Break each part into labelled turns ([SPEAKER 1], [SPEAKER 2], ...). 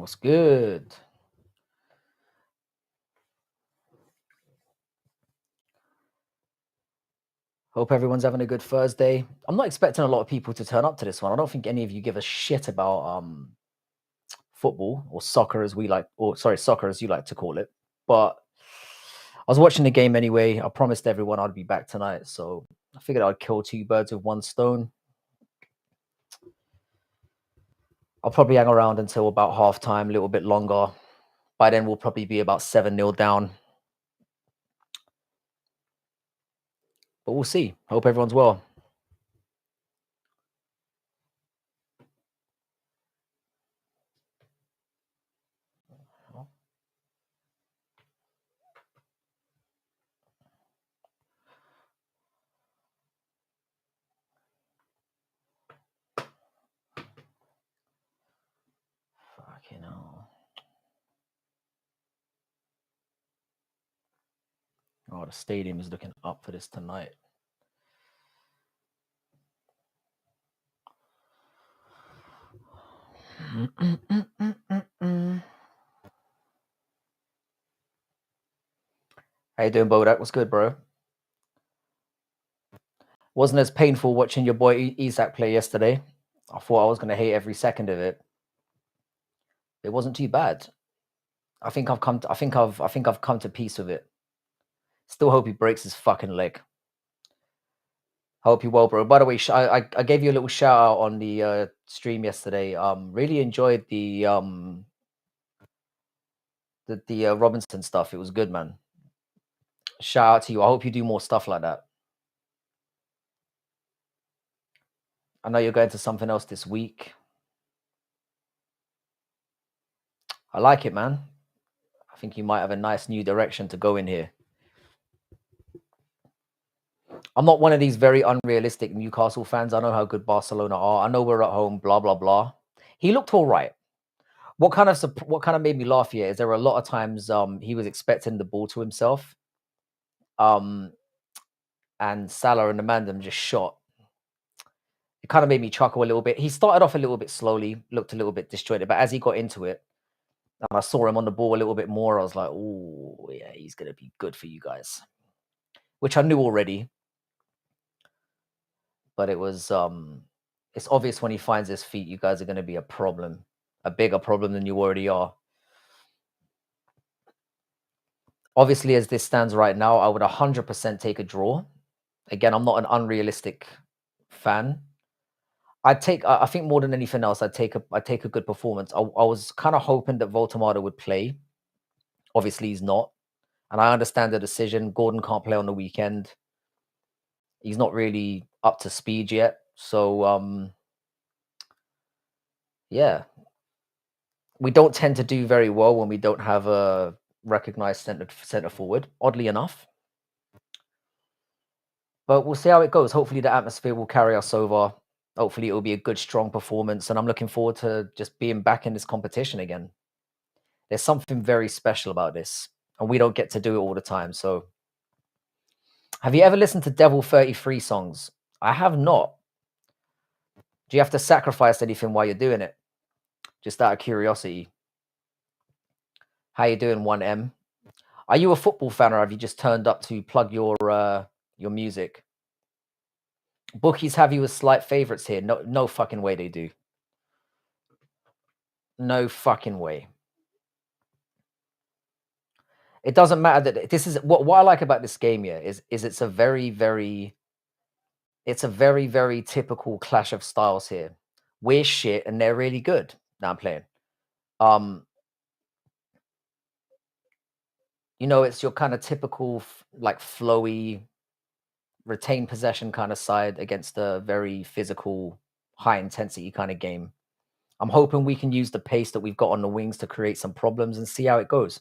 [SPEAKER 1] What's good? Hope everyone's having a good Thursday. I'm not expecting a lot of people to turn up to this one. I don't think any of you give a shit about football or soccer as we like, or sorry, soccer as you like to call it. But I was watching the game anyway. I promised everyone I'd be back tonight, so I figured I'd kill two birds with one stone. I'll probably hang around until about halftime, a little bit longer. By then, we'll probably be about 7-0 down. But we'll see. Hope everyone's well. Fucking hell. Oh, the stadium is looking up for this tonight. How you doing, Bodak? What's good, bro? Wasn't as painful watching your boy Isak play yesterday. I thought I was going to hate every second of it. It wasn't too bad. I think I've come to peace with it. Still hope he breaks his fucking leg. I hope you're well, bro. By the way, I gave you a little shout out on the stream yesterday. Really enjoyed the Robinson stuff. It was good, man. Shout out to you. I hope you do more stuff like that. I know you're going to something else this week. I like it, man. I think you might have a nice new direction to go in here. I'm not one of these very unrealistic Newcastle fans. I know how good Barcelona are. I know we're at home, blah, blah, blah. He looked all right. What kind of made me laugh here is there were a lot of times he was expecting the ball to himself. And Salah and the Mandem just shot. It kind of made me chuckle a little bit. He started off a little bit slowly, looked a little bit disjointed, but as he got into it, and I saw him on the ball a little bit more, I was like, oh, yeah, he's going to be good for you guys. Which I knew already. But it was, it's obvious when he finds his feet, you guys are going to be a problem, a bigger problem than you already are. Obviously, as this stands right now, I would 100% take a draw. Again, I'm not an unrealistic fan. I think more than anything else, I'd take a good performance. I was kind of hoping that Voltemada would play. Obviously, he's not. And I understand the decision. Gordon can't play on the weekend. He's not really up to speed yet. So, yeah. We don't tend to do very well when we don't have a recognized center forward, oddly enough. But we'll see how it goes. Hopefully the atmosphere will carry us over. Hopefully it will be a good, strong performance. And I'm looking forward to just being back in this competition again. There's something very special about this. And we don't get to do it all the time. So have you ever listened to Devil 33 songs? I have not. Do you have to sacrifice anything while you're doing it? Just out of curiosity. How you doing, 1M? Are you a football fan or have you just turned up to plug your music? Bookies have you as slight favorites here. No fucking way they do. No fucking way. It doesn't matter that this is what I like about this game here is it's a very, very typical clash of styles here. We're shit and they're really good. Now I'm playing. You know, it's your kind of typical like flowy, retain possession kind of side against a very physical, high intensity kind of game. I'm hoping we can use the pace that we've got on the wings to create some problems and see how it goes.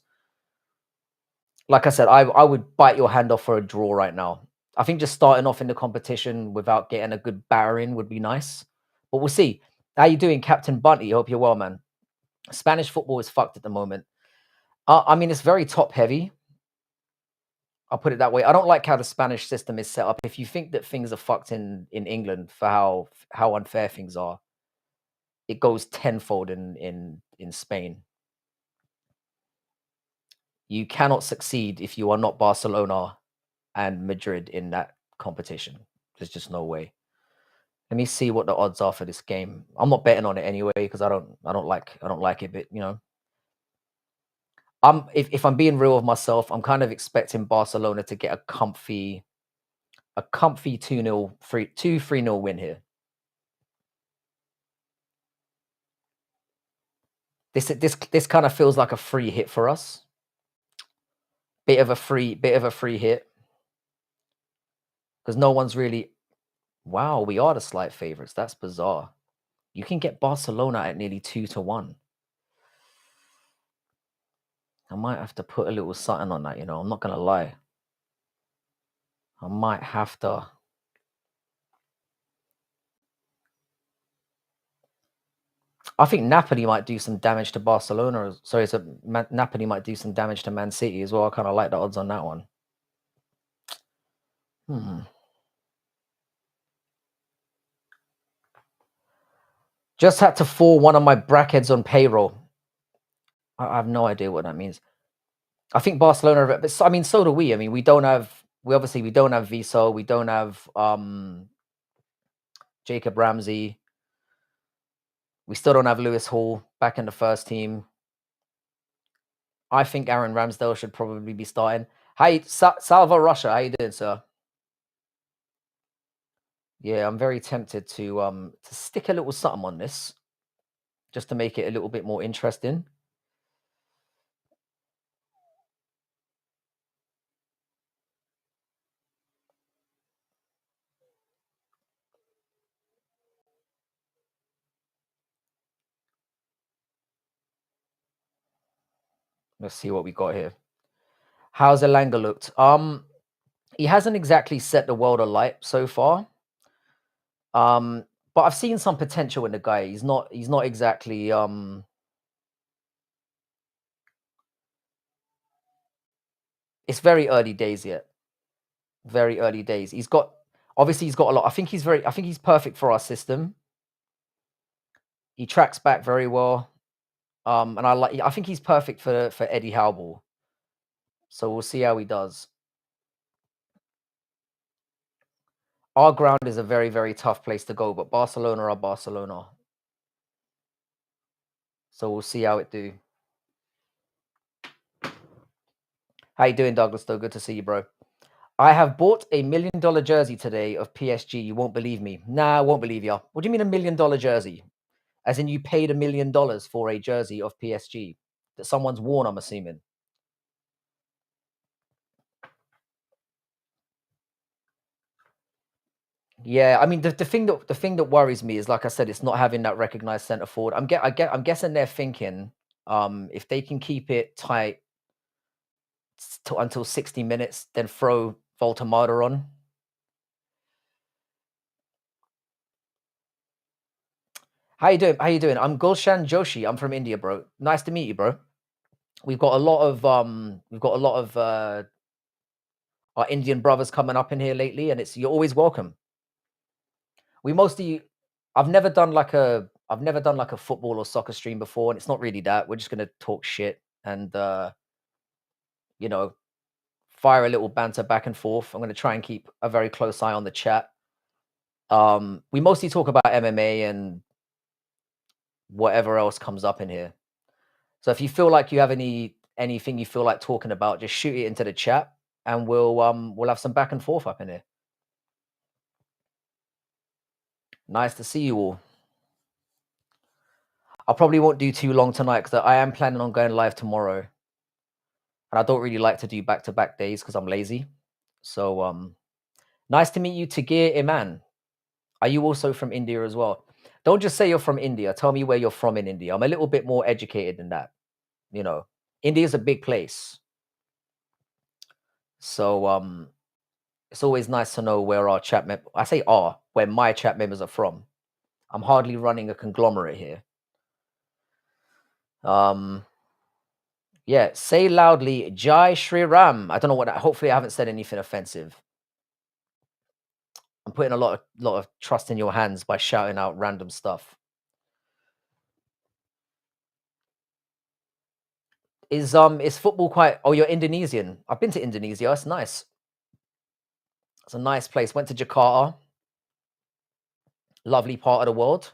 [SPEAKER 1] Like I said, I would bite your hand off for a draw right now. I think just starting off in the competition without getting a good battering would be nice. But we'll see. How you doing, Captain Bunty? Hope you're well, man. Spanish football is fucked at the moment. I mean, it's very top heavy. I'll put it that way. I don't like how the Spanish system is set up. If you think that things are fucked in England for how unfair things are, it goes tenfold in Spain. You cannot succeed if you are not Barcelona and Madrid in that competition. There's just no way. Let me see what the odds are for this game. I'm not betting on it anyway because I don't like it, but if I'm being real with myself, I'm kind of expecting Barcelona to get a comfy 2-0 3-0 win here. This kind of feels like a free hit for us. Bit of a free hit because no one's really. Wow, we are the slight favorites. That's bizarre. You can get Barcelona at nearly 2-1. I might have to put a little something on that, I'm not gonna lie. I might have to. I think Napoli might do some damage to Barcelona. Sorry, so Napoli might do some damage to Man City as well. I kind of like the odds on that one. Just had to fall one of my brackets on payroll. I have no idea what that means. I think Barcelona, but I mean, so do we. I mean, we don't have Viso, we don't have Jacob Ramsey. We still don't have Lewis Hall back in the first team. I think Aaron Ramsdale should probably be starting. Hi, Salva Russia. How you doing, sir? Yeah, I'm very tempted to stick a little something on this, just to make it a little bit more interesting. Let's see what we got here. How's Elanga looked? He hasn't exactly set the world alight so far. But I've seen some potential in the guy. He's not exactly it's very early days yet. Very early days. He's got a lot. I think he's perfect for our system. He tracks back very well. And I think he's perfect for Eddie Howball. So we'll see how he does. Our ground is a very, very tough place to go, but Barcelona are Barcelona. So we'll see how it do. How you doing, Douglas? Though good to see you, bro. I have bought a $1 million jersey today of PSG. You won't believe me. Nah, I won't believe you. What do you mean $1 million jersey? As in you paid $1 million for a jersey of PSG that someone's worn, I'm assuming. Yeah, I mean the thing that worries me is, like I said, it's not having that recognized center forward. I'm guessing they're thinking if they can keep it tight until 60 minutes, then throw Voltamada on. How you doing? How you doing? I'm Gulshan Joshi. I'm from India, bro. Nice to meet you, bro. We've got a lot of our Indian brothers coming up in here lately, and you're always welcome. We mostly I've never done like a football or soccer stream before, and it's not really that. We're just gonna talk shit and you know, fire a little banter back and forth. I'm gonna try and keep a very close eye on the chat. We mostly talk about MMA and whatever else comes up in here. So if you feel like you have anything you feel like talking about, just shoot it into the chat and we'll have some back and forth up in here. Nice to see you all. I probably won't do too long tonight because I am planning on going live tomorrow. And I don't really like to do back-to-back days because I'm lazy. So nice to meet you, Tagir Iman. Are you also from India as well? Don't just say you're from India. Tell me where you're from in India. I'm a little bit more educated than that. India is a big place. So it's always nice to know where where my chat members are from. I'm hardly running a conglomerate here. Yeah, say loudly, Jai Shri Ram. I don't know what that. Hopefully, I haven't said anything offensive. I'm putting a lot of trust in your hands by shouting out random stuff. Is football quite oh, you're Indonesian. I've been to Indonesia, it's nice. It's a nice place. Went to Jakarta, lovely part of the world.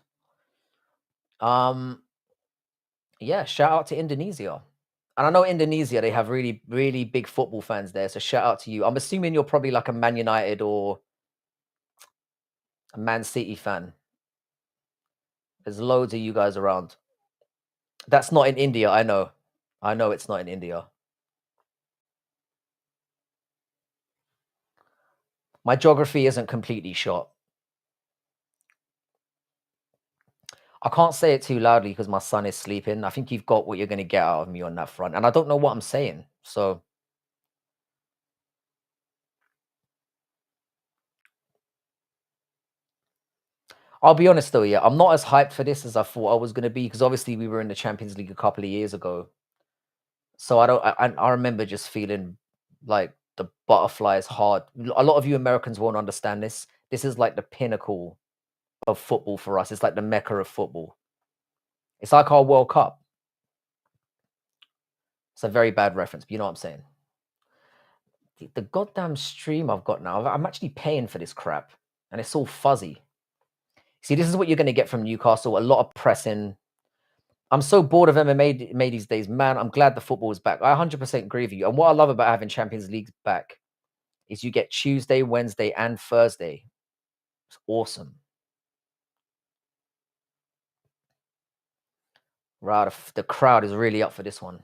[SPEAKER 1] Um, yeah, shout out to Indonesia. And I know Indonesia, they have really, really big football fans there, so shout out to you. I'm assuming you're probably like a Man United or a Man City fan. There's loads of you guys around. That's not in India, I know. I know it's not in India. My geography isn't completely shot. I can't say it too loudly because my son is sleeping. I think you've got what you're going to get out of me on that front. And I don't know what I'm saying. So I'll be honest though, yeah, I'm not as hyped for this as I thought I was going to be because obviously we were in the Champions League a couple of years ago. So I don't, I remember just feeling like the butterflies hard. A lot of you Americans won't understand this. This is like the pinnacle of football for us. It's like the mecca of football. It's like our World Cup. It's a very bad reference, but you know what I'm saying. The goddamn stream I've got now, I'm actually paying for this crap, and it's all fuzzy. See, this is what you're going to get from Newcastle. A lot of pressing. I'm so bored of MMA these days, man. I'm glad the football is back. I 100% agree with you. And what I love about having Champions League back is you get Tuesday, Wednesday, and Thursday. It's awesome. Right, the crowd is really up for this one.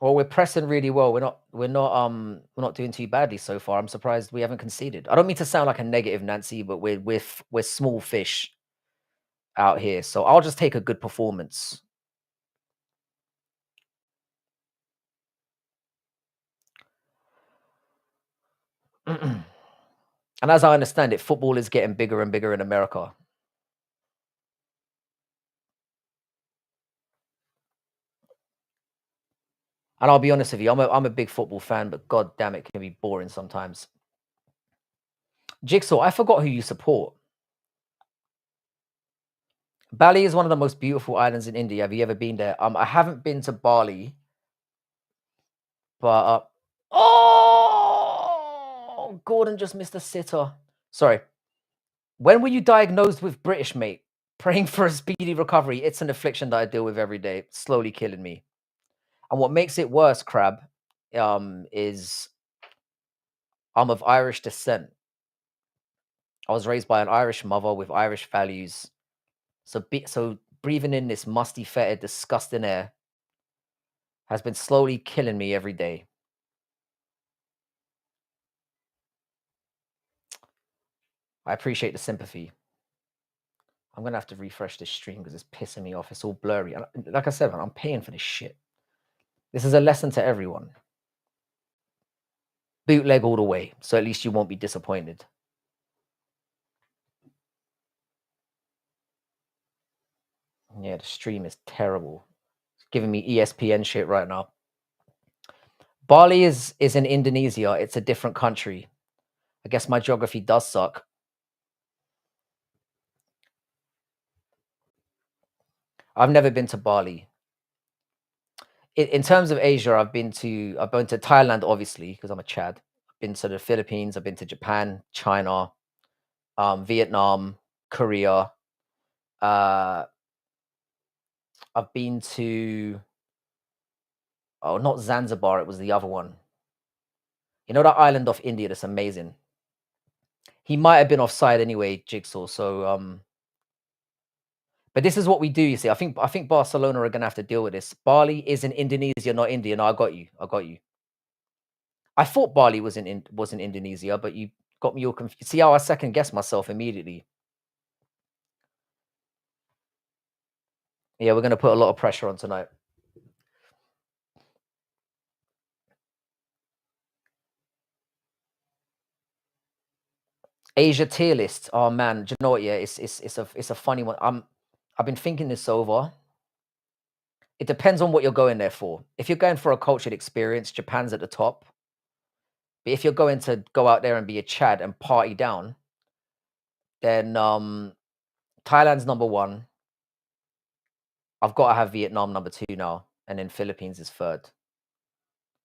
[SPEAKER 1] Well, we're pressing really well. We're not doing too badly so far. I'm surprised we haven't conceded. I don't mean to sound like a negative Nancy, but we're small fish out here. So I'll just take a good performance. And as I understand it, football is getting bigger and bigger in America. And I'll be honest with you, I'm a big football fan, but god damn it can be boring sometimes. Jigsaw, I forgot who you support. Bali is one of the most beautiful islands in India. Have you ever been there? I haven't been to Bali, but oh, Gordon just missed a sitter. Sorry. When were you diagnosed with British, mate? Praying for a speedy recovery. It's an affliction that I deal with every day, slowly killing me. And what makes it worse, Crab, is I'm of Irish descent. I was raised by an Irish mother with Irish values. So breathing in this musty, fetid, disgusting air has been slowly killing me every day. I appreciate the sympathy. I'm gonna have to refresh this stream because it's pissing me off. It's all blurry. And like I said, man, I'm paying for this shit. This is a lesson to everyone. Bootleg all the way, so at least you won't be disappointed. Yeah, the stream is terrible. It's giving me ESPN shit right now. Bali is in Indonesia. It's a different country. I guess my geography does suck. I've never been to Bali. In terms of Asia, I've been to Thailand, obviously, because I'm a Chad. I've been to the Philippines. I've been to Japan, China, Vietnam, Korea. I've been to not Zanzibar. It was the other one. You know that island off India that's amazing. He might have been offside anyway, Jigsaw. So but this is what we do. You see, I think Barcelona are gonna have to deal with this. Bali is in Indonesia, not India. No, I got you. I got you. I thought Bali was in Indonesia, but you got me all confused. See how I second guessed myself immediately. Yeah, we're gonna put a lot of pressure on tonight. Asia tier list. Oh man, do you know what? Yeah, it's a funny one. I've been thinking this over. It depends on what you're going there for. If you're going for a cultured experience, Japan's at the top. But if you're going to go out there and be a Chad and party down, then Thailand's number 1. I've got to have Vietnam number 2 now, and then Philippines is 3rd.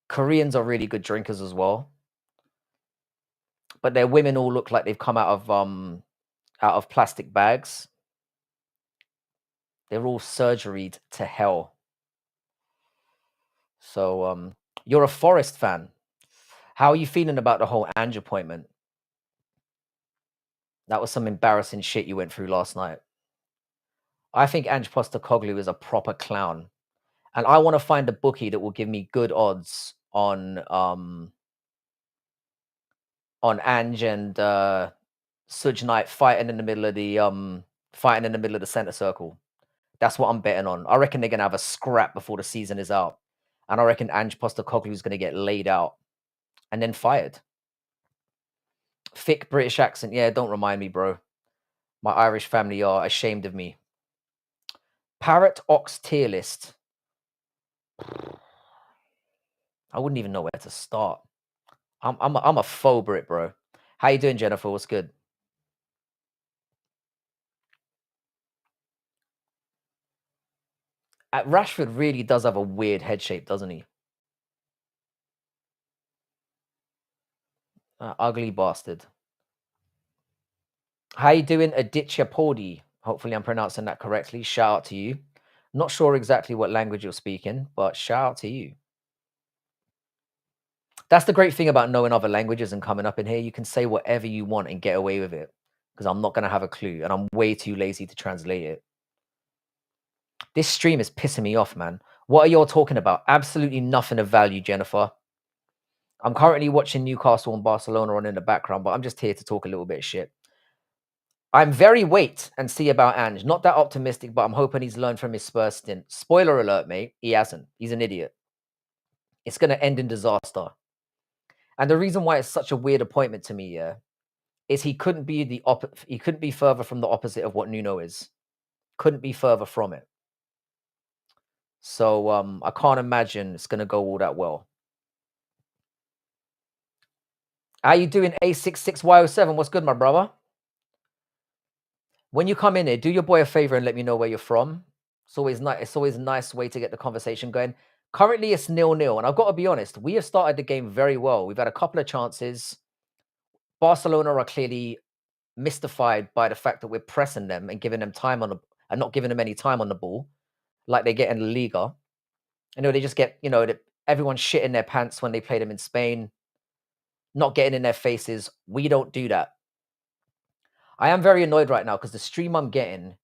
[SPEAKER 1] Koreans are really good drinkers as well, but their women all look like they've come out of plastic bags. They're all surgeried to hell. So, you're a Forest fan. How are you feeling about the whole Ange appointment? That was some embarrassing shit you went through last night. I think Ange Postecoglou is a proper clown, and I want to find a bookie that will give me good odds on Ange and Suge Knight fighting in the middle of the center circle. That's what I'm betting on. I reckon they're gonna have a scrap before the season is out, and I reckon Ange Postecoglou is gonna get laid out and then fired. Thick British accent, yeah. Don't remind me, bro. My Irish family are ashamed of me. Parrot Ox tier list. I wouldn't even know where to start. I'm a faux Brit, bro. How you doing, Jennifer? What's good? Rashford really does have a weird head shape, doesn't he? Ugly bastard. How you doing, Aditya Podi? Hopefully I'm pronouncing that correctly. Shout out to you. Not sure exactly what language you're speaking, but shout out to you. That's the great thing about knowing other languages and coming up in here. You can say whatever you want and get away with it, because I'm not going to have a clue, and I'm way too lazy to translate it. This stream is pissing me off, man. What are y'all talking about? Absolutely nothing of value, Jennifer. I'm currently watching Newcastle and Barcelona on in the background, but I'm just here to talk a little bit of shit. I'm very wait and see about Ange. Not that optimistic, but I'm hoping he's learned from his Spurs stint. Spoiler alert, mate. He hasn't. He's an idiot. It's going to end in disaster. And the reason why it's such a weird appointment to me, yeah, is he couldn't be he couldn't be further from the opposite of what Nuno is. Couldn't be further from it. So I can't imagine it's going to go all that well. How you doing, A66Y07? What's good, my brother? When you come in here, do your boy a favor and let me know where you're from. It's always nice. It's always a nice way to get the conversation going. Currently, it's 0-0, and I've got to be honest. We have started the game very well. We've had a couple of chances. Barcelona are clearly mystified by the fact that we're pressing them and giving them time and not giving them any time on the ball, like they get in La Liga. They just get everyone's shit in their pants when they play them in Spain, not getting in their faces. We don't do that. I am very annoyed right now because the stream I'm getting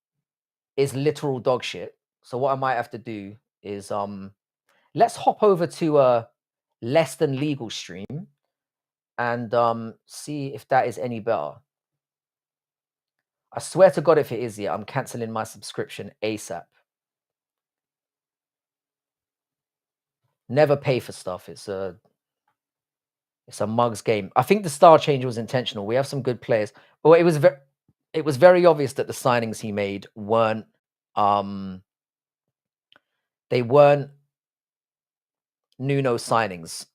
[SPEAKER 1] is literal dog shit. So what I might have to do is let's hop over to a less than legal stream and see if that is any better. I swear to God, if it is, yeah, I'm canceling my subscription ASAP. Never pay for stuff. It's a mugs game. I think the style change was intentional. We have some good players, but it was very obvious that the signings he made weren't they weren't Nuno signings.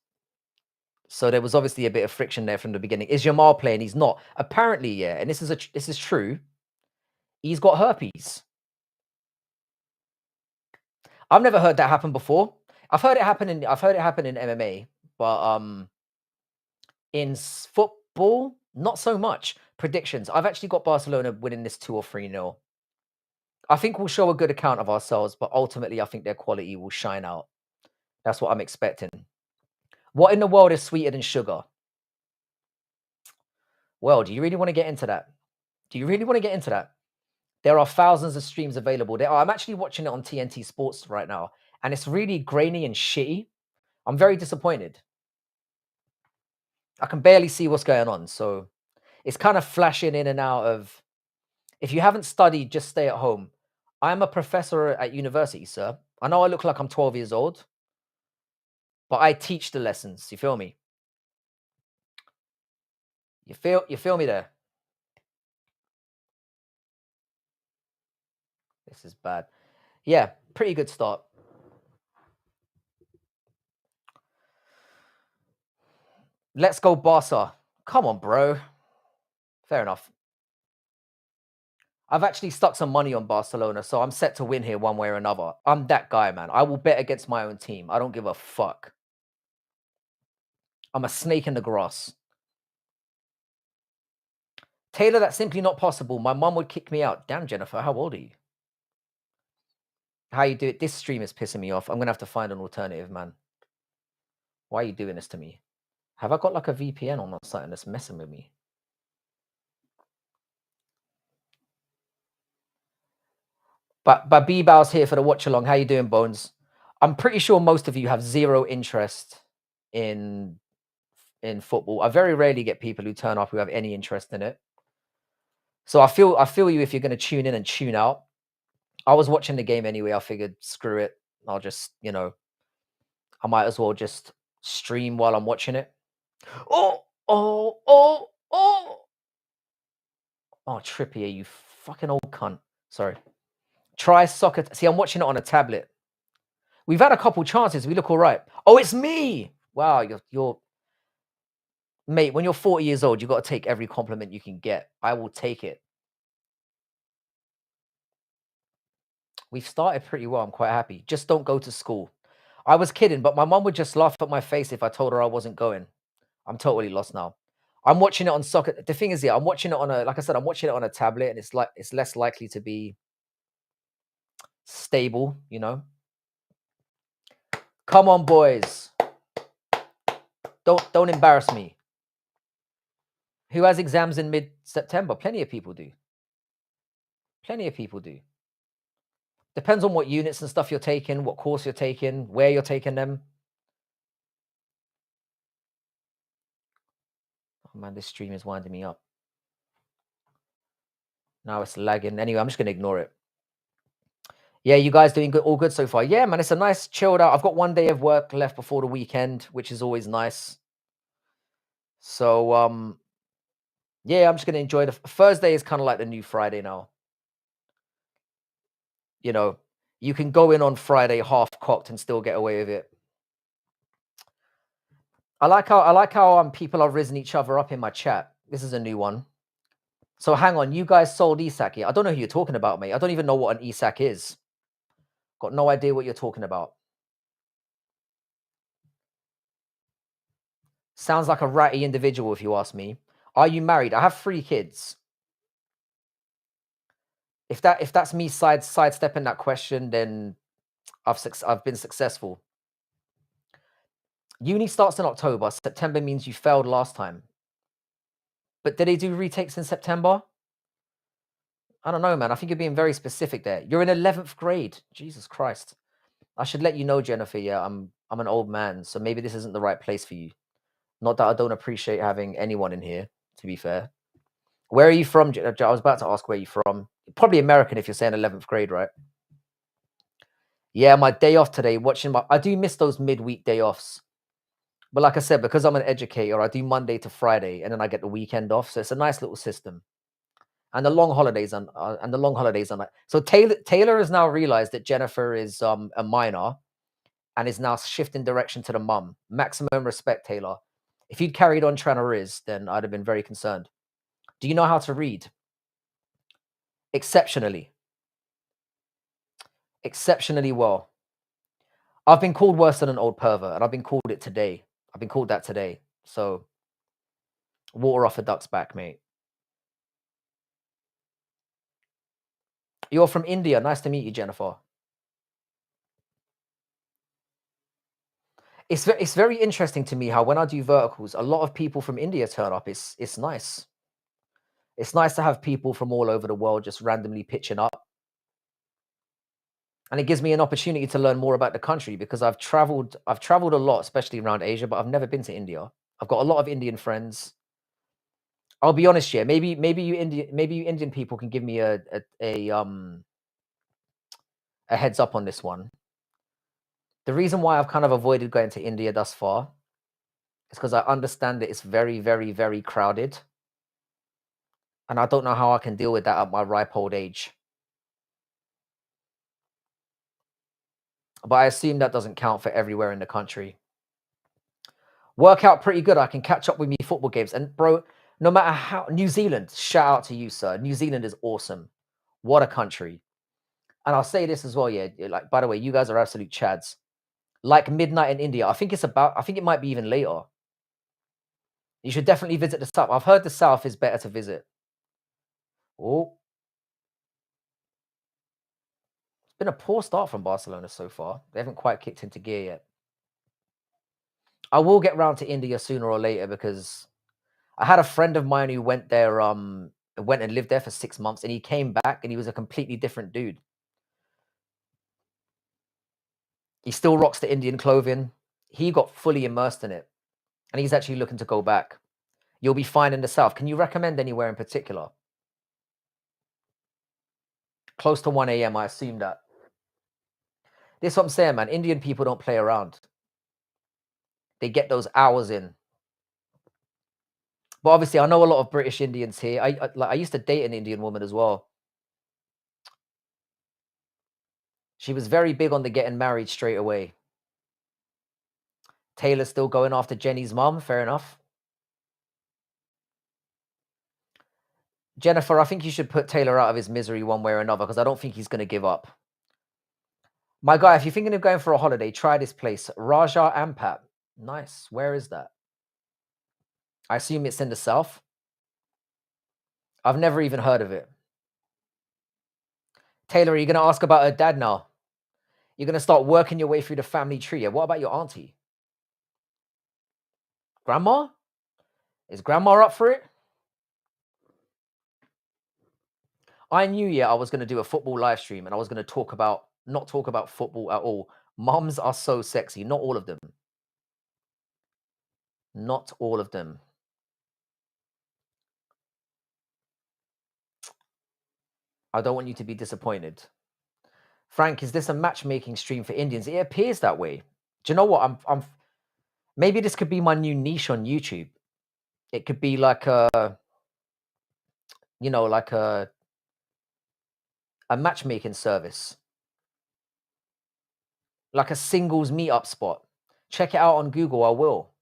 [SPEAKER 1] So there was obviously a bit of friction there from the beginning. Is Jamal playing? He's not. Apparently, yeah, and this is true. He's got herpes. I've never heard that happen before. I've heard it happen in MMA, but in football, not so much. Predictions. I've actually got Barcelona winning this 2 or 3-0. I think we'll show a good account of ourselves, but ultimately I think their quality will shine out. That's what I'm expecting. What in the world is sweeter than sugar? Well, do you really want to get into that? Do you really want to get into that? There are thousands of streams available. I'm actually watching it on TNT Sports right now, and it's really grainy and shitty. I'm very disappointed. I can barely see what's going on. So it's kind of flashing in and out of, if you haven't studied, just stay at home. I'm a professor at university, sir. I know I look like I'm 12 years old, but I teach the lessons. You feel me? You feel me there? This is bad. Yeah, pretty good start. Let's go Barca. Come on, bro. Fair enough. I've actually stuck some money on Barcelona, so I'm set to win here one way or another. I'm that guy, man. I will bet against my own team. I don't give a fuck. I'm a snake in the grass. Taylor, that's simply not possible. My mom would kick me out. Damn, Jennifer, how old are you? How you do it? This stream is pissing me off. I'm gonna have to find an alternative, man. Why are you doing this to me? Have I got like a VPN on or something that's messing with me? But B-Bow's here for the watch along. How you doing, Bones? I'm pretty sure most of you have zero interest in football. I very rarely get people who turn up who have any interest in it. So I feel you if you're gonna tune in and tune out. I was watching the game anyway. I figured, screw it. I'll just, I might as well just stream while I'm watching it. Oh, oh, oh, oh. Oh, Trippier, you fucking old cunt. Sorry. Try soccer. See, I'm watching it on a tablet. We've had a couple chances. We look all right. Oh, it's me. Wow, you're mate, when you're 40 years old, you got to take every compliment you can get. I will take it. We've started pretty well. I'm quite happy. Just don't go to school. I was kidding, but my mom would just laugh at my face if I told her I wasn't going. I'm totally lost now. I'm watching it on soccer. The thing is, yeah, I'm watching it on like I said, I'm watching it on a tablet, and it's less likely to be stable, Come on, boys. Don't embarrass me. Who has exams in mid-September? Plenty of people do. Plenty of people do. Depends on what units and stuff you're taking, what course you're taking, where you're taking them. Oh man, this stream is winding me up. Now it's lagging. Anyway, I'm just going to ignore it. Yeah, you guys doing good? All good so far? Yeah, man, it's a nice chilled out. I've got one day of work left before the weekend, which is always nice. So, yeah, I'm just going to enjoy Thursday is kind of like the new Friday now. You can go in on Friday half cocked and still get away with it. I like how people are rizzing each other up in my chat. This is a new one. So hang on, you guys sold ESAC here. I don't know who you're talking about, mate. I don't even know what an ESAC is. Got no idea what you're talking about. Sounds like a ratty individual, if you ask me. Are you married? I have 3 kids. If that's me sidestepping that question, then I've been successful. Uni starts in October. September means you failed last time. But did they do retakes in September? I don't know, man. I think you're being very specific there. You're in 11th grade. Jesus Christ. I should let you know, Jennifer. Yeah, I'm an old man, so maybe this isn't the right place for you. Not that I don't appreciate having anyone in here, to be fair. Where are you from? I was about to ask where you're from. Probably American if you're saying 11th grade, right? Yeah, my day off today, I do miss those midweek day offs. But like I said, because I'm an educator, I do Monday to Friday, and then I get the weekend off. So it's a nice little system. And the long holidays on that. So Taylor has now realized that Jennifer is a minor and is now shifting direction to the mum. Maximum respect, Taylor. If you'd carried on trying to riz, then I'd have been very concerned. Do you know how to read? Exceptionally. Exceptionally well. I've been called worse than an old pervert, and I've been called it today. I've been called that today. So water off a duck's back, mate. You're from India. Nice to meet you, Jennifer. It's very interesting to me how when I do verticals, a lot of people from India turn up. It's nice. It's nice to have people from all over the world just randomly pitching up. And it gives me an opportunity to learn more about the country because I've traveled a lot, especially around Asia, but I've never been to India. I've got a lot of Indian friends. I'll be honest here. Maybe you Indian people can give me a heads up on this one. The reason why I've kind of avoided going to India thus far is because I understand that it's very, very, very crowded. And I don't know how I can deal with that at my ripe old age. But I assume that doesn't count for everywhere in the country. Work out pretty good. I can catch up with me football games. And bro, no matter how New Zealand, shout out to you, sir. New Zealand is awesome. What a country. And I'll say this as well, yeah. Like, by the way, you guys are absolute chads. Like midnight in India. I think it might be even later. You should definitely visit the south. I've heard the south is better to visit. Oh, it's been a poor start from Barcelona so far. They haven't quite kicked into gear yet. I will get round to India sooner or later because I had a friend of mine who went there, went and lived there for 6 months, and he came back and he was a completely different dude. He still rocks the Indian clothing. He got fully immersed in it, and he's actually looking to go back. You'll be fine in the south. Can you recommend anywhere in particular? Close to 1 a.m., I assume that. This is what I'm saying, man. Indian people don't play around. They get those hours in. But obviously, I know a lot of British Indians here. I used to date an Indian woman as well. She was very big on the getting married straight away. Taylor's still going after Jenny's mum. Fair enough. Jennifer, I think you should put Taylor out of his misery one way or another because I don't think he's going to give up. My guy, if you're thinking of going for a holiday, try this place. Raja Ampat. Nice. Where is that? I assume it's in the south. I've never even heard of it. Taylor, are you going to ask about her dad now? You're going to start working your way through the family tree. Yeah, what about your auntie? Grandma? Is grandma up for it? I knew, yeah, I was going to do a football live stream and I was going to not talk about football at all. Mums are so sexy. Not all of them. Not all of them. I don't want you to be disappointed. Frank, is this a matchmaking stream for Indians? It appears that way. Do you know what? Maybe this could be my new niche on YouTube. It could be like like a matchmaking service, like a singles meetup spot. Check it out on Google. I will.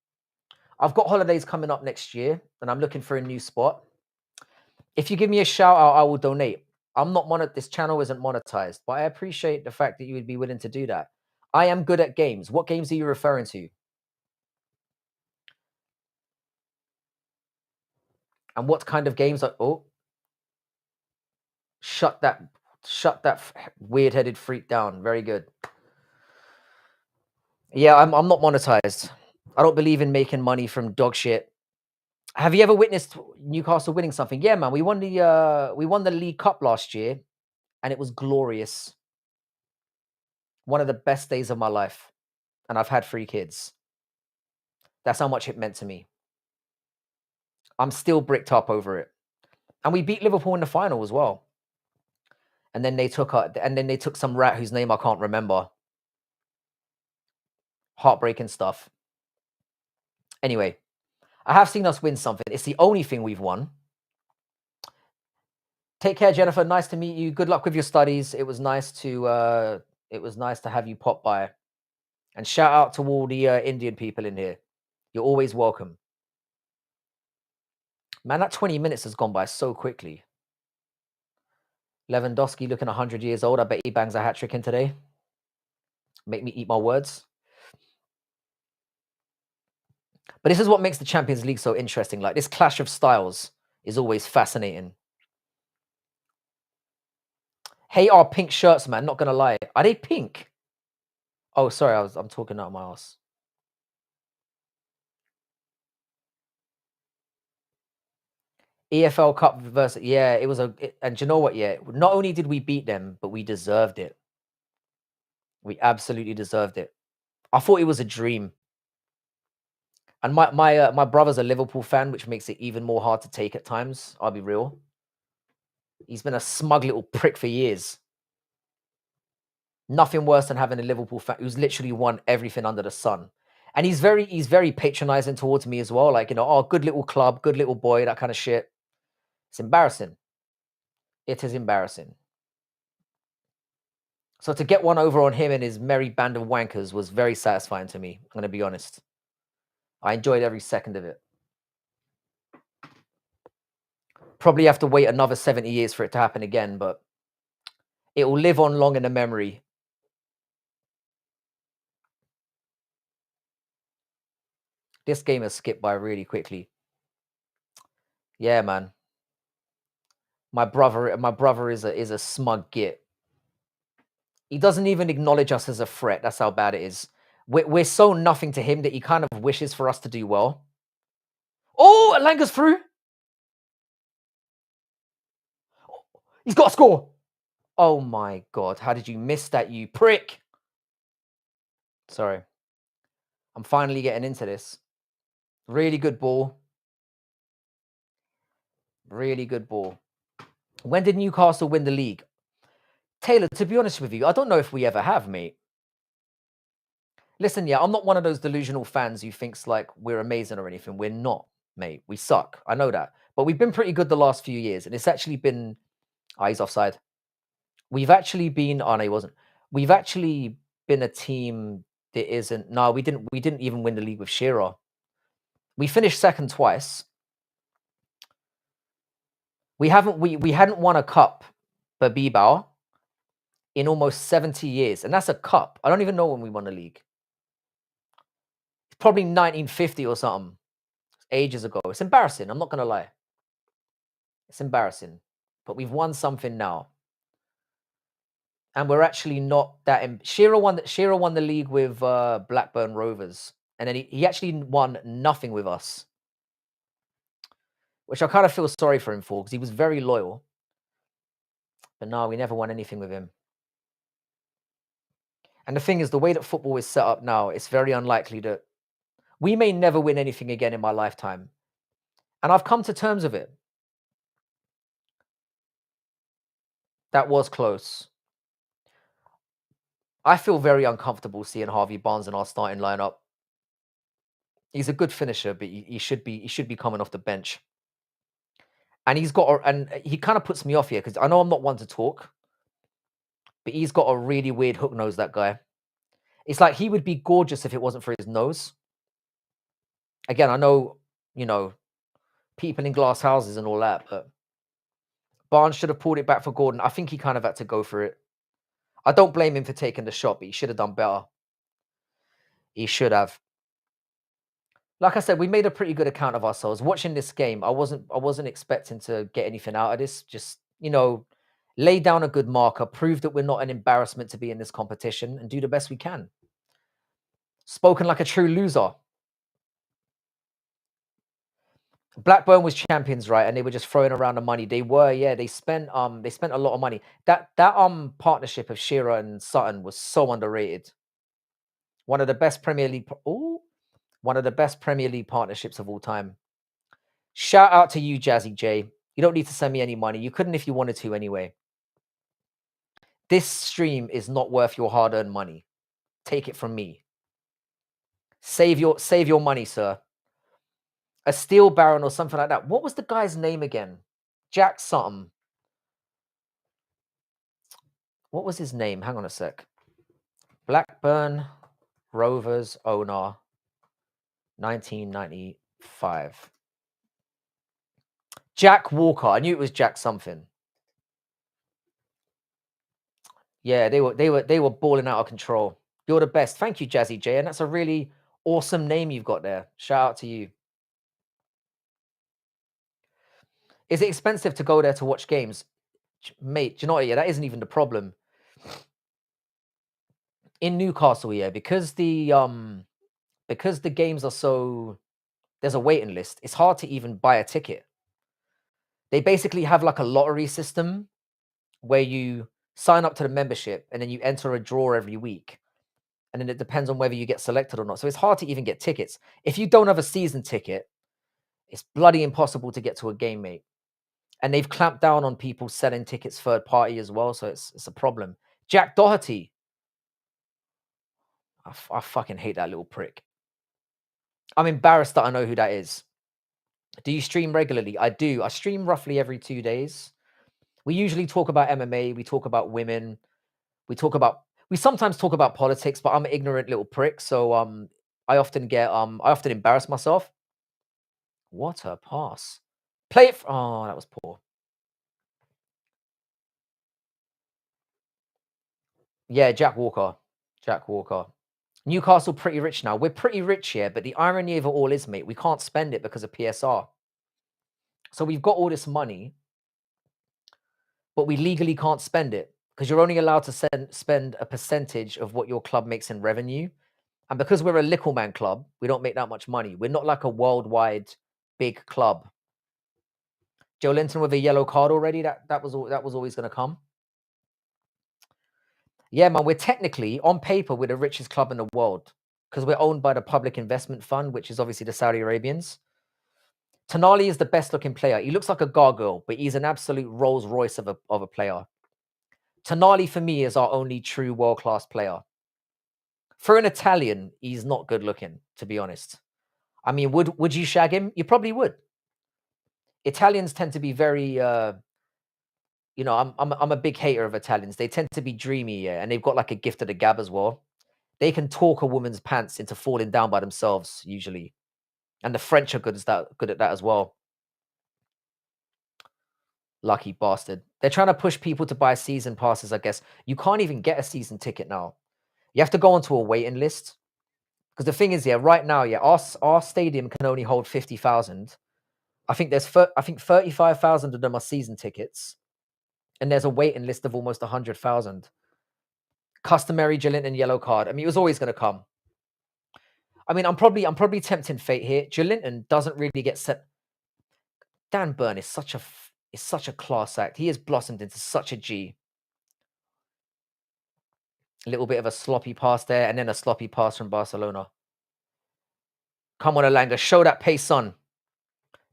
[SPEAKER 1] I've got holidays coming up next year, and I'm looking for a new spot. If you give me a shout out, I will donate. I'm not this channel isn't monetized, but I appreciate the fact that you would be willing to do that. I am good at games. What games are you referring to? And what kind of games are shut that weird-headed freak down. Very good. Yeah, I'm not monetized. I don't believe in making money from dog shit. Have you ever witnessed Newcastle winning something? Yeah, man. We won the League Cup last year, and it was glorious. One of the best days of my life. And I've had 3 kids. That's how much it meant to me. I'm still bricked up over it. And we beat Liverpool in the final as well. And then they took some rat whose name I can't remember. Heartbreaking stuff. Anyway, I have seen us win something. It's the only thing we've won. Take care, Jennifer. Nice to meet you. Good luck with your studies. It was nice to have you pop by. And shout out to all the Indian people in here. You're always welcome. Man, that 20 minutes has gone by so quickly. Lewandowski looking 100 years old. I bet he bangs a hat-trick in today. Make me eat my words. But this is what makes the Champions League so interesting. Like, this clash of styles is always fascinating. Hey, our pink shirts, man. Not gonna lie. Are they pink? Oh, sorry. I'm talking out my ass. EFL Cup versus, yeah, it was and you know what? Yeah, not only did we beat them, but we deserved it. We absolutely deserved it. I thought it was a dream. And my brother's a Liverpool fan, which makes it even more hard to take at times. I'll be real. He's been a smug little prick for years. Nothing worse than having a Liverpool fan who's literally won everything under the sun. And he's very patronizing towards me as well. Like, oh, good little club, good little boy, that kind of shit. It's embarrassing. It is embarrassing. So to get one over on him and his merry band of wankers was very satisfying to me. I'm going to be honest. I enjoyed every second of it. Probably have to wait another 70 years for it to happen again, but It will live on long in the memory. This game has skipped by really quickly. Yeah, man. My brother is a smug git. He doesn't even acknowledge us as a threat. That's how bad it is. We're so nothing to him that he kind of wishes for us to do well. Oh, Langa's through. He's got a score. Oh my god, how did you miss that, you prick? Sorry. I'm finally getting into this. Really good ball. Really good ball. When did Newcastle win the league? Taylor, to be honest with you, I don't know if we ever have, mate. Listen, yeah, I'm not one of those delusional fans who thinks like we're amazing or anything. We're not, mate. We suck. I know that. But we've been pretty good the last few years. And it's actually been he's offside. We've actually been oh no, he wasn't. We've actually been a team that isn't no, we didn't even win the league with Shearer. We finished second twice. We hadn't won a cup for Bilbao in almost 70 years. And that's a cup. I don't even know when we won the league. It's probably 1950 or something. Ages ago. It's embarrassing. I'm not gonna lie. It's embarrassing. But we've won something now. And we're actually not that Shearer won the league with Blackburn Rovers. And then he actually won nothing with us. Which I kind of feel sorry for him for because he was very loyal. But no, we never won anything with him. And the thing is, the way that football is set up now, it's very unlikely that we may never win anything again in my lifetime. And I've come to terms with it. That was close. I feel very uncomfortable seeing Harvey Barnes in our starting lineup. He's a good finisher, but he should be coming off the bench. And he kind of puts me off here because I know I'm not one to talk, but he's got a really weird hook nose, that guy. It's like he would be gorgeous if it wasn't for his nose. Again, I know, people in glass houses and all that, but Barnes should have pulled it back for Gordon. I think he kind of had to go for it. I don't blame him for taking the shot, but he should have done better. He should have. Like I said, we made a pretty good account of ourselves. Watching this game, I wasn't expecting to get anything out of this. Just, lay down a good marker, prove that we're not an embarrassment to be in this competition, and do the best we can. Spoken like a true loser. Blackburn was champions, right? And they were just throwing around the money. They were, yeah. They spent a lot of money. That partnership of Shearer and Sutton was so underrated. One of the best Premier League. One of the best Premier League partnerships of all time. Shout out to you, Jazzy J. You don't need to send me any money. You couldn't if you wanted to anyway. This stream is not worth your hard-earned money. Take it from me. Save your money, sir. A Steel Baron or something like that. What was the guy's name again? Jack something. What was his name? Hang on a sec. Blackburn Rovers owner, 1995. Jack Walker. I knew it was Jack something. Yeah, they were balling out of control. You're the best. Thank you, Jazzy J. And that's a really awesome name you've got there. Shout out to you. Is it expensive to go there to watch games? Mate, do you know what? Yeah, that isn't even the problem. In Newcastle, yeah, because the games are so there's a waiting list. It's hard to even buy a ticket. They basically have like a lottery system where you sign up to the membership and then you enter a draw every week. And then it depends on whether you get selected or not. So it's hard to even get tickets. If you don't have a season ticket, it's bloody impossible to get to a game, mate. And they've clamped down on people selling tickets third party as well. So it's a problem. Jack Doherty. I fucking hate that little prick. I'm embarrassed that I know who that is. Do you stream regularly? I do. I stream roughly every 2 days. We usually talk about MMA. We talk about women. We sometimes talk about politics, but I'm an ignorant little prick. So I often embarrass myself. What a pass. Play it. Oh, that was poor. Yeah, Jack Walker. Jack Walker. Newcastle pretty rich now. We're pretty rich here, but the irony of it all is, mate, we can't spend it because of PSR. So we've got all this money, but we legally can't spend it because you're only allowed to spend a percentage of what your club makes in revenue. And because we're a little man club, we don't make that much money. We're not like a worldwide big club. Joe Linton with a yellow card already. That was always going to come. Yeah, man. We're technically on paper we're the richest club in the world because we're owned by the Public Investment Fund, which is obviously the Saudi Arabians. Tonali is the best looking player. He looks like a gargoyle, but he's an absolute Rolls Royce of a player. Tonali for me is our only true world class player. For an Italian, he's not good looking, to be honest. I mean, would you shag him? You probably would. Italians tend to be very, I'm a big hater of Italians. They tend to be dreamy, yeah, and they've got like a gift of the gab as well. They can talk a woman's pants into falling down by themselves usually, and the French are good at that as well. Lucky bastard. They're trying to push people to buy season passes. I guess you can't even get a season ticket now. You have to go onto a waiting list. Because the thing is, yeah, right now, yeah, our stadium can only hold 50,000. I think 35,000 of them are season tickets, and there's a waiting list of almost 100,000. Customary Joelinton yellow card. I mean, it was always going to come. I mean, I'm probably tempting fate here. Joelinton doesn't really get set. Dan Burn is such a class act. He has blossomed into such a G. A little bit of a sloppy pass there, and then a sloppy pass from Barcelona. Come on, Elanga, show that pace, son.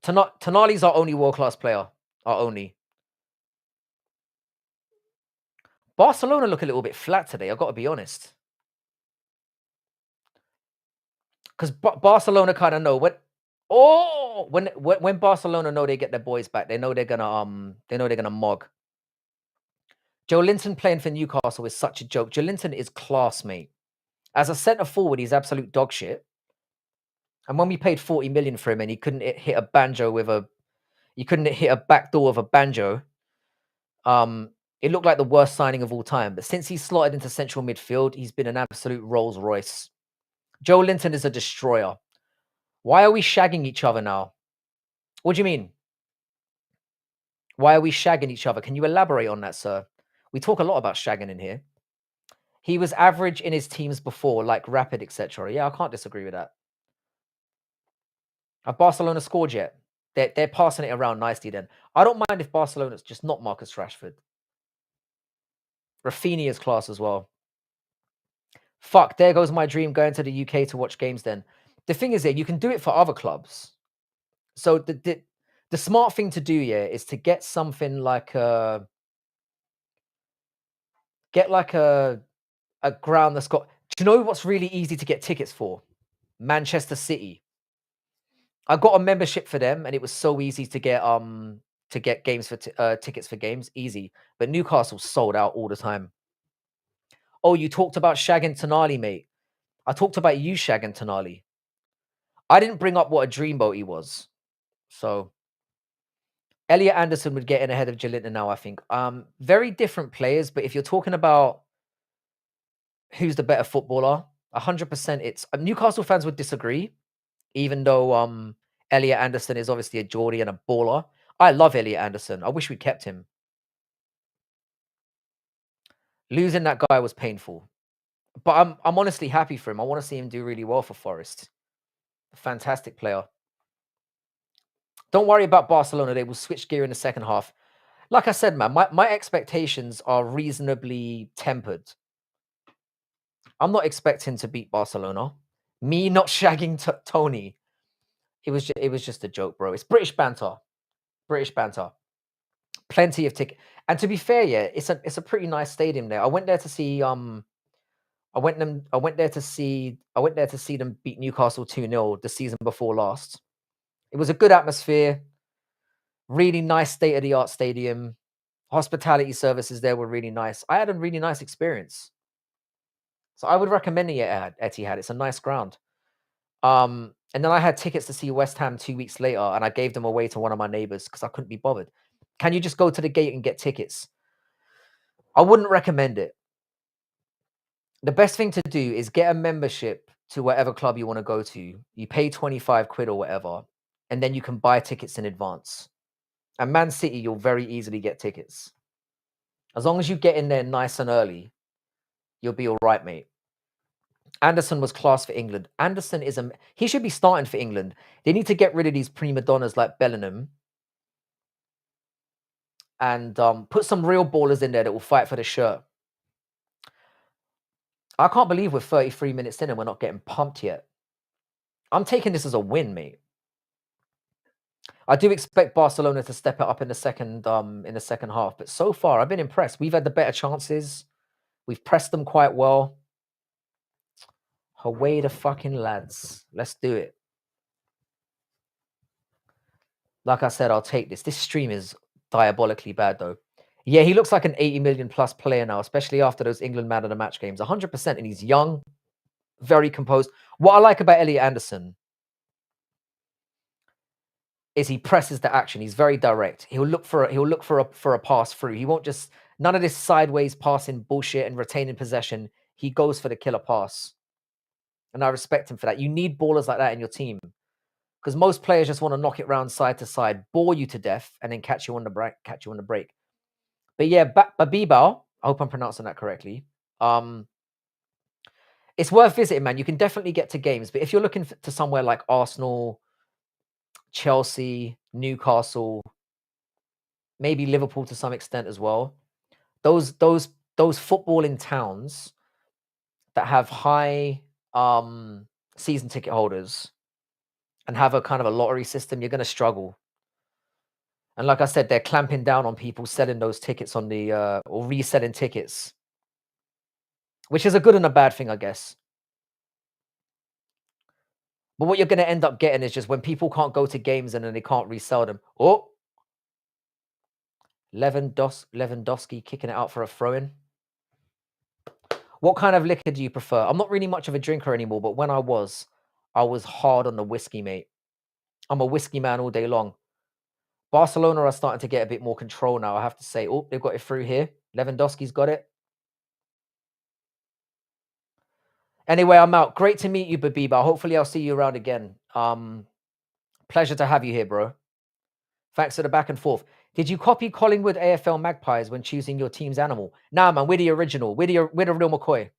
[SPEAKER 1] Tonali's our only world-class player. Our only. Barcelona look a little bit flat today, I've got to be honest. Because Barcelona kind of know when Barcelona know they get their boys back, they know they're gonna mog. Joe Linton playing for Newcastle is such a joke. Joe Linton is class, mate. As a centre forward, he's absolute dog shit. And when we paid 40 million for him and he couldn't hit a banjo he couldn't hit a back door of a banjo. It looked like the worst signing of all time. But since he's slotted into central midfield, he's been an absolute Rolls Royce. Joe Linton is a destroyer. Why are we shagging each other now? What do you mean? Why are we shagging each other? Can you elaborate on that, sir? We talk a lot about shagging in here. He was average in his teams before, like Rapid, etc. Yeah, I can't disagree with that. Have Barcelona scored yet? They're passing it around nicely then. I don't mind if Barcelona's just not Marcus Rashford. Rafinha's class as well. Fuck, there goes my dream going to the UK to watch games then. The thing is, you can do it for other clubs. So the smart thing to do, yeah, is to get something like a ground that's got. Do you know what's really easy to get tickets for? Manchester City. I got a membership for them, and it was so easy to get games for tickets for games, easy. But Newcastle sold out all the time. Oh, you talked about shagging Tonali, mate. I talked about you shagging Tonali. I didn't bring up what a dreamboat he was. So Elliot Anderson would get in ahead of Joelinton now, I think. Very different players, but if you're talking about who's the better footballer, 100% it's Newcastle fans would disagree, even though Elliot Anderson is obviously a Geordie and a baller. I love Elliot Anderson. I wish we kept him. Losing that guy was painful. But I'm honestly happy for him. I want to see him do really well for Forest. A fantastic player. Don't worry about Barcelona. They will switch gear in the second half. Like I said, man, my expectations are reasonably tempered. I'm not expecting to beat Barcelona. Me not shagging Tony. It was just a joke, bro. It's British banter. British banter. Plenty of tickets. And to be fair, yeah, it's a pretty nice stadium there. I went there to see I went there to see them beat Newcastle 2-0 the season before last. It was a good atmosphere. Really nice state-of-the-art stadium. Hospitality services there were really nice. I had a really nice experience. So I would recommend it at Etihad. It's a nice ground. And then I had tickets to see West Ham 2 weeks later, and I gave them away to one of my neighbors because I couldn't be bothered. Can you just go to the gate and get tickets? I wouldn't recommend it. The best thing to do is get a membership to whatever club you wanna go to. You pay 25 quid or whatever, and then you can buy tickets in advance. And Man City, you'll very easily get tickets. As long as you get in there nice and early, you'll be alright, mate. Anderson was class for England. Anderson is a he should be starting for England. They need to get rid of these prima donnas like Bellingham and put some real ballers in there that will fight for the shirt. I can't believe we're 33 minutes in and we're not getting pumped yet. I'm taking this as a win, mate. I do expect Barcelona to step it up in the second half, but so far I've been impressed. We've had the better chances. We've pressed them quite well. Away the fucking lads. Let's do it. Like I said, I'll take this. This stream is diabolically bad though. Yeah, he looks like an 80 million plus player now, especially after those England man of the match games. 100%, and he's young, very composed. What I like about Elliot Anderson is he presses the action. He's very direct. He'll look for a pass through. He won't just none of this sideways passing bullshit and retaining possession. He goes for the killer pass. And I respect him for that. You need ballers like that in your team. Because most players just want to knock it round side to side, bore you to death, and then catch you on the break. But yeah, Babibao, I hope I'm pronouncing that correctly. It's worth visiting, man. You can definitely get to games, but if you're looking to somewhere like Arsenal, Chelsea, Newcastle, maybe Liverpool to some extent as well, those footballing towns that have high season ticket holders and have a kind of a lottery system, you're going to struggle. And like I said, they're clamping down on people selling those tickets on the or reselling tickets, which is a good and a bad thing, I guess. But what you're going to end up getting is just when people can't go to games and then they can't resell them. Oh, Lewandowski kicking it out for a throw-in. What kind of liquor do you prefer? I'm not really much of a drinker anymore, but when I was hard on the whiskey, mate. I'm a whiskey man all day long. Barcelona are starting to get a bit more control now, I have to say. Oh, they've got it through here. Lewandowski's got it. Anyway, I'm out. Great to meet you, Babiba. Hopefully I'll see you around again. Pleasure to have you here, bro. Thanks for the back and forth. Did you copy Collingwood AFL Magpies when choosing your team's animal? Nah, man, we're the original. We're the real McCoy.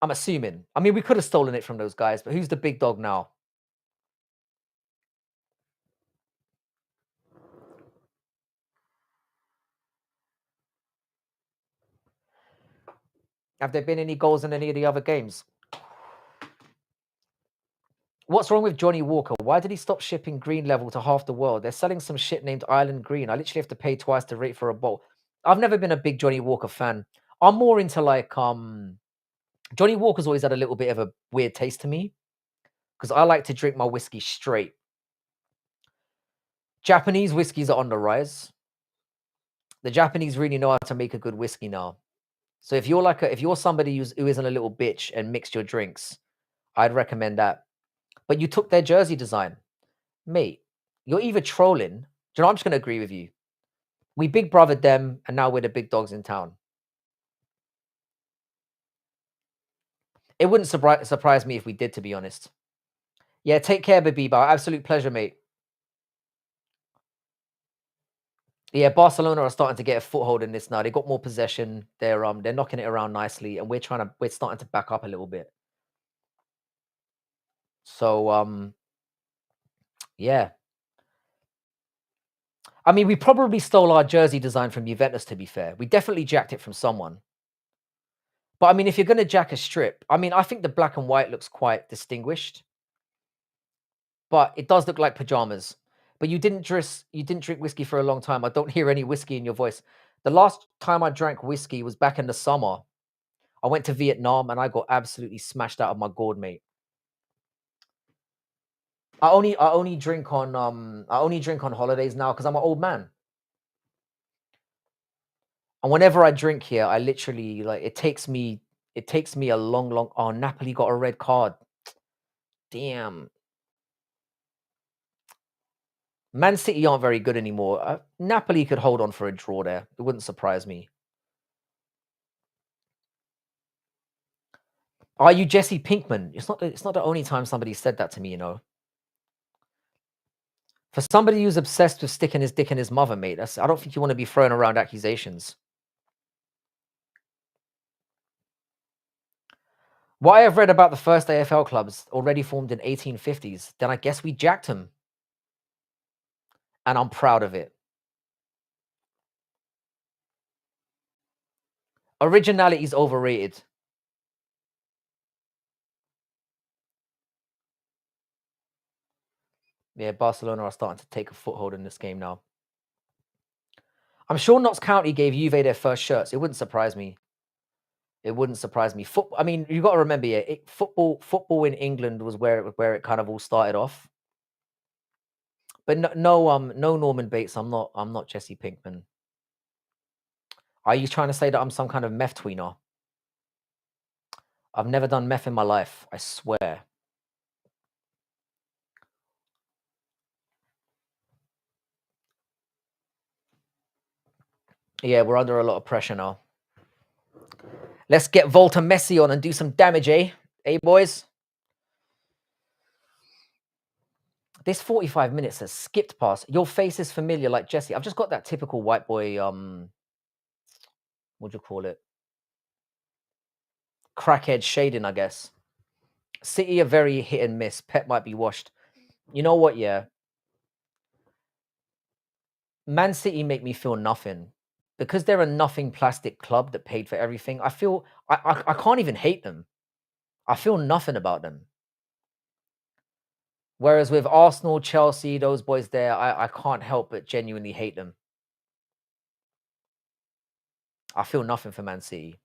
[SPEAKER 1] I'm assuming. I mean, we could have stolen it from those guys, but who's the big dog now? Have there been any goals in any of the other games? What's wrong with Johnny Walker? Why did he stop shipping green level to half the world? They're selling some shit named Island Green. I literally have to pay twice the rate for a bowl. I've never been a big Johnny Walker fan. I'm more into like Johnny Walker's always had a little bit of a weird taste to me because I like to drink my whiskey straight. Japanese whiskeys are on the rise. The Japanese really know how to make a good whiskey now. So if you're somebody who isn't a little bitch and mixed your drinks, I'd recommend that. But you took their jersey design. Mate, you're either trolling. Do you know, I'm just gonna agree with you. We big brothered them and now we're the big dogs in town. It wouldn't surprise me if we did, to be honest. Yeah, take care, Babiba. Absolute pleasure, mate. Yeah, Barcelona are starting to get a foothold in this now. They got more possession. They're knocking it around nicely, and we're starting to back up a little bit. So yeah. I mean, we probably stole our jersey design from Juventus, to be fair. We definitely jacked it from someone. But I mean, if you're gonna jack a strip, I mean, I think the black and white looks quite distinguished. But it does look like pajamas. But you didn't drink whiskey for a long time. I don't hear any whiskey in your voice. The last time I drank whiskey was back in the summer. I went to Vietnam and I got absolutely smashed out of my gourd, mate. I only drink on holidays now because I'm an old man. And whenever I drink here, I literally like it takes me a long oh, Napoli got a red card. Damn. Man City aren't very good anymore. Napoli could hold on for a draw there. It wouldn't surprise me. Are you Jesse Pinkman? It's not the only time somebody said that to me, you know. For somebody who's obsessed with sticking his dick in his mother, mate, I don't think you want to be throwing around accusations. What I have read about the first AFL clubs already formed in 1850s, then I guess we jacked them. And I'm proud of it. Originality is overrated. Yeah, Barcelona are starting to take a foothold in this game now. I'm sure Notts County gave Juve their first shirts. It wouldn't surprise me. It wouldn't surprise me. I mean, you got to remember, yeah, football in England was where it kind of all started off. But no Norman Bates. I'm not Jesse Pinkman. Are you trying to say that I'm some kind of meth tweener? I've never done meth in my life. I swear. Yeah, we're under a lot of pressure now. Let's get Volta Messi on and do some damage, eh? Eh, boys? This 45 minutes has skipped past. Your face is familiar like Jesse. I've just got that typical white boy, what do you call it? Crackhead shading, I guess. City are very hit and miss. Pep might be washed. You know what, yeah? Man City make me feel nothing. Because they're a nothing plastic club that paid for everything, I feel I can't even hate them. I feel nothing about them. Whereas with Arsenal, Chelsea, those boys there, I can't help but genuinely hate them. I feel nothing for Man City.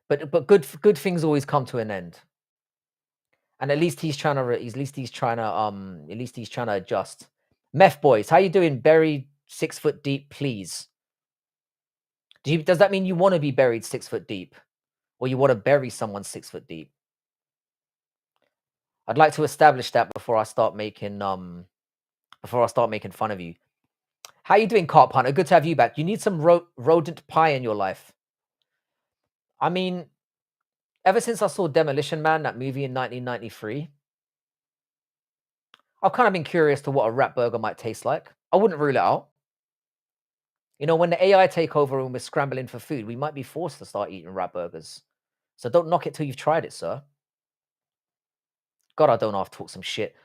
[SPEAKER 1] But good things always come to an end. And at least he's trying to adjust. Meth boys, how you doing? Buried 6 foot deep, please. Does that mean you want to be buried 6 foot deep? Or you want to bury someone 6 foot deep? I'd like to establish that before I start making fun of you. How you doing, Carp Hunter? Good to have you back. You need some rodent pie in your life. I mean, ever since I saw Demolition Man, that movie in 1993, I've kind of been curious to what a rat burger might taste like. I wouldn't rule it out. You know, when the AI take over and we're scrambling for food, we might be forced to start eating rat burgers. So don't knock it till you've tried it, sir. God, I don't know. I've talked some shit.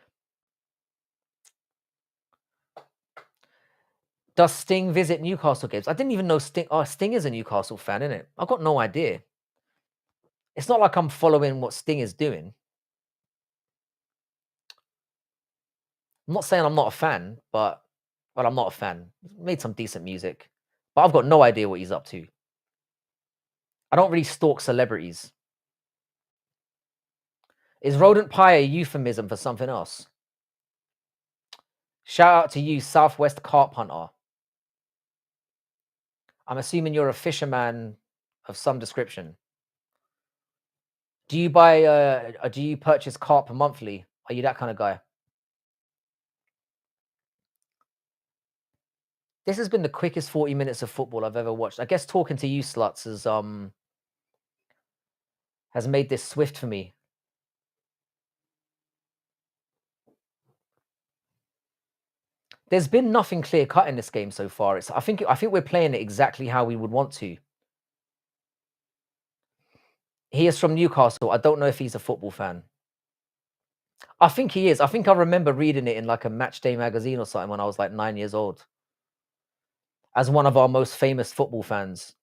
[SPEAKER 1] Does Sting visit Newcastle games? I didn't even know Sting. Oh, Sting is a Newcastle fan, isn't it? I've got no idea. It's not like I'm following what Sting is doing. I'm not saying I'm not a fan, but I'm not a fan. He's made some decent music, but I've got no idea what he's up to. I don't really stalk celebrities. Is rodent pie a euphemism for something else? Shout out to you, Southwest Carp Hunter. I'm assuming you're a fisherman of some description. Do you purchase carp monthly? Are you that kind of guy? This has been the quickest 40 minutes of football I've ever watched. I guess talking to you sluts has made this swift for me. There's been nothing clear cut in this game so far. I think we're playing it exactly how we would want to. He is from Newcastle. I don't know if he's a football fan. I think he is. I think I remember reading it in like a match day magazine or something when I was like 9 years old. As one of our most famous football fans.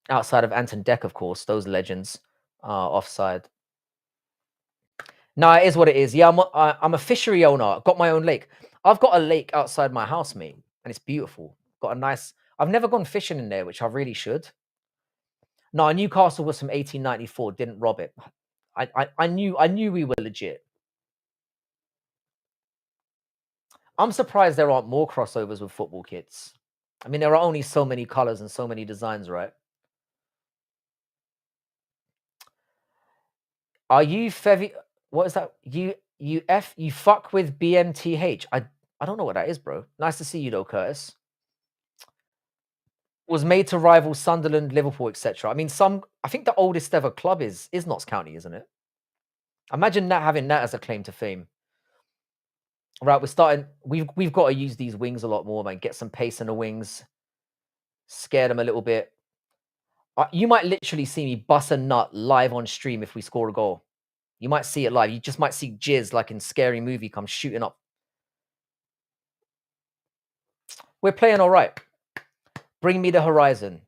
[SPEAKER 1] Outside of Anton Deck, of course, those legends are offside. No, it is what it is. Yeah, I'm a fishery owner. Got my own lake. I've got a lake outside my house, mate, and it's beautiful. Got a nice. I've never gone fishing in there, which I really should. No, Newcastle was from 1894. Didn't rob it. I knew we were legit. I'm surprised there aren't more crossovers with football kits. I mean, there are only so many colors and so many designs, right? Are you Fevi? What is that? You fuck with BMTH? I don't know what that is, bro. Nice to see you though, Curtis. Was made to rival Sunderland, Liverpool, etc. I mean, I think the oldest ever club is Notts County, isn't it? Imagine that having that as a claim to fame. Right, we're starting. We've got to use these wings a lot more, man. Get some pace in the wings, scare them a little bit. You might literally see me bust a nut live on stream if we score a goal. You might see it live. You just might see jizz like in Scary Movie come shooting up. We're playing all right. Bring me the horizon.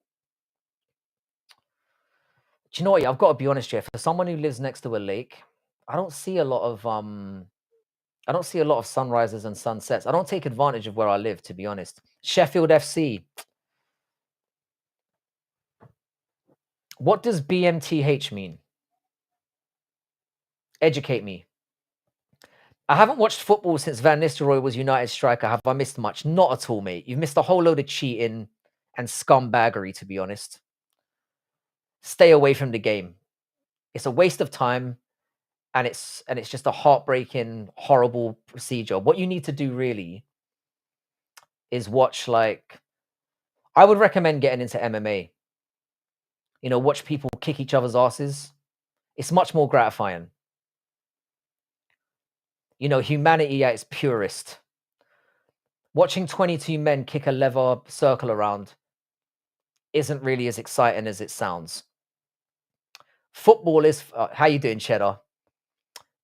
[SPEAKER 1] Do you know what? I've got to be honest, Jeff. For someone who lives next to a lake, I don't see a lot of sunrises and sunsets. I don't take advantage of where I live, to be honest. Sheffield FC. What does BMTH mean? Educate me. I haven't watched football since Van Nistelrooy was United striker. Have I missed much? Not at all, mate. You've missed a whole load of cheating and scumbaggery, to be honest. Stay away from the game. It's a waste of time, and it's just a heartbreaking, horrible procedure. What you need to do really is watch, like, I would recommend getting into MMA. You know, watch people kick each other's asses. It's much more gratifying. You know, humanity at its purest. Watching 22 men kick a leather circle around isn't really as exciting as it sounds. Football is how you doing, Cheddar?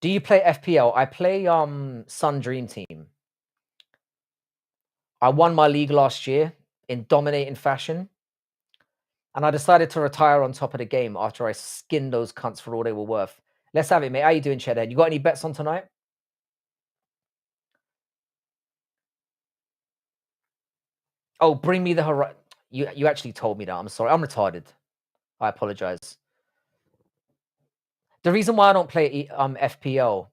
[SPEAKER 1] Do you play FPL? I play Sun Dream Team. I won my league last year in dominating fashion, and I decided to retire on top of the game after I skinned those cunts for all they were worth. Let's have it, mate. How you doing, Cheddar? You got any bets on tonight? Oh, bring me the horizon. You actually told me that. I'm sorry. I'm retarded. I apologize. The reason why I don't play FPL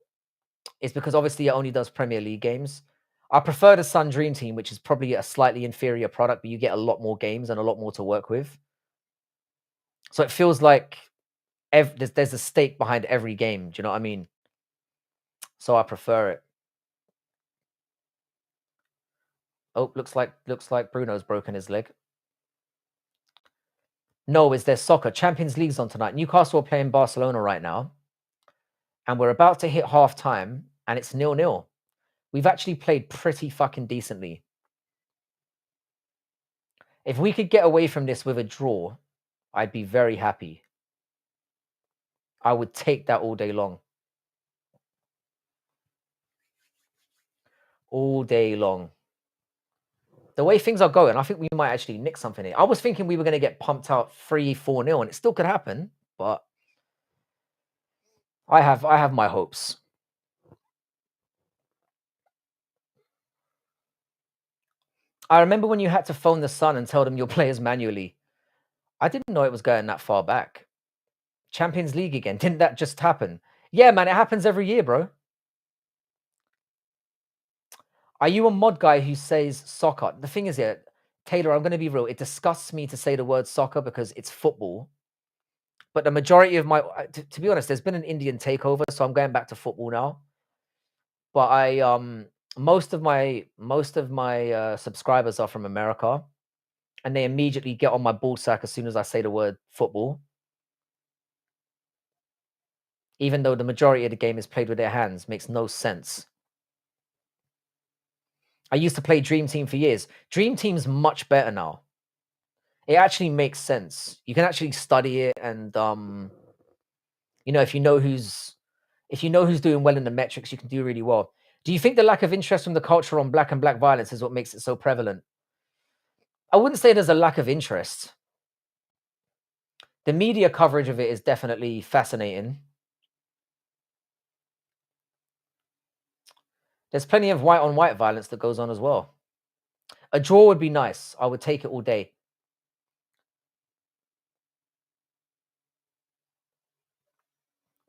[SPEAKER 1] is because obviously it only does Premier League games. I prefer the Sun Dream Team, which is probably a slightly inferior product, but you get a lot more games and a lot more to work with. So it feels like there's a stake behind every game. Do you know what I mean? So I prefer it. Oh, looks like Bruno's broken his leg. No, is there soccer? Champions League's on tonight. Newcastle are playing Barcelona right now, and we're about to hit half time, and it's 0-0. We've actually played pretty fucking decently. If we could get away from this with a draw, I'd be very happy. I would take that all day long. All day long. The way things are going, I think we might actually nick something here. I was thinking we were going to get pumped out 3-4-0, and it still could happen, but I have my hopes. I remember when you had to phone the Sun and tell them your players manually. I didn't know it was going that far back. Champions League again. Didn't that just happen? Yeah, man, it happens every year, bro. Are you a mod guy who says soccer? The thing is, Taylor, I'm going to be real. It disgusts me to say the word soccer because it's football. But the majority of my, to be honest, there's been an Indian takeover, so I'm going back to football now. But most of my subscribers are from America, and they immediately get on my ballsack as soon as I say the word football. Even though the majority of the game is played with their hands, makes no sense. I used to play Dream Team for years. Dream Team's much better now. It actually makes sense. You can actually study it, and you know, if you know who's doing well in the metrics, you can do really well. Do you think the lack of interest from the culture on black and black violence is what makes it so prevalent? I wouldn't say there's a lack of interest. The media coverage of it is definitely fascinating. There's plenty of white on white violence that goes on as well. A draw would be nice. I would take it all day.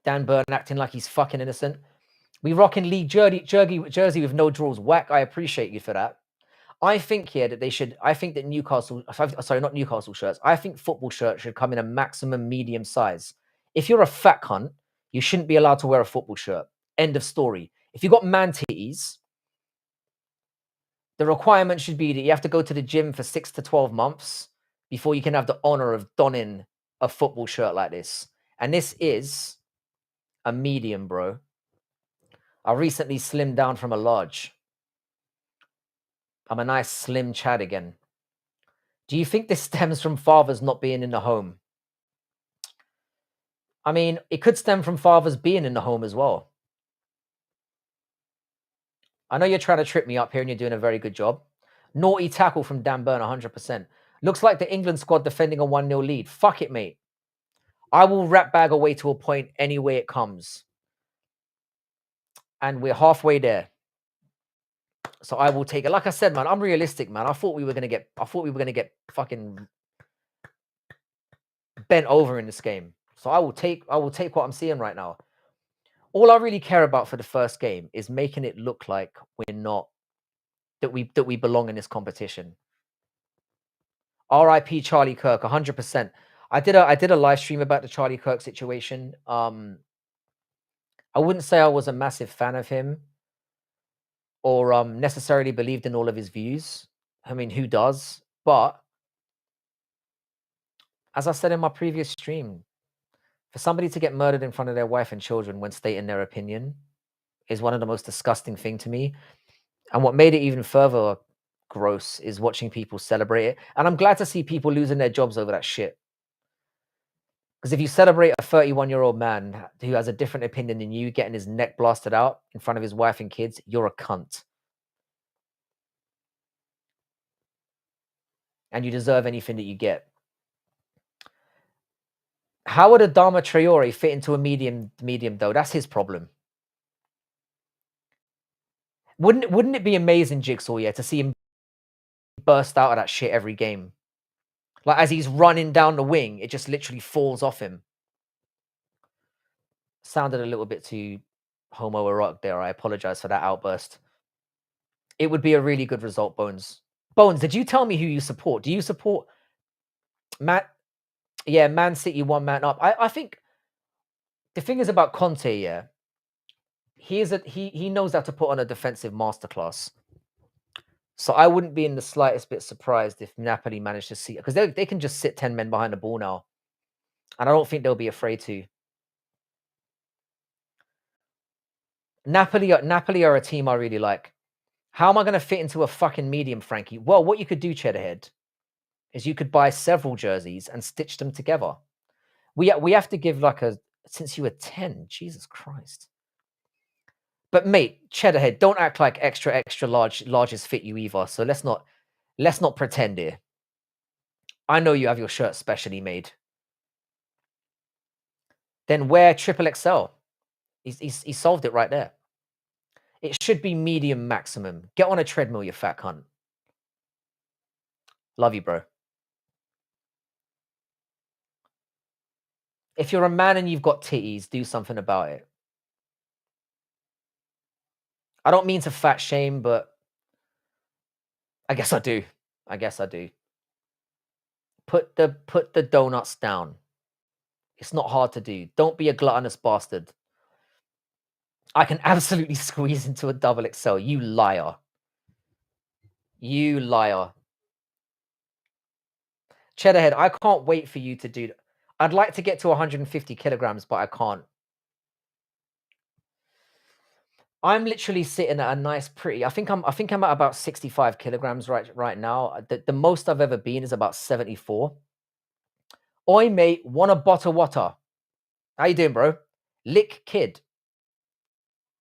[SPEAKER 1] Dan Burn acting like he's fucking innocent. We rocking league jersey with no draws. Whack, I appreciate you for that. I think here that they should. I think that Newcastle, sorry, not Newcastle shirts. I think football shirts should come in a maximum medium size. If you're a fat cunt, you shouldn't be allowed to wear a football shirt. End of story. If you've got man titties, the requirement should be that you have to go to the gym for 6 to 12 months before you can have the honor of donning a football shirt like this. And this is a medium, bro. I recently slimmed down from a large. I'm a nice slim Chad again. Do you think this stems from fathers not being in the home? I mean, it could stem from fathers being in the home as well. I know you're trying to trip me up here and you're doing a very good job. Naughty tackle from Dan Burn, 100%. Looks like the England squad defending a 1-0 lead. Fuck it, mate. I will rat bag away to a point any way it comes. And we're halfway there. So I will take it. Like I said, man, I'm realistic, man. I thought we were gonna get fucking bent over in this game. So I will take what I'm seeing right now. All I really care about for the first game is making it look like we're not that we belong in this competition. RIP Charlie Kirk, 100%. I did a live stream about the Charlie Kirk situation. I wouldn't say I was a massive fan of him or necessarily believed in all of his views. I mean, who does? But as I said in my previous stream, for somebody to get murdered in front of their wife and children when stating their opinion is one of the most disgusting thing to me. And what made it even further gross is watching people celebrate it. And I'm glad to see people losing their jobs over that shit. Because if you celebrate a 31-year-old man who has a different opinion than you getting his neck blasted out in front of his wife and kids, you're a cunt. And you deserve anything that you get. How would Adama Traore fit into a medium though? That's his problem. Wouldn't it be amazing, Jigsaw, yeah, to see him burst out of that shit every game? Like as he's running down the wing, it just literally falls off him. Sounded a little bit too homoerotic there. I apologize for that outburst. It would be a really good result, Bones. Bones, did you tell me who you support? Do you support Yeah, Man City, one man up. I think the thing is about Conte, yeah. He knows how to put on a defensive masterclass. So I wouldn't be in the slightest bit surprised if Napoli managed to see it because they can just sit 10 men behind the ball now. And I don't think they'll be afraid to. Napoli are a team I really like. How am I going to fit into a fucking medium, Frankie? Well, what you could do, Cheddarhead, is you could buy several jerseys and stitch them together. We have to give like since you were 10, Jesus Christ. But mate, Cheddarhead, don't act like extra larges fit you either. So let's not pretend here. I know you have your shirt specially made. Then wear triple XL. He solved it right there. It should be medium maximum. Get on a treadmill, you fat cunt. Love you, bro. If you're a man and you've got titties, do something about it. I don't mean to fat shame, but I guess I do. I guess I do. Put the donuts down. It's not hard to do. Don't be a gluttonous bastard. I can absolutely squeeze into a double XL. You liar. You liar. Cheddarhead, I can't wait for you to do that. I'd like to get to 150 kilograms, but I can't. I'm literally sitting at a nice, pretty. I think I'm at about 65 kilograms right now. The most I've ever been is about 74. Oi, mate, want a bottle water? How you doing, bro? Lick Kid.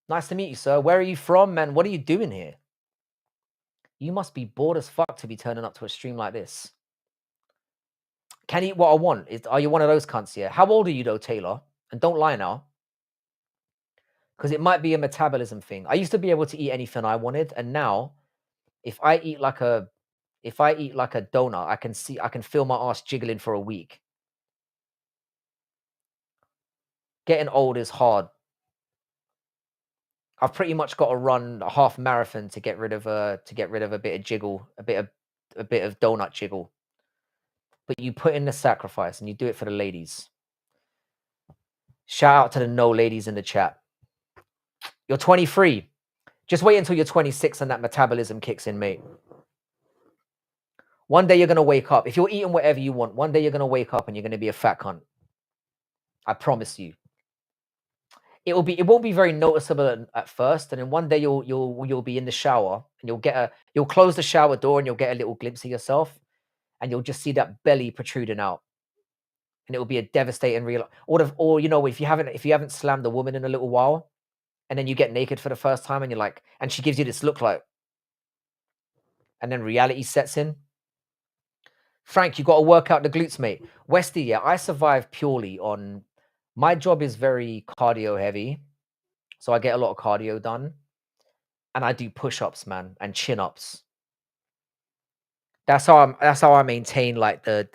[SPEAKER 1] Nice to meet you, sir. Where are you from, man? What are you doing here? You must be bored as fuck to be turning up to a stream like this. Can eat what I want. Are you one of those cunts here? How old are you though, Taylor? And don't lie now. Because it might be a metabolism thing. I used to be able to eat anything I wanted, and now if I eat like a donut, I can feel my ass jiggling for a week. Getting old is hard. I've pretty much got to run a half marathon to get rid of a bit of jiggle, a bit of donut jiggle. But you put in the sacrifice and you do it for the ladies. Shout out to the no ladies in the chat. You're 23. Just wait until you're 26 and that metabolism kicks in, mate. One day you're gonna wake up. If you're eating whatever you want, one day you're gonna wake up and you're gonna be a fat cunt. I promise you. It won't be very noticeable at first, and then one day you'll be in the shower and you'll close the shower door and you'll get a little glimpse of yourself, and you'll just see that belly protruding out, and it will be a devastating real. Or you know, if you haven't slammed a woman in a little while, and then you get naked for the first time and you're like, and she gives you this look like, and then reality sets in. Frank, you got to work out the glutes, mate. Westy, yeah, I survive purely on. My job is very cardio heavy, so I get a lot of cardio done, and I do push-ups, man, and chin-ups. That's how I maintain like the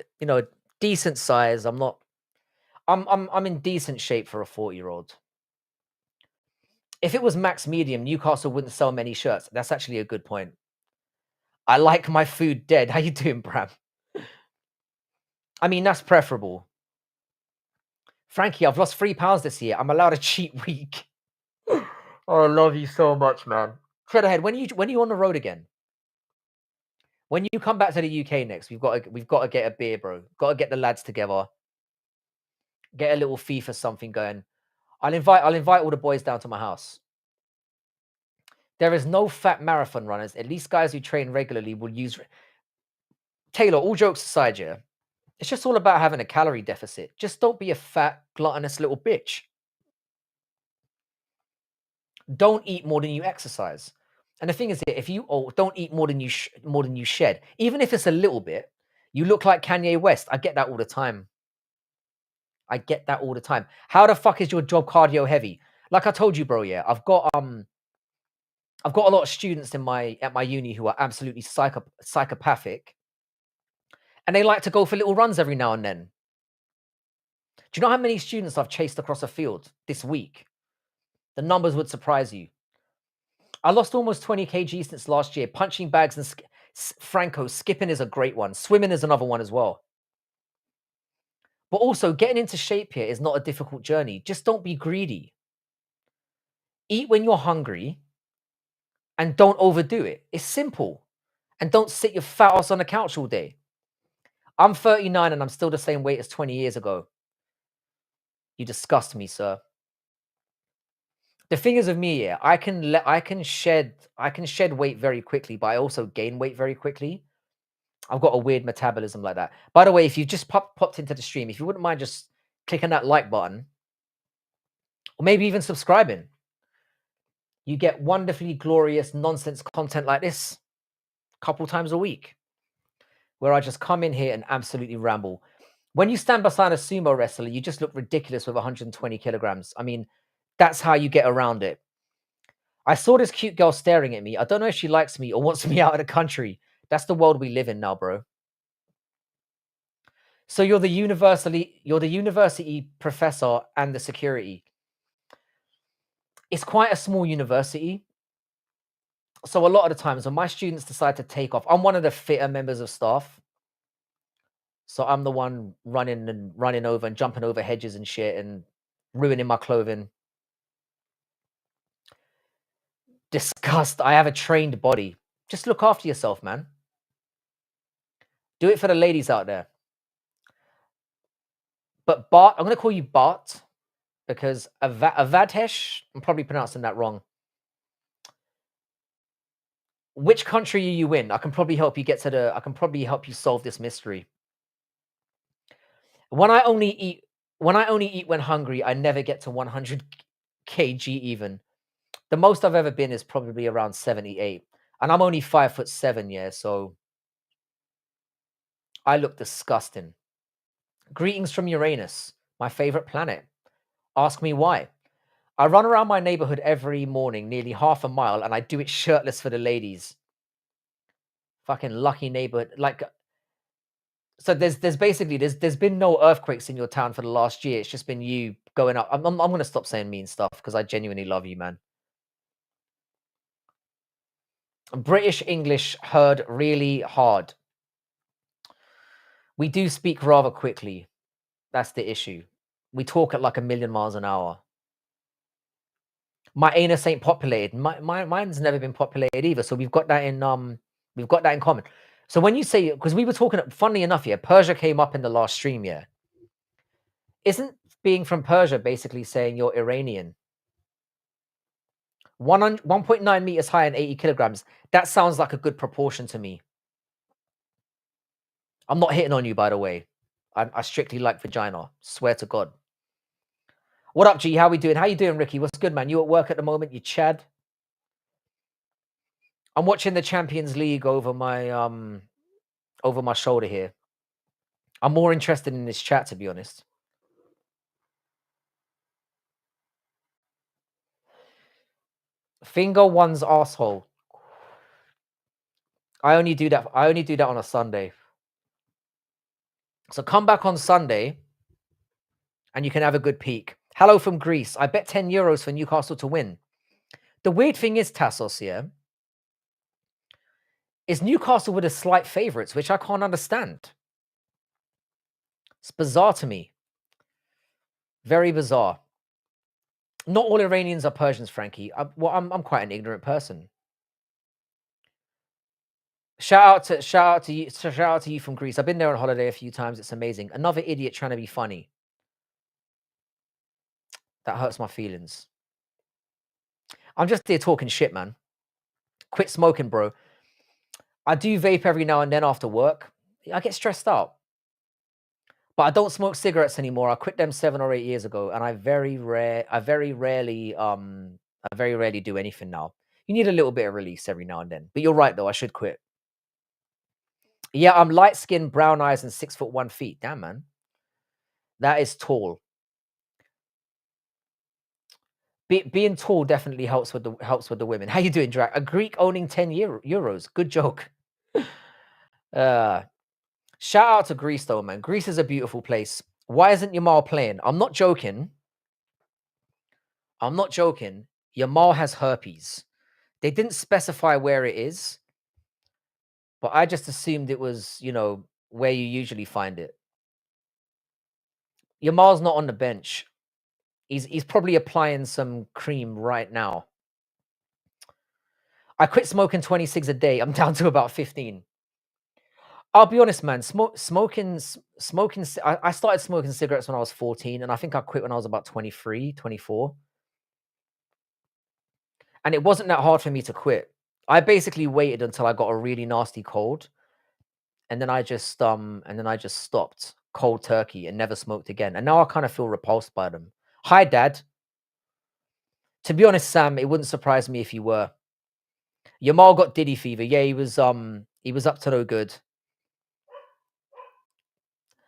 [SPEAKER 1] decent size. I'm in decent shape for a 40-year-old. If it was max medium, Newcastle wouldn't sell many shirts. That's actually a good point. I like my food dead. How you doing, Bram? I mean, that's preferable. Frankie, I've lost 3 pounds this year. I'm allowed a cheat week. Oh, I love you so much, man. Treaderhead, when are you on the road again? When you come back to the UK next, we've got to get a beer, bro. Got to get the lads together. Get a little FIFA something going. I'll invite all the boys down to my house. There is no fat marathon runners. At least guys who train regularly will use. Taylor, all jokes aside, yeah, it's just all about having a calorie deficit. Just don't be a fat, gluttonous little bitch. Don't eat more than you exercise. And the thing is, if you don't eat more than you shed, even if it's a little bit, you look like Kanye West. I get that all the time. I get that all the time. How the fuck is your job cardio heavy? Like I told you, bro. Yeah, I've got a lot of students at my uni who are absolutely psychopathic, and they like to go for little runs every now and then. Do you know how many students I've chased across a field this week? The numbers would surprise you. I lost almost 20 kg since last year. Punching bags and Franco, skipping is a great one. Swimming is another one as well. But also, getting into shape here is not a difficult journey. Just don't be greedy. Eat when you're hungry and don't overdo it. It's simple. And don't sit your fat ass on the couch all day. I'm 39 and I'm still the same weight as 20 years ago. You disgust me, sir. The thing is with me, yeah, I can shed weight very quickly, but I also gain weight very quickly. I've got a weird metabolism like that. By the way, if you just popped into the stream, if you wouldn't mind just clicking that like button, or maybe even subscribing, you get wonderfully glorious nonsense content like this a couple times a week, where I just come in here and absolutely ramble. When you stand beside a sumo wrestler, you just look ridiculous with 120 kilograms. I mean, that's how you get around it. I saw this cute girl staring at me. I don't know if she likes me or wants me out of the country. That's the world we live in now, bro. So you're the university professor and the security. It's quite a small university. So a lot of the times when my students decide to take off, I'm one of the fitter members of staff. So I'm the one running over and jumping over hedges and shit and ruining my clothing. Disgust. I have a trained body. Just look after yourself, man. Do it for the ladies out there. But Bart, I'm going to call you Bart because Avadhesh, I'm probably pronouncing that wrong. Which country are you in? I can probably help you solve this mystery. When I only eat when hungry, I never get to 100 kg even. The most I've ever been is probably around 78. And I'm only 5'7", yeah, so I look disgusting. Greetings from Uranus, my favorite planet. Ask me why. I run around my neighborhood every morning, nearly half a mile, and I do it shirtless for the ladies. Fucking lucky neighborhood. Like, so there's been no earthquakes in your town for the last year. It's just been you going up. I'm gonna stop saying mean stuff because I genuinely love you, man. British English heard really hard. We do speak rather quickly. That's the issue. We talk at like 1,000,000 miles an hour. My anus ain't populated. Mine's never been populated either. So we've got that in common. So when you say, because we were talking, funnily enough, yeah, Persia came up in the last stream, yeah. Isn't being from Persia basically saying you're Iranian? 1.9 meters high and 80 kilograms. That sounds like a good proportion to me. I'm not hitting on you, by the way. I strictly like vagina. Swear to God. What up, G? How we doing? How you doing, Ricky? What's good, man? You at work at the moment? You Chad? I'm watching the Champions League over my shoulder here. I'm more interested in this chat, to be honest. Finger one's asshole. I only do that. I only do that on a Sunday. So come back on Sunday, and you can have a good peek. Hello from Greece. I bet 10 euros for Newcastle to win. The weird thing is, Tassos, yeah, is Newcastle with a slight favourites, which I can't understand. It's bizarre to me. Very bizarre. Not all Iranians are Persians, Frankie. I'm quite an ignorant person. Shout out to you from Greece. I've been there on holiday a few times. It's amazing. Another idiot trying to be funny. That hurts my feelings. I'm just here talking shit, man. Quit smoking, bro. I do vape every now and then after work. I get stressed out. But I don't smoke cigarettes anymore. I quit them 7 or 8 years ago, and I very rarely do anything now. You need a little bit of release every now and then. But you're right though, I should quit. Yeah, I'm light skinned, brown eyes, and 6'1" Damn, man. That is tall. Being tall definitely helps with the women. How you doing, Drac? A Greek owning 10 euros. Good joke. Shout out to Greece though, man. Greece is a beautiful place. Why isn't Yamal playing? I'm not joking. I'm not joking. Yamal has herpes. They didn't specify where it is, but I just assumed it was, where you usually find it. Yamal's not on the bench. He's probably applying some cream right now. I quit smoking 26 a day. I'm down to about 15. I'll be honest, man. Smoking. I started smoking cigarettes when I was 14, and I think I quit when I was about 23, 24. And it wasn't that hard for me to quit. I basically waited until I got a really nasty cold, and then I just stopped cold turkey and never smoked again. And now I kind of feel repulsed by them. Hi, Dad. To be honest, Sam, it wouldn't surprise me if you were. Yamal got diddy fever. Yeah, he was up to no good.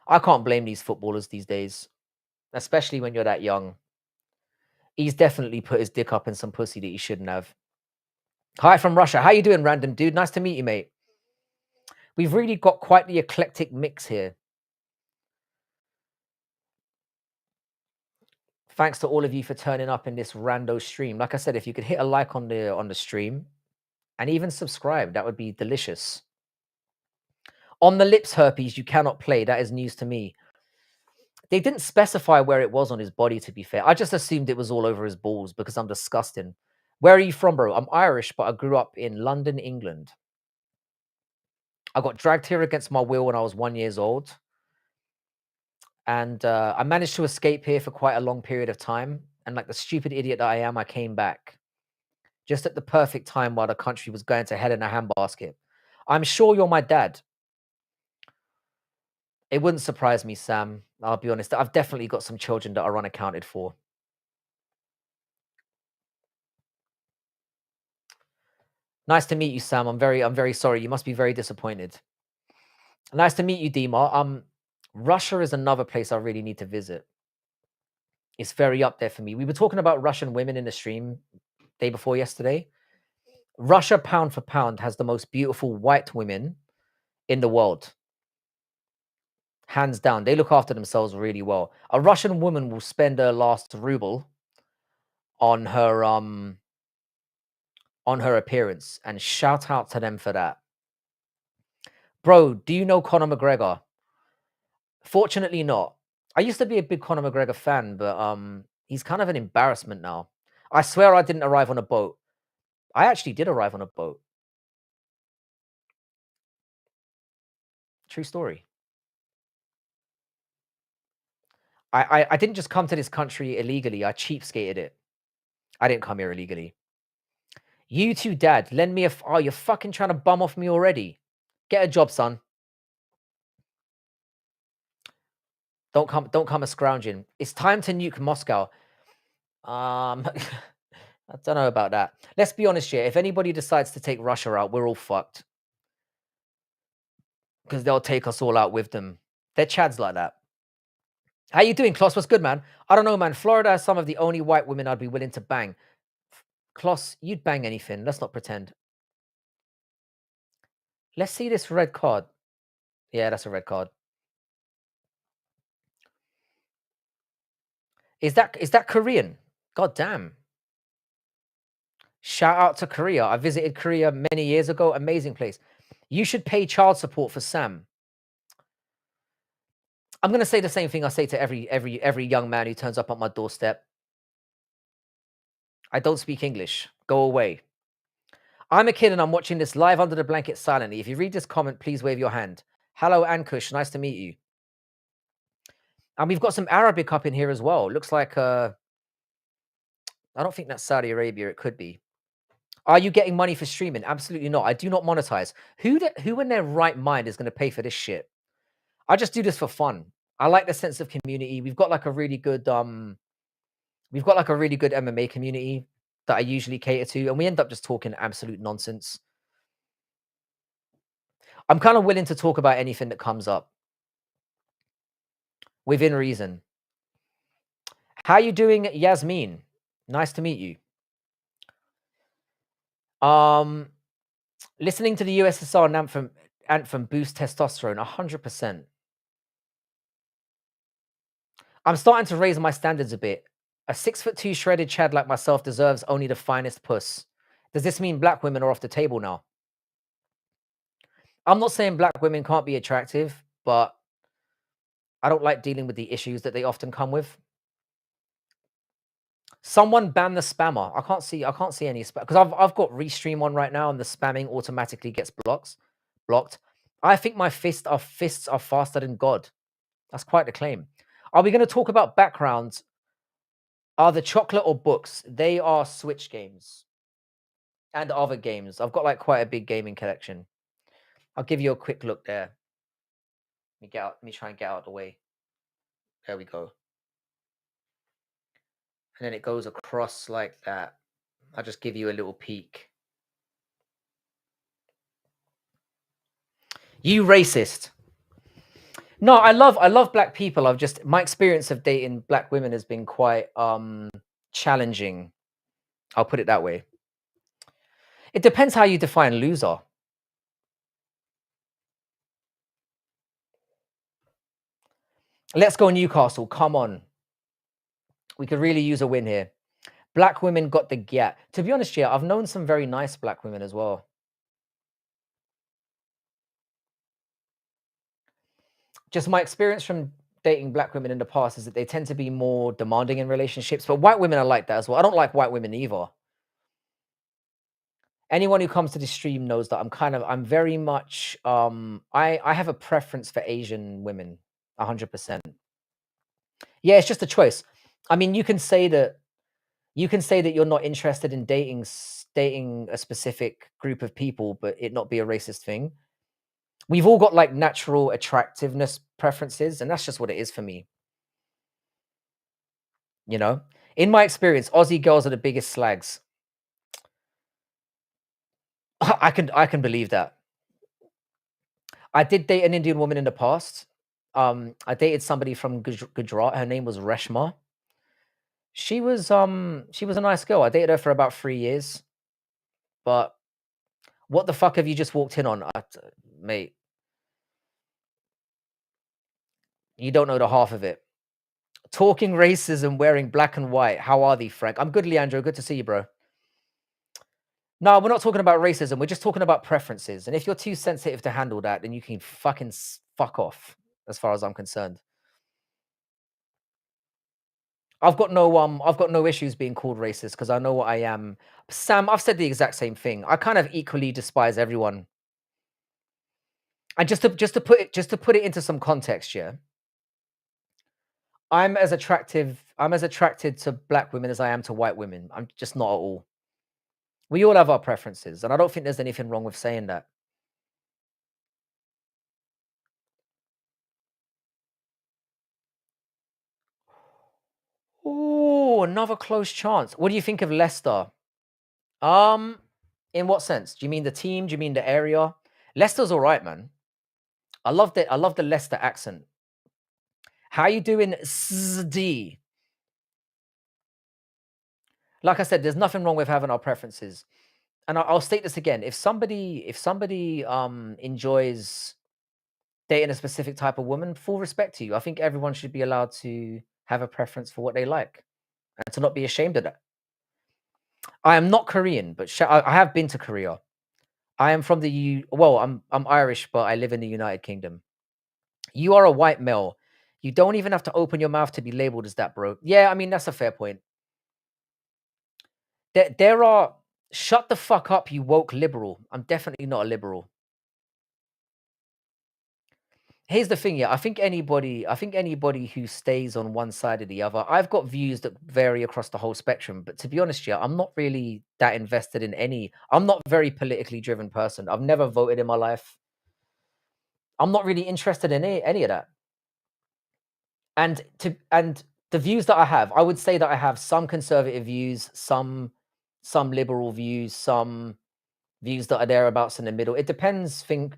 [SPEAKER 1] I can't blame these footballers these days, especially when you're that young. He's definitely put his dick up in some pussy that he shouldn't have. Hi from Russia. How you doing, random dude? Nice to meet you, mate. We've really got quite the eclectic mix here. Thanks to all of you for turning up in this rando stream. Like I said, if you could hit a like on the stream and even subscribe, that would be delicious. On the lips herpes, you cannot play. That is news to me. They didn't specify where it was on his body, to be fair. I just assumed it was all over his balls because I'm disgusting. Where are you from, bro? I'm Irish, but I grew up in London, England. I got dragged here against my will when I was 1 year old. And I managed to escape here for quite a long period of time. And like the stupid idiot that I am, I came back just at the perfect time while the country was going to hell in a handbasket. I'm sure you're my dad. It wouldn't surprise me, Sam. I'll be honest. I've definitely got some children that are unaccounted for. Nice to meet you, Sam. I'm very sorry. You must be very disappointed. Nice to meet you, Dima. Russia is another place I really need to visit. It's very up there for me. We were talking about Russian women in the stream day before yesterday. Russia, pound for pound, has the most beautiful white women in the world. Hands down. They look after themselves really well. A Russian woman will spend her last ruble on her appearance, and shout out to them for that. Bro, do you know Conor McGregor? Fortunately not. I used to be a big Conor McGregor fan, but he's kind of an embarrassment now. I swear I didn't arrive on a boat. I actually did arrive on a boat. True story. I didn't just come to this country illegally. I cheapskated it. I didn't come here illegally. You too, Dad. Lend me a. Oh, you're fucking trying to bum off me already. Get a job, son. Don't come. Don't come a scrounging. It's time to nuke Moscow. I don't know about that. Let's be honest here. If anybody decides to take Russia out, we're all fucked because they'll take us all out with them. They're chads like that. How you doing, Kloss? What's good, man? I don't know, man. Florida has some of the only white women I'd be willing to bang. Kloss, you'd bang anything. Let's not pretend. Let's see this red card. Yeah, that's a red card. Is that Korean? God damn. Shout out to Korea. I visited Korea many years ago. Amazing place. You should pay child support for Sam. I'm gonna say the same thing I say to every young man who turns up at my doorstep. I don't speak English. Go away. I'm a kid and I'm watching this live under the blanket silently. If you read this comment, please wave your hand. Hello, Ankush. Nice to meet you. And we've got some Arabic up in here as well. Looks like I don't think that's Saudi Arabia. It could be. Are you getting money for streaming? Absolutely not. I do not monetize. Who in their right mind is going to pay for this shit? I just do this for fun. I like the sense of community. We've got like a really good MMA community that I usually cater to, and we end up just talking absolute nonsense. I'm kind of willing to talk about anything that comes up within reason. How you doing, Yasmin? Nice to meet you. Listening to the USSR anthem boosts testosterone 100%. I'm starting to raise my standards a bit. A 6'2" shredded chad like myself deserves only the finest puss. Does this mean black women are off the table now? I'm not saying black women can't be attractive, but I don't like dealing with the issues that they often come with. Someone ban the spammer. I can't see any spam because I've got Restream on right now and the spamming automatically gets blocked. I think my fists are faster than God. That's quite the claim. Are we going to talk about backgrounds? Are the chocolate or books? They are Switch games and other games. I've got like quite a big gaming collection. I'll give you a quick look there. Let me try and get out of the way. There we go. And then it goes across like that. I'll just give you a little peek. You racist. No, I love black people. My experience of dating black women has been quite challenging. I'll put it that way. It depends how you define loser. Let's go Newcastle. Come on. We could really use a win here. Black women got the gap. To be honest, yeah, I've known some very nice black women as well. Just my experience from dating black women in the past is that they tend to be more demanding in relationships, but white women are like that as well. I don't like white women either. Anyone who comes to this stream knows that I'm very much I have a preference for Asian women 100%. Yeah, it's just a choice. I mean, you can say that you're not interested in dating a specific group of people, but it not be a racist thing. We've all got like natural attractiveness preferences, and that's just what it is for me. You know, in my experience, Aussie girls are the biggest slags. I can believe that. I did date an Indian woman in the past. I dated somebody from Gujarat. Her name was Reshma. She was a nice girl. I dated her for about 3 years. But what the fuck have you just walked in on, mate? You don't know the half of it. Talking racism, wearing black and white. How are they, Frank? I'm good, Leandro. Good to see you, bro. No, we're not talking about racism. We're just talking about preferences. And if you're too sensitive to handle that, then you can fucking fuck off, as far as I'm concerned. I've got no issues being called racist because I know what I am. Sam, I've said the exact same thing. I kind of equally despise everyone. And just to put it into some context, yeah. I'm as attracted to black women as I am to white women. I'm just not at all. We all have our preferences, and I don't think there's anything wrong with saying that. Oh, another close chance. What do you think of Leicester? Um, in what sense? Do you mean the team? Do you mean the area? Leicester's all right, man. I love the Leicester accent. How you doing, SD? Like I said, there's nothing wrong with having our preferences. And I'll state this again. If somebody enjoys dating a specific type of woman, full respect to you. I think everyone should be allowed to have a preference for what they like and to not be ashamed of that. I am not Korean, but I have been to Korea. I am from the well, I'm Irish, but I live in the United Kingdom. You are a white male. You don't even have to open your mouth to be labeled as that, bro. Yeah, I mean that's a fair point. There are shut the fuck up, you woke liberal. I'm definitely not a liberal. Here's the thing, yeah. I think anybody who stays on one side or the other, I've got views that vary across the whole spectrum. But to be honest, yeah, I'm not really that invested in any. I'm not a very politically driven person. I've never voted in my life. I'm not really interested in any of that. And the views that I have, I would say that I have some conservative views, some liberal views, some views that are thereabouts in the middle. It depends. Think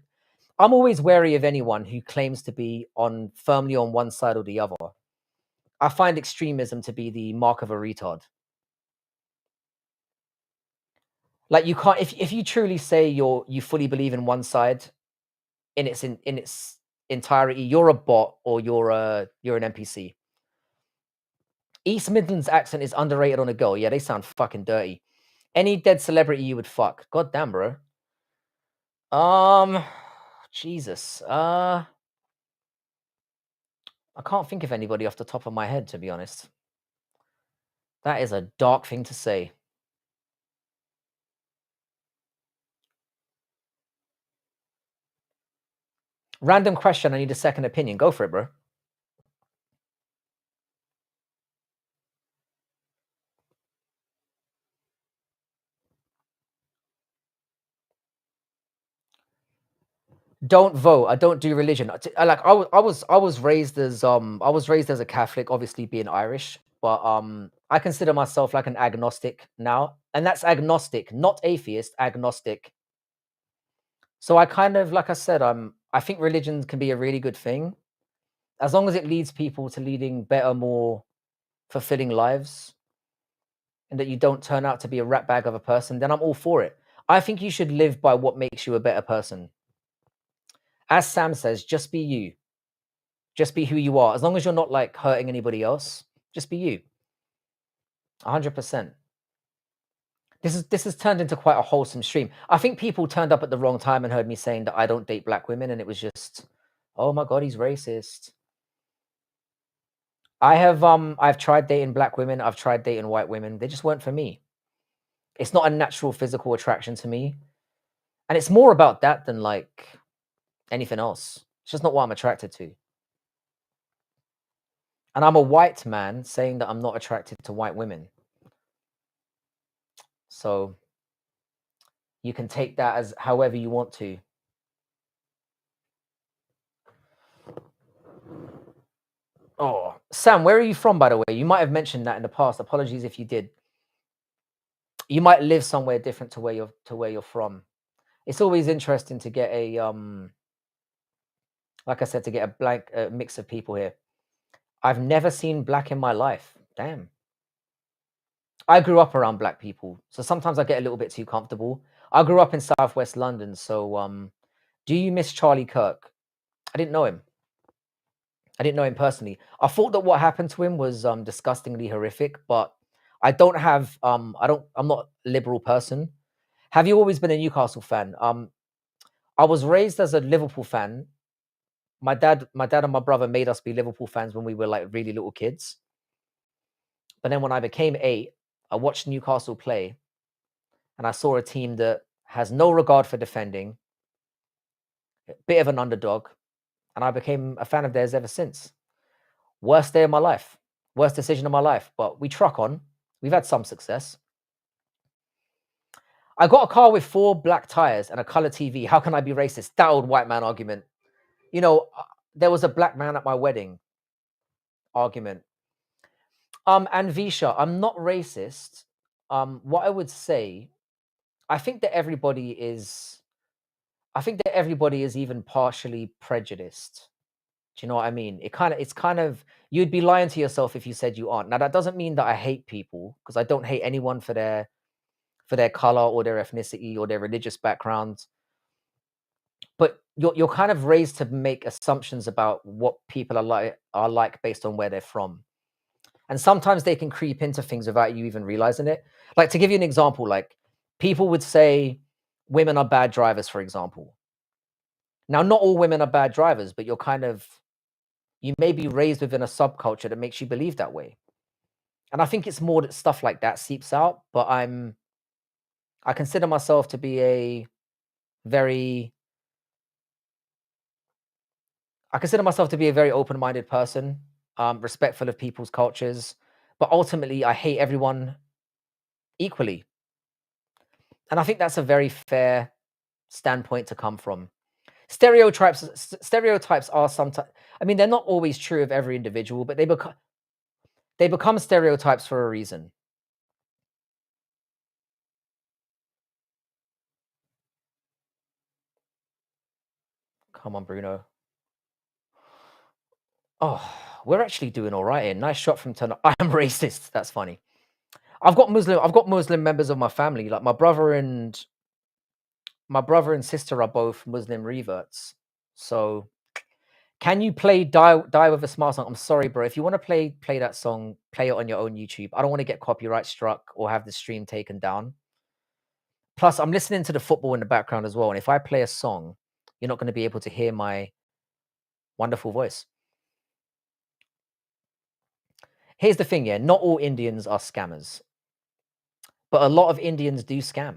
[SPEAKER 1] I'm always wary of anyone who claims to be on firmly on one side or the other. I find extremism to be the mark of a retard. Like you can't if you truly say you fully believe in one side in its entirety, you're a bot or you're an NPC. East Midlands accent is underrated on a girl. Yeah, they sound fucking dirty. Any dead celebrity you would fuck. God damn, bro. Um Jesus. I can't think of anybody off the top of my head, to be honest. That is a dark thing to say. Random question, I need a second opinion. Go for it, bro. Don't vote. I don't do religion. Like I was raised as a Catholic, obviously being Irish, but I consider myself like an agnostic now, and that's agnostic, not atheist, agnostic. So I kind of, like I said, I think religion can be a really good thing as long as it leads people to leading better, more fulfilling lives, and that you don't turn out to be a rat bag of a person. Then I'm all for it. I think you should live by what makes you a better person. As Sam says, just be you. Just be who you are. As long as you're not like hurting anybody else, just be you. 100%. This has turned into quite a wholesome stream. I think people turned up at the wrong time and heard me saying that I don't date black women, and it was just, oh my god, he's racist. I've tried dating black women, I've tried dating white women. They just weren't for me. It's not a natural physical attraction to me. And it's more about that than like anything else. It's just not what I'm attracted to. And I'm a white man saying that I'm not attracted to white women. So you can take that as however you want to. Oh, Sam, where are you from, by the way? You might have mentioned that in the past. Apologies if you did. You might live somewhere different to where you're from. It's always interesting to get a like I said, to get a blank mix of people here. I've never seen black in my life. Damn. I grew up around black people, so sometimes I get a little bit too comfortable. I grew up in Southwest London, so do you miss Charlie Kirk? I didn't know him. I didn't know him personally. I thought that what happened to him was disgustingly horrific, but I'm not a liberal person. Have you always been a Newcastle fan? I was raised as a Liverpool fan. My dad and my brother made us be Liverpool fans when we were like really little kids. But then when I became 8, I watched Newcastle play and I saw a team that has no regard for defending, bit of an underdog, and I became a fan of theirs ever since. Worst day of my life, worst decision of my life, but we truck on. We've had some success. I got a car with 4 black tires and a color TV. How can I be racist? That old white man argument. You know, there was a black man at my wedding argument. And Visha, I'm not racist. What I would say, I think that everybody is, I think that everybody is even partially prejudiced. Do you know what I mean? It's kind of, you'd be lying to yourself if you said you aren't. Now that doesn't mean that I hate people, because I don't hate anyone for their color or their ethnicity or their religious background. But you're kind of raised to make assumptions about what people are like based on where they're from. And sometimes they can creep into things without you even realizing it. Like, to give you an example, like, people would say women are bad drivers, for example. Now, not all women are bad drivers, but you may be raised within a subculture that makes you believe that way. And I think it's more that stuff like that seeps out. But I consider myself to be a very I consider myself to be a very open-minded person, respectful of people's cultures, but ultimately I hate everyone equally. And I think that's a very fair standpoint to come from. Stereotypes are sometimes, I mean, they're not always true of every individual, but they become stereotypes for a reason. Come on, Bruno. Oh, we're actually doing all right here. Nice shot from Turner. I am racist. That's funny. I've got Muslim members of my family. Like my brother and sister are both Muslim reverts. So, can you play Die with a Smile song? I'm sorry, bro. If you want to play that song, play it on your own YouTube. I don't want to get copyright struck or have the stream taken down. Plus, I'm listening to the football in the background as well. And if I play a song, you're not going to be able to hear my wonderful voice. Here's the thing, yeah. Not all Indians are scammers, but a lot of Indians do scam.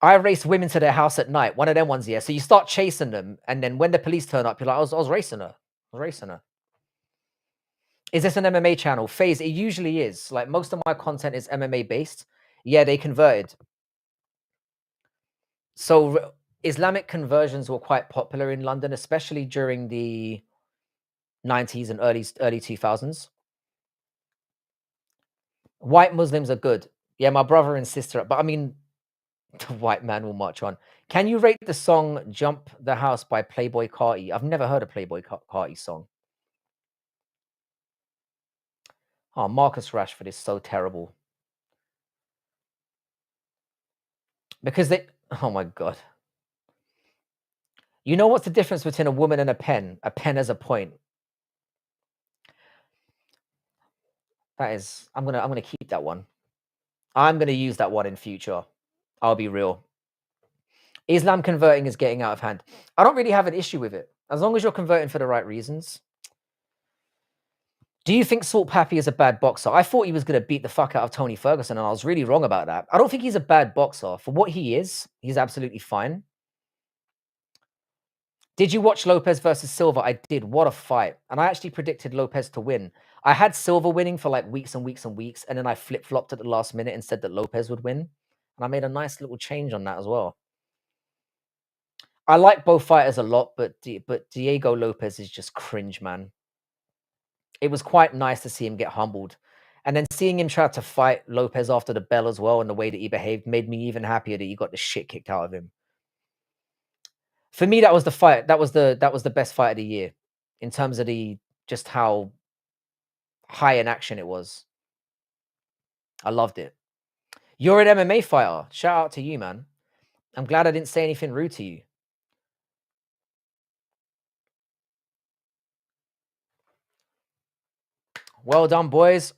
[SPEAKER 1] I race women to their house at night. One of them ones, yeah. So you start chasing them, and then when the police turn up, you're like, I was racing her. I was racing her. Is this an MMA channel? Phase, it usually is. Like, most of my content is MMA based. Yeah, they converted. So Islamic conversions were quite popular in London, especially during the 90s and early 2000s. White Muslims are good. Yeah, my brother and sister, but I mean, the white man will march on. Can you rate the song "Jump the House" by Playboy Carti? I've never heard a Playboy Carti song. Oh, Marcus Rashford is so terrible. Because they oh my god. You know what's the difference between a woman and a pen? A pen has a point. That is, I'm gonna keep that one. I'm gonna use that one in future. I'll be real. Islam converting is getting out of hand. I don't really have an issue with it, as long as you're converting for the right reasons. Do you think Salt Pappy is a bad boxer? I thought he was gonna beat the fuck out of Tony Ferguson, and I was really wrong about that. I don't think he's a bad boxer. For what he is, he's absolutely fine. Did you watch Lopez versus Silva? I did. What a fight. And I actually predicted Lopez to win. I had Silva winning for like weeks and weeks and weeks, and then I flip-flopped at the last minute and said that Lopez would win. And I made a nice little change on that as well. I like both fighters a lot, but Diego Lopez is just cringe, man. It was quite nice to see him get humbled. And then seeing him try to fight Lopez after the bell as well, and the way that he behaved made me even happier that he got the shit kicked out of him. For me, that was the fight. That was the best fight of the year in terms of the just how high in action it was. I loved it. You're an MMA fighter. Shout out to you, man. I'm glad I didn't say anything rude to you. Well done, boys.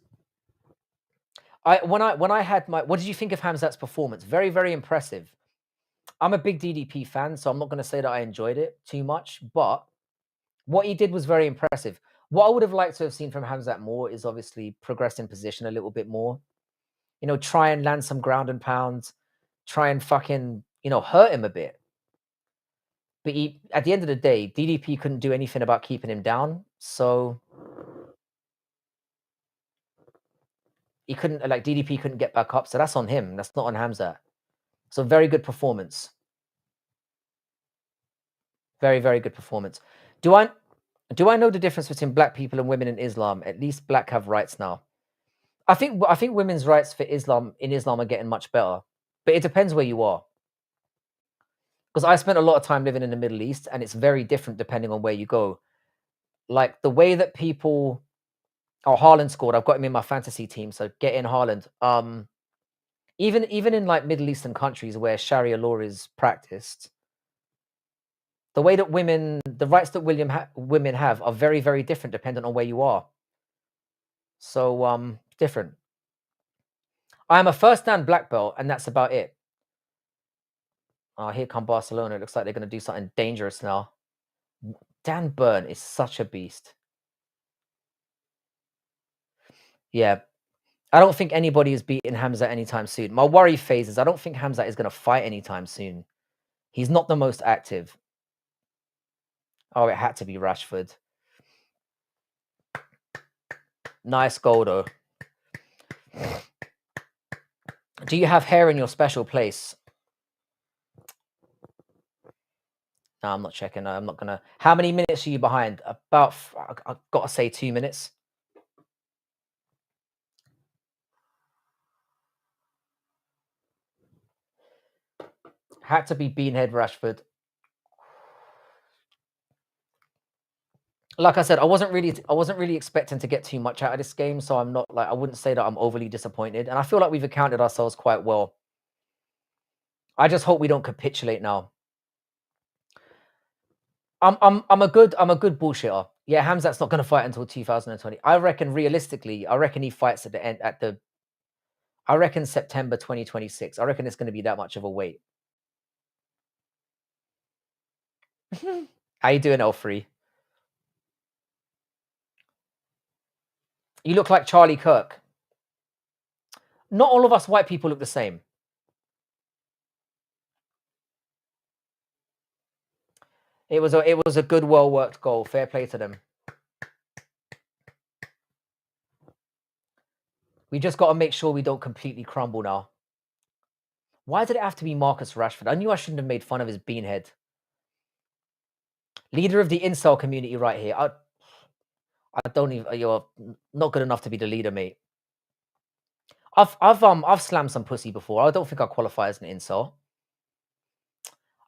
[SPEAKER 1] When I had my, what did you think of Hamzat's performance? Very, very impressive. I'm a big DDP fan, so I'm not going to say that I enjoyed it too much, but what he did was very impressive. What I would have liked to have seen from Hamzat more is obviously progress in position a little bit more. You know, try and land some ground and pounds, try and fucking, hurt him a bit. But at the end of the day, DDP couldn't do anything about keeping him down, so he couldn't like DDP couldn't get back up, so that's on him. That's not on Hamza. So very good performance. Very, very good performance. Do I know the difference between black people and women in Islam? At least black have rights now. I think women's rights for Islam are getting much better, but it depends where you are. Because I spent a lot of time living in the Middle East, and it's very different depending on where you go. Like the way that people, oh, Haaland scored. I've got him in my fantasy team, so get in Haaland. Even in like Middle Eastern countries where Sharia law is practiced, the way that the rights that women have are very, very different depending on where you are. So different. I am a first dan black belt, and that's about it. Oh, here come Barcelona. It looks like they're going to do something dangerous now. Dan Burn is such a beast. Yeah. I don't think anybody is beating Hamza anytime soon. My worry phase is I don't think Hamza is going to fight anytime soon. He's not the most active. Oh, it had to be Rashford. Nice goal, though. Do you have hair in your special place? No, I'm not checking. No, I'm not going to. How many minutes are you behind? About, I've got to say 2 minutes. Had to be Beanhead Rashford. Like I said, I wasn't really expecting to get too much out of this game, so I'm not like I wouldn't say that I'm overly disappointed. And I feel like we've accounted ourselves quite well. I just hope we don't capitulate now. I'm a good bullshitter. Yeah, Hamzat's not going to fight until 2020. I reckon realistically, he fights at the end I reckon September 2026. I reckon it's going to be that much of a wait. How you doing, L3? You look like Charlie Kirk. Not all of us white people look the same. It was a good, well worked goal. Fair play to them. We just got to make sure we don't completely crumble now. Why did it have to be Marcus Rashford? I knew I shouldn't have made fun of his beanhead. Leader of the incel community right here. I don't even. You're not good enough to be the leader, mate. I've slammed some pussy before. I don't think I qualify as an incel.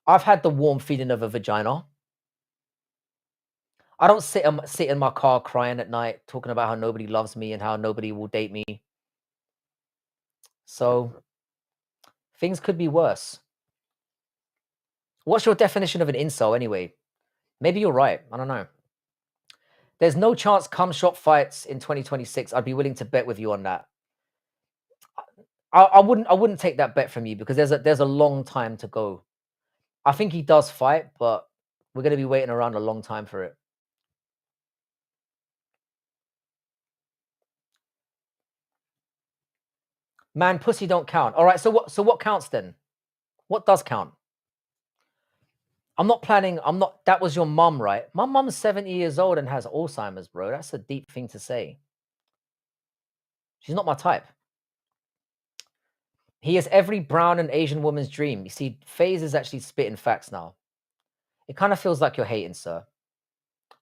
[SPEAKER 1] I've had the warm feeling of a vagina. I don't sit in my car crying at night, talking about how nobody loves me and how nobody will date me. So things could be worse. What's your definition of an incel anyway? Maybe you're right. I don't know. There's no chance cum shot fights in 2026. I'd be willing to bet with you on that. I wouldn't take that bet from you because there's a long time to go. I think he does fight, but we're going to be waiting around a long time for it. Man, pussy don't count. All right, so what counts then? What does count? I'm not planning. That was your mum, right? My mum's 70 years old and has Alzheimer's, bro. That's a deep thing to say. She's not my type. He is every brown and Asian woman's dream. You see, FaZe is actually spitting facts now. It kind of feels like you're hating, sir.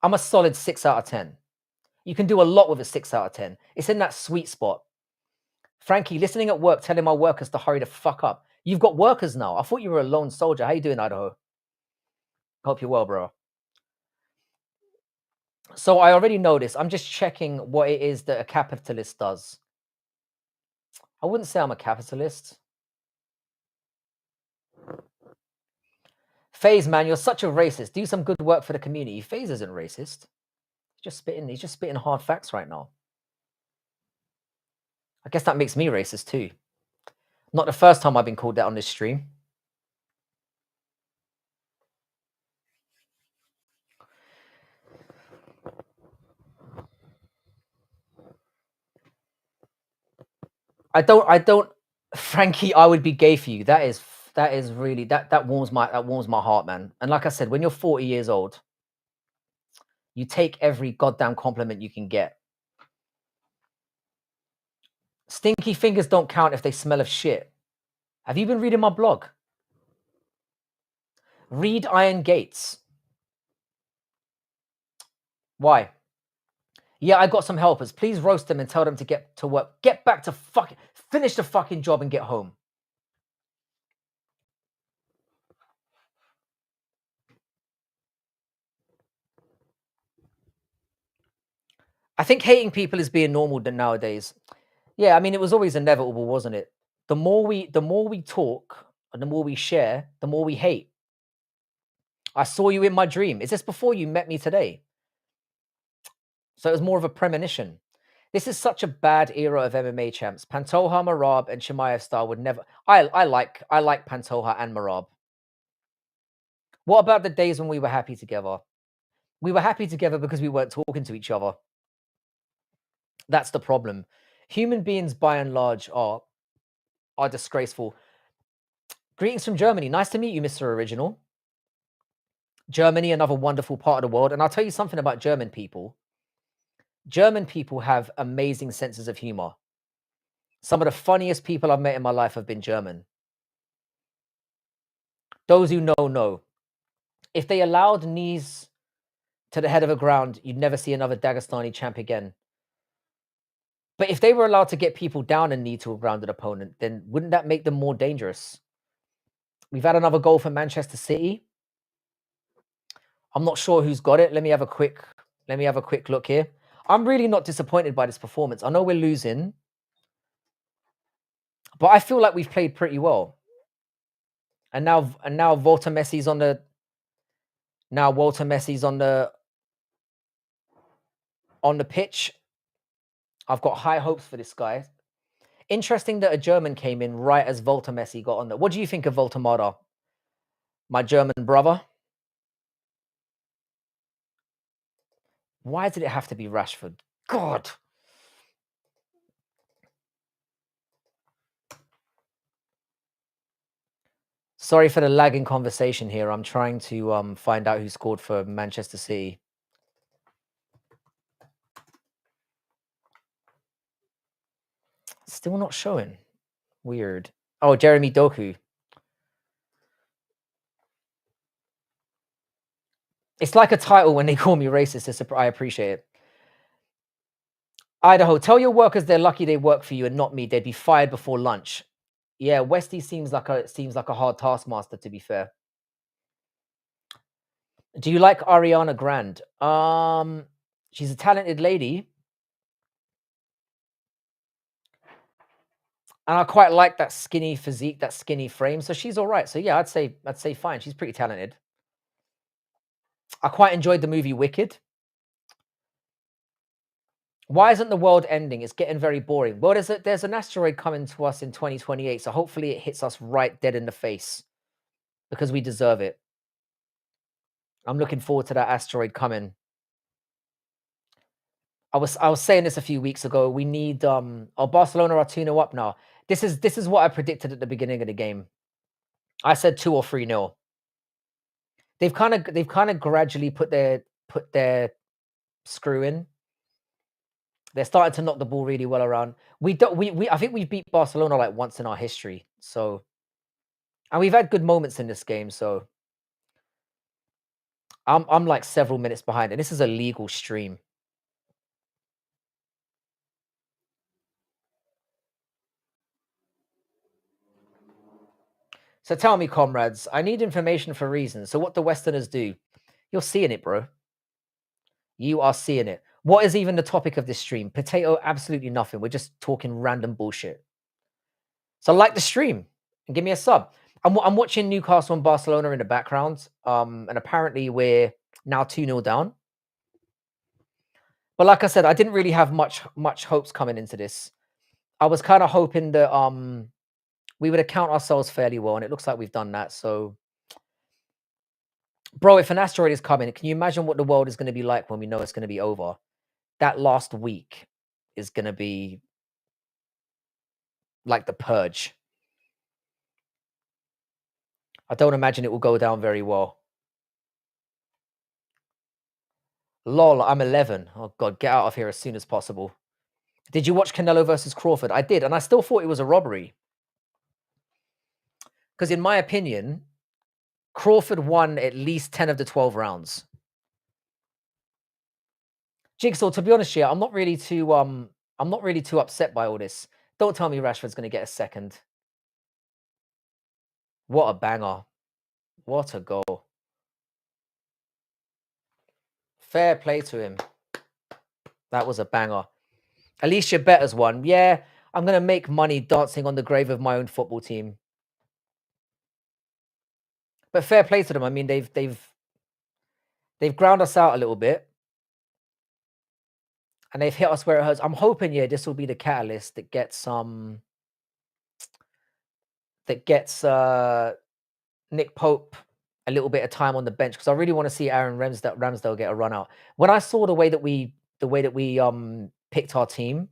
[SPEAKER 1] I'm a solid 6 out of 10. You can do a lot with a 6 out of 10. It's in that sweet spot. Frankie, listening at work, telling my workers to hurry the fuck up. You've got workers now. I thought you were a lone soldier. How you doing, Idaho? Hope you're well, bro. So I already know this. I'm just checking what it is that a capitalist does. I wouldn't say I'm a capitalist. FaZe, man, you're such a racist. Do some good work for the community. FaZe isn't racist. He's just spitting hard facts right now. I guess that makes me racist too. Not the first time I've been called that on this stream. I don't Frankie, I would be gay for you. That That is really that warms my heart, man. And like I said, when you're 40 years old, you take every goddamn compliment you can get. Stinky fingers don't count if they smell of shit. Have you been reading my blog? Read Iron Gates. Why? Yeah, I got some helpers. Please roast them and tell them to get to work. Get back to fucking finish the fucking job and get home. I think hating people is being normal nowadays. Yeah, I mean it was always inevitable, wasn't it? The more we talk and the more we share, the more we hate. I saw you in my dream. Is this before you met me today? So it was more of a premonition. This is such a bad era of MMA champs. Pantoja, Marab, and Chimaev style would never. I like Pantoja and Marab. What about the days when we were happy together? We were happy together because we weren't talking to each other. That's the problem. Human beings, by and large, are disgraceful. Greetings from Germany. Nice to meet you, Mr. Original. Germany, another wonderful part of the world. And I'll tell you something about German people. German people have amazing senses of humor. Some of the funniest people I've met in my life have been German. Those who know. If they allowed knees to the head of the ground, you'd never see another Dagestani champ again. But if they were allowed to get people down and knee to a grounded opponent, then wouldn't that make them more dangerous? We've had another goal for Manchester City. I'm not sure who's got it. Let me have a quick look here. I'm really not disappointed by this performance. I know we're losing, but I feel like we've played pretty well. And now Walter Messi's on the pitch. I've got high hopes for this guy. Interesting that a German came in right as Walter Messi got on there. What do you think of Voltemada, my German brother? Why did it have to be Rashford? God. Sorry for the lagging conversation here. I'm trying to find out who scored for Manchester City. Still not showing. Weird. Oh, Jeremy Doku. It's like a title when they call me racist. I appreciate it. Idaho, tell your workers they're lucky they work for you and not me. They'd be fired before lunch. Yeah, Westy seems like a hard taskmaster, to be fair. Do you like Ariana Grande? She's a talented lady. And I quite like that skinny physique, that skinny frame. So she's all right. So yeah, I'd say fine. She's pretty talented. I quite enjoyed the movie Wicked. Why isn't the world ending? It's getting very boring. Well, there's an asteroid coming to us in 2028, so hopefully it hits us right dead in the face because we deserve it. I'm looking forward to that asteroid coming. I was saying this a few weeks ago. We need Barcelona are 2-0 up now. This is what I predicted at the beginning of the game. I said 2 or 3-0. They've kind of gradually put their screw in. They're starting to knock the ball really well around. I think we've beat Barcelona like once in our history. So, and we've had good moments in this game. So, I'm like several minutes behind, and this is a legal stream. So tell me, comrades, I need information for reasons. So what do Westerners do? You're seeing it, bro. You are seeing it. What is even the topic of this stream? Potato, absolutely nothing. We're just talking random bullshit. So like the stream and give me a sub. I'm watching Newcastle and Barcelona in the background. And apparently we're now 2-0 down. But like I said, I didn't really have much hopes coming into this. I was kind of hoping that we would account ourselves fairly well, and it looks like we've done that. So, bro, if an asteroid is coming, can you imagine what the world is going to be like when we know it's going to be over? That last week is going to be like the purge. I don't imagine it will go down very well. Lol, I'm 11. Oh god, get out of here as soon as possible. Did you watch Canelo versus Crawford? I did, and I still thought it was a robbery. Because in my opinion, Crawford won at least 10 of the 12 rounds. Jigsaw, to be honest, yeah, I'm not really too upset by all this. Don't tell me Rashford's gonna get a second. What a banger. What a goal. Fair play to him. That was a banger. Alicia Better's won. Yeah, I'm gonna make money dancing on the grave of my own football team. But fair play to them. I mean, they've ground us out a little bit, and they've hit us where it hurts. I'm hoping, yeah, this will be the catalyst that gets Nick Pope a little bit of time on the bench, because I really want to see Aaron Ramsdale get a run out. When I saw the way that we picked our team,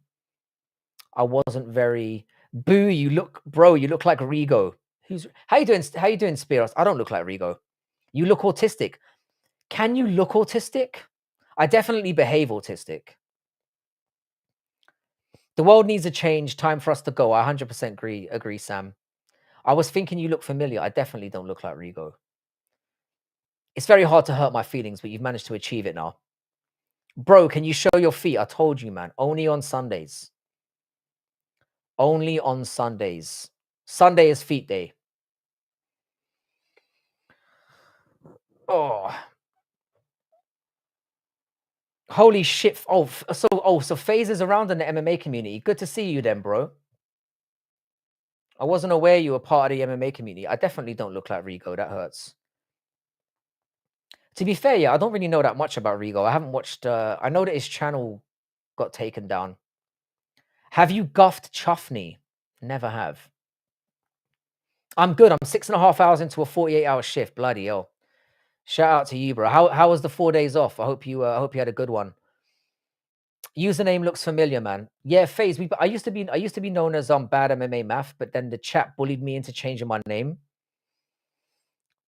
[SPEAKER 1] I wasn't very. Boo! You look, bro. You look like Rigo. Who's how you doing? How you doing, Spiros? I don't look like Rigo. You look autistic. Can you look autistic? I definitely behave autistic. The world needs a change. Time for us to go. I 100% agree, Sam. I was thinking you look familiar. I definitely don't look like Rigo. It's very hard to hurt my feelings, but you've managed to achieve it now. Bro, can you show your feet? I told you, man. Only on Sundays. Only on Sundays. Sunday is feet day. Oh. Holy shit. So FaZe is around in the MMA community. Good to see you then, bro. I wasn't aware you were part of the MMA community. I definitely don't look like Rigo. That hurts. To be fair, yeah, I don't really know that much about Rigo. I haven't watched. I know that his channel got taken down. Have you guffed Chuffney? Never have. I'm good. I'm 6.5 hours into a 48-hour shift. Bloody hell. Shout out to you, bro. How was the 4 days off? I hope you had a good one. Username looks familiar, man. Yeah, FaZe. I used to be known as Bad MMA Math, but then the chat bullied me into changing my name.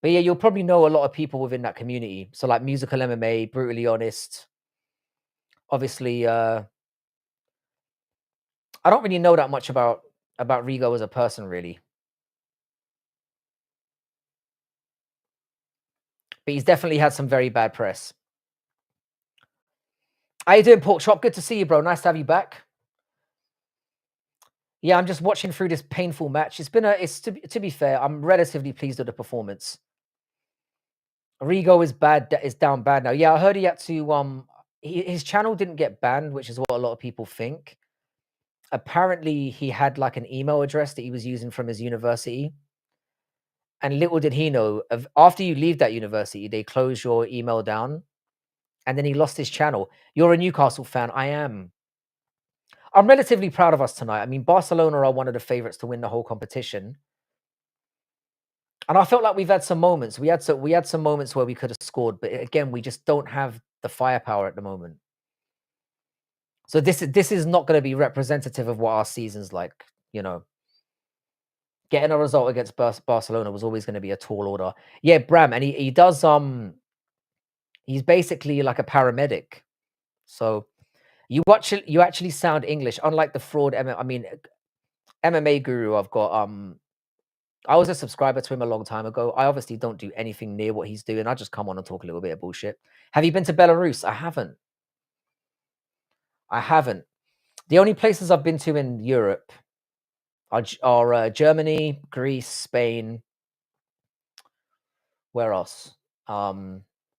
[SPEAKER 1] But yeah, you'll probably know a lot of people within that community. So like Musical MMA, Brutally Honest. Obviously, I don't really know that much about Rigo as a person, really. But he's definitely had some very bad press. How you doing, Pork Chop? Good to see you, bro. Nice to have you back. Yeah, I'm just watching through this painful match. It's to be fair, I'm relatively pleased with the performance. Rigo is bad. Is down bad now. Yeah, I heard he had to. His channel didn't get banned, which is what a lot of people think. Apparently, he had like an email address that he was using from his university. And little did he know, after you leave that university, they close your email down. And then he lost his channel. You're a Newcastle fan. I am. I'm relatively proud of us tonight. I mean, Barcelona are one of the favourites to win the whole competition. And I felt like we've had some moments. We had some moments where we could have scored, but again, we just don't have the firepower at the moment. So this is not going to be representative of what our season's like. You know, getting a result against Barcelona was always going to be a tall order. Yeah, Bram, and he does. He's basically like a paramedic. So you actually sound English, unlike the fraud. I mean, MMA guru. I've got. I was a subscriber to him a long time ago. I obviously don't do anything near what he's doing. I just come on and talk a little bit of bullshit. Have you been to Belarus? I haven't. I haven't. The only places I've been to in Europe are Germany, Greece, Spain. Where else?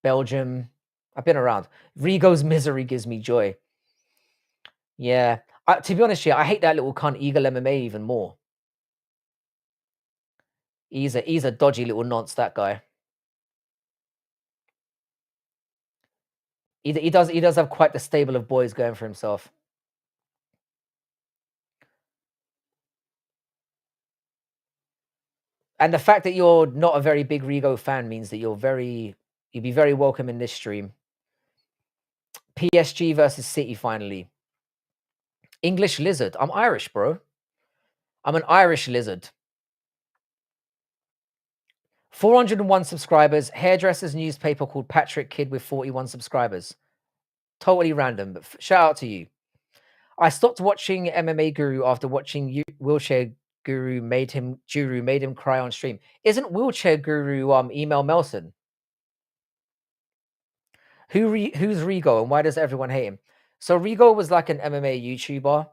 [SPEAKER 1] Belgium. I've been around. Rigo's misery gives me joy. Yeah. To be honest, yeah, I hate that little cunt Eagle MMA even more. He's a dodgy little nonce, that guy. He does have quite the stable of boys going for himself. And the fact that you're not a very big Rigo fan means that you'd be very welcome in this stream. PSG versus City finally. English lizard. I'm Irish, bro. I'm an Irish lizard. 401 subscribers. Hairdresser's newspaper called Patrick Kidd with 41 subscribers. Totally random, but shout out to you. I stopped watching MMA Guru after watching Wheelchair Guru made him cry on stream. Isn't Wheelchair Guru Email Melson? Who's Rigo and why does everyone hate him? So Rigo was like an MMA YouTuber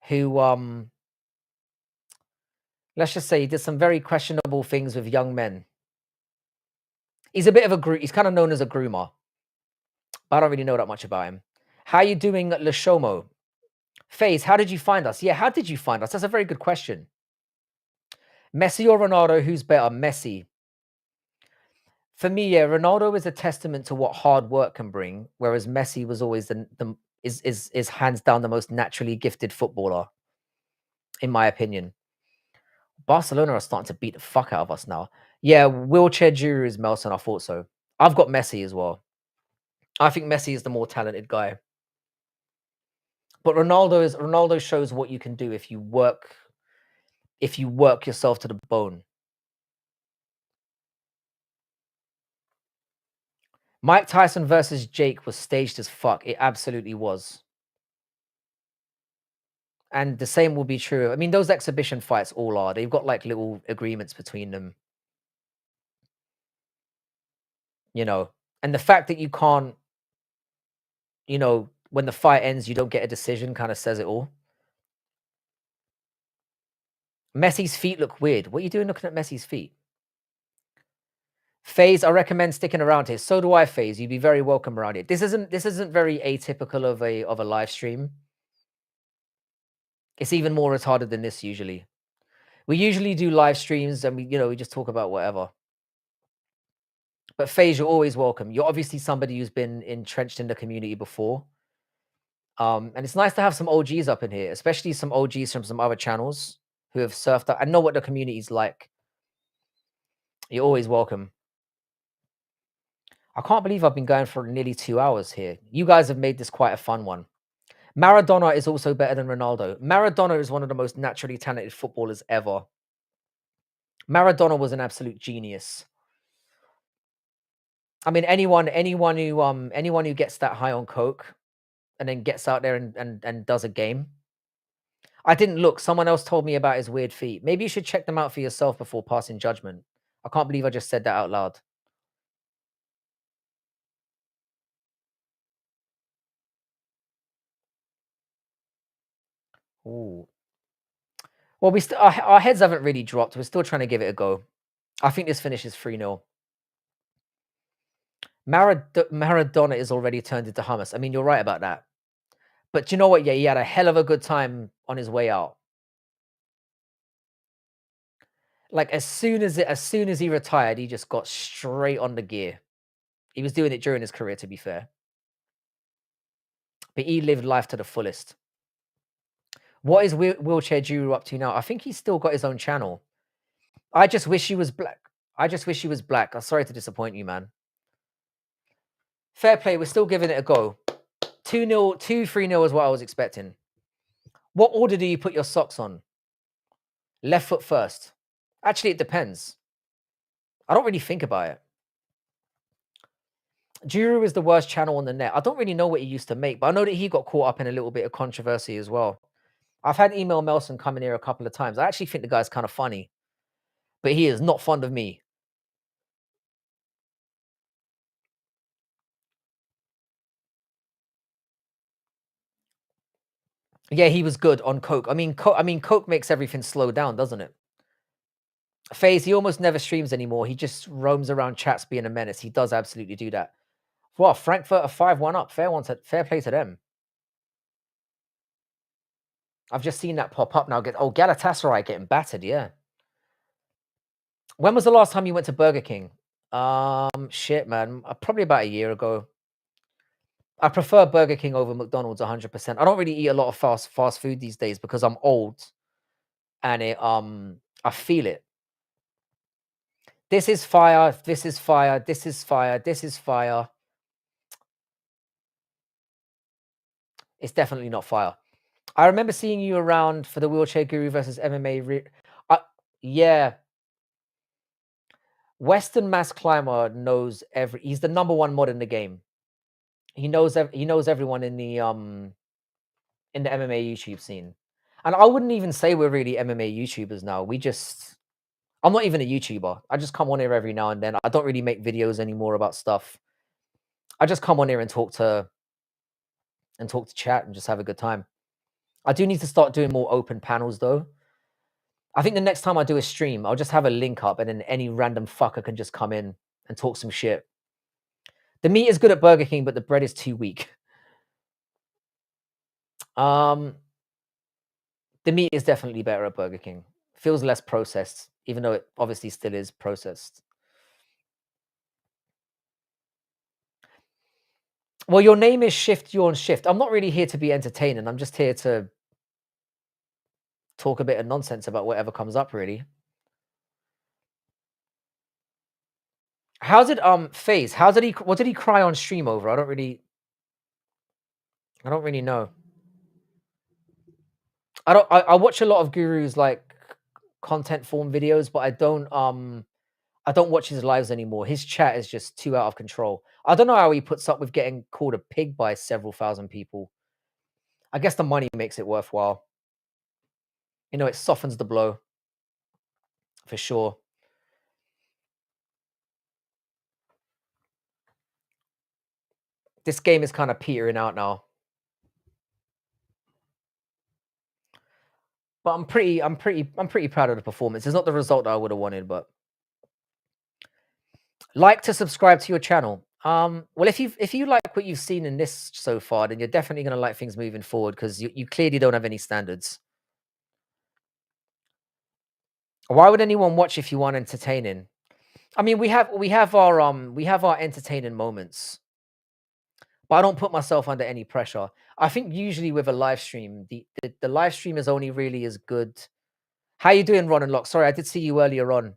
[SPEAKER 1] who let's just say he did some very questionable things with young men. He's a bit of a he's kind of known as a groomer. But I don't really know that much about him. How you doing, Lashomo? FaZe, how did you find us? Yeah, how did you find us? That's a very good question. Messi or Ronaldo, who's better? Messi. For me, yeah, Ronaldo is a testament to what hard work can bring, whereas Messi was always is hands down the most naturally gifted footballer, in my opinion. Barcelona are starting to beat the fuck out of us now. Yeah, wheelchair Juru is Melson. I thought so. I've got Messi as well. I think Messi is the more talented guy. But Ronaldo shows what you can do if you work yourself to the bone. Mike Tyson versus Jake was staged as fuck. It absolutely was. And the same will be true. I mean, those exhibition fights all are. They've got like little agreements between them. You know, and the fact that you can't, you know, when the fight ends, you don't get a decision kind of says it all. Messi's feet look weird. What are you doing looking at Messi's feet? FaZe, I recommend sticking around here. So do I, FaZe. You'd be very welcome around it. This isn't very atypical of a live stream. It's even more retarded than this usually. We usually do live streams and we just talk about whatever. But FaZe, you're always welcome. You're obviously somebody who's been entrenched in the community before. And it's nice to have some OGs up in here, especially some OGs from some other channels who have surfed up. I know what the community's like. You're always welcome. I can't believe I've been going for nearly 2 hours here. You guys have made this quite a fun one. Maradona is also better than Ronaldo. Maradona is one of the most naturally talented footballers ever. Maradona was an absolute genius. I mean, anyone who gets that high on coke and then gets out there and does a game. I didn't look. Someone else told me about his weird feet. Maybe you should check them out for yourself before passing judgment. I can't believe I just said that out loud. Ooh. Well, our heads haven't really dropped. We're still trying to give it a go. I think this finishes 3-0. Maradona is already turned into hummus. I mean, you're right about that. But you know what? Yeah, he had a hell of a good time on his way out. Like as soon as he retired, he just got straight on the gear. He was doing it during his career, to be fair. But he lived life to the fullest. What is Wheelchair Guru up to now? I think he's still got his own channel. I just wish he was black. I just wish he was black. I'm sorry to disappoint you, man. Fair play. We're still giving it a go. 2-0, 3-0 is what I was expecting. What order do you put your socks on? Left foot first. Actually, it depends. I don't really think about it. Juru is the worst channel on the net. I don't really know what he used to make, but I know that he got caught up in a little bit of controversy as well. I've had Email Melson come in here a couple of times. I actually think the guy's kind of funny, but he is not fond of me. Yeah, he was good on coke. I mean, coke makes everything slow down, doesn't it? FaZe, he almost never streams anymore. He just roams around chats being a menace. He does absolutely do that. Well, Frankfurt are 5-1 up. Fair play to them. I've just seen that pop up now. Galatasaray getting battered, yeah. When was the last time you went to Burger King? Shit, man. Probably about a year ago. I prefer Burger King over McDonald's 100%. I don't really eat a lot of fast food these days because I'm old and I feel it. This is fire. This is fire. This is fire. This is fire. It's definitely not fire. I remember seeing you around for the Wheelchair Guru versus MMA. Yeah. Western Mass Climber knows every. He's the number one mod in the game. He knows everyone in the MMA YouTube scene, and I wouldn't even say we're really MMA YouTubers now. We just I'm not even a YouTuber. I just come on here every now and then. I don't really make videos anymore about stuff. I just come on here and talk to chat and just have a good time. I do need to start doing more open panels though. I think the next time I do a stream, I'll just have a link up and then any random fucker can just come in and talk some shit. The meat is good at Burger King, but the bread is too weak. Um, the meat is definitely better at Burger King. Feels less processed, even though it obviously still is processed. Well, your name is Shift, you're on Shift. I'm not really here to be entertaining. I'm just here to talk a bit of nonsense about whatever comes up, really. How did FaZe? How did he? What did he cry on stream over? I don't really know. I watch a lot of Guru's like content form videos, but I don't watch his lives anymore. His chat is just too out of control. I don't know how he puts up with getting called a pig by several thousand people. I guess the money makes it worthwhile. You know, it softens the blow for sure. This game is kind of petering out now. But I'm pretty proud of the performance. It's not the result that I would have wanted, but like to subscribe to your channel. Well, if you like what you've seen in this so far, then you're definitely gonna like things moving forward because you clearly don't have any standards. Why would anyone watch if you want entertaining? I mean, we have our entertaining moments, but I don't put myself under any pressure. I think usually with a live stream, the live stream is only really as good. How you doing, Ron and Lock? Sorry, I did see you earlier on.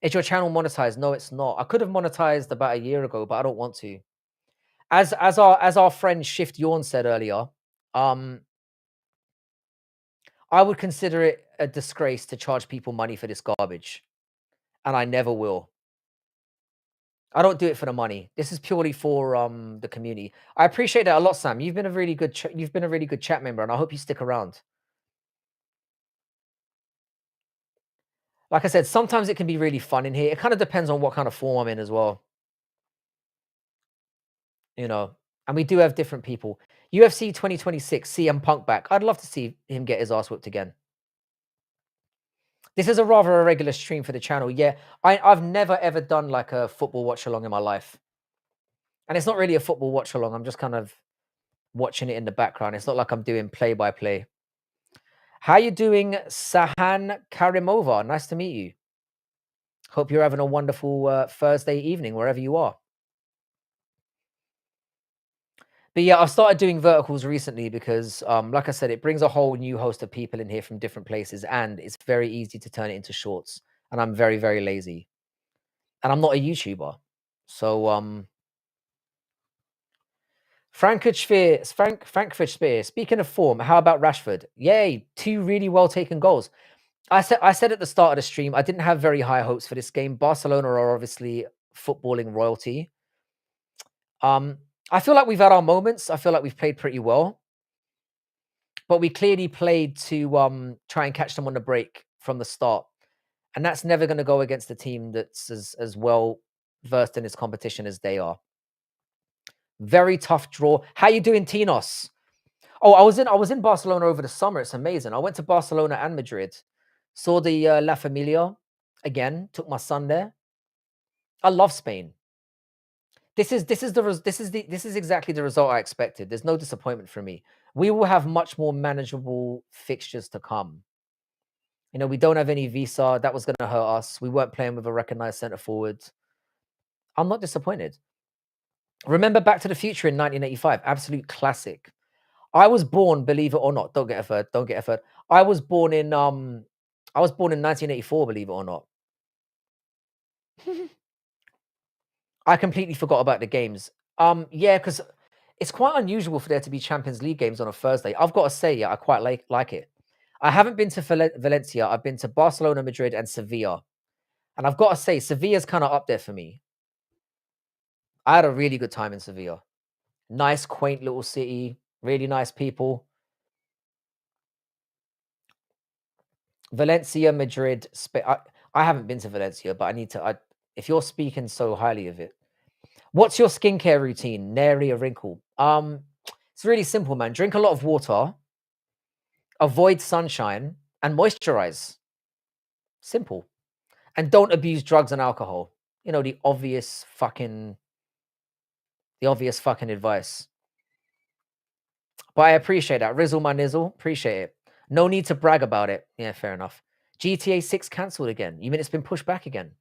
[SPEAKER 1] Is your channel monetized? No, it's not. I could have monetized about a year ago, but I don't want to. As our friend Shift Yawn said earlier, um, I would consider it a disgrace to charge people money for this garbage, and I never will. I don't do it for the money. This is purely for the community. I appreciate that a lot, Sam. You've been a really good you've been a really good chat member, and I hope you stick around. Like I said, sometimes it can be really fun in here. It kind of depends on what kind of form I'm in as well. You know, and we do have different people. UFC 2026, CM Punk back. I'd love to see him get his ass whipped again. This is a rather irregular stream for the channel. Yeah, I've never ever done like a football watch along in my life. And it's not really a football watch along. I'm just kind of watching it in the background. It's not like I'm doing play by play. How you doing, Sahan Karimova? Nice to meet you. Hope you're having a wonderful Thursday evening wherever you are. But yeah, I've started doing verticals recently because, like I said, it brings a whole new host of people in here from different places, and it's very easy to turn it into shorts. And I'm very, very lazy, and I'm not a YouTuber. So, Frankfurt Spear. Speaking of form, how about Rashford? Yay, two really well taken goals. I said at the start of the stream, I didn't have very high hopes for this game. Barcelona are obviously footballing royalty. I feel like we've had our moments. I feel like we've played pretty well. But we clearly played to try and catch them on the break from the start. And that's never going to go against a team that's as well versed in this competition as they are. Very tough draw. How you doing, Tinos? Oh, I was in Barcelona over the summer. It's amazing. I went to Barcelona and Madrid. Saw the La Familia again. Took my son there. I love Spain. This is exactly the result I expected. There's no disappointment for me. We will have much more manageable fixtures to come. You know, we don't have any visa. That was going to hurt us. We weren't playing with a recognized centre forward. I'm not disappointed. Remember Back to the Future in 1985? Absolute classic. I was born, believe it or not. Don't get a third. Don't get a third. I was born in 1984, believe it or not. I completely forgot about the games. Yeah, because it's quite unusual for there to be Champions League games on a Thursday. I've got to say, yeah, I quite like it. I haven't been to Valencia. I've been to Barcelona, Madrid, and Sevilla. And I've got to say, Sevilla's kind of up there for me. I had a really good time in Sevilla. Nice, quaint little city, really nice people. Valencia, Madrid, I haven't been to Valencia, but I need to. If you're speaking so highly of it, what's your skincare routine? Nary a wrinkle. It's really simple, man. Drink a lot of water, avoid sunshine, and moisturize. Simple. And don't abuse drugs and alcohol. You know, the obvious fucking advice. But I appreciate that. Rizzle my nizzle. Appreciate it. No need to brag about it. Yeah, fair enough. GTA 6 cancelled again. You mean it's been pushed back again?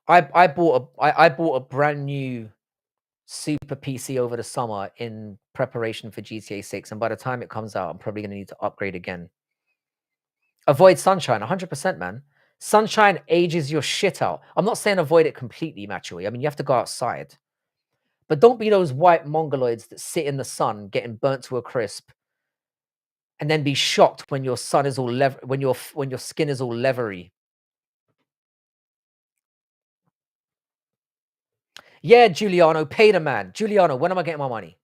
[SPEAKER 1] I bought a brand new super PC over the summer in preparation for GTA 6, and by the time it comes out, I'm probably gonna need to upgrade again. Avoid sunshine, 100%, man. Sunshine ages your shit out. I'm not saying avoid it completely, naturally. I mean, you have to go outside. But don't be those white mongoloids that sit in the sun getting burnt to a crisp and then be shocked when your sun is all when your skin is all leathery. Yeah, Giuliano, pay the man. Giuliano, when am I getting my money?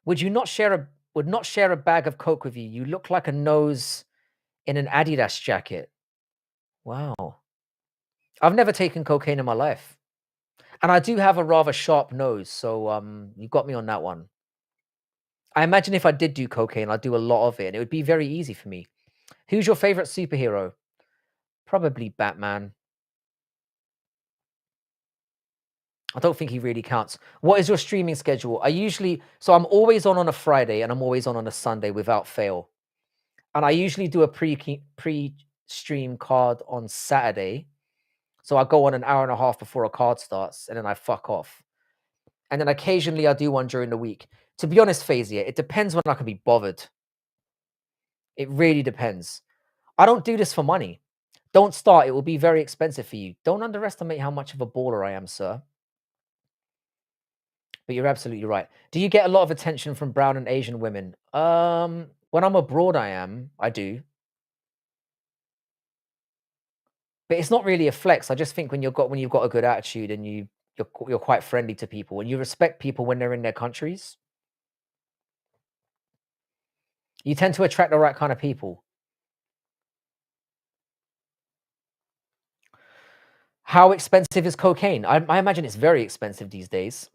[SPEAKER 1] Would not share a bag of coke with you? You look like a nose in an Adidas jacket. Wow. I've never taken cocaine in my life. And I do have a rather sharp nose, so you got me on that one. I imagine if I did do cocaine, I'd do a lot of it, and it would be very easy for me. Who's your favorite superhero? Probably Batman. I don't think he really counts. What is your streaming schedule? I'm always on a Friday and I'm always on a Sunday without fail. And I usually do a pre-stream card on Saturday. So I go on an hour and a half before a card starts and then I fuck off. And then occasionally I do one during the week. To be honest, Phazia, it depends when I can be bothered. It really depends. I don't do this for money. Don't start. It will be very expensive for you. Don't underestimate how much of a baller I am, sir. But you're absolutely right. Do you get a lot of attention from brown and Asian women? When I'm abroad, I do. But it's not really a flex. I just think when you've got a good attitude and you're quite friendly to people and you respect people when they're in their countries, you tend to attract the right kind of people. How expensive is cocaine? I imagine it's very expensive these days.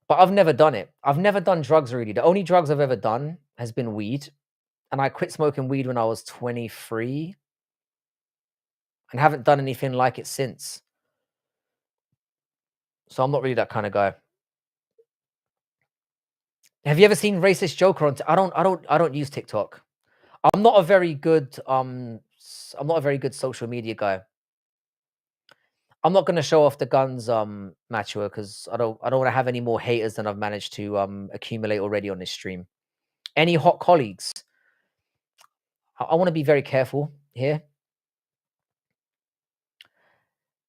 [SPEAKER 1] But I've never done it. I've never done drugs really. The only drugs I've ever done has been weed. And I quit smoking weed when I was 23 and haven't done anything like it since. So I'm not really that kind of guy. Have you ever seen Racist Joker on I don't use TikTok. I'm not a very good I'm not a very good social media guy. I'm not gonna show off the guns, Matua, because I don't want to have any more haters than I've managed to accumulate already on this stream. Any hot colleagues? I want to be very careful here.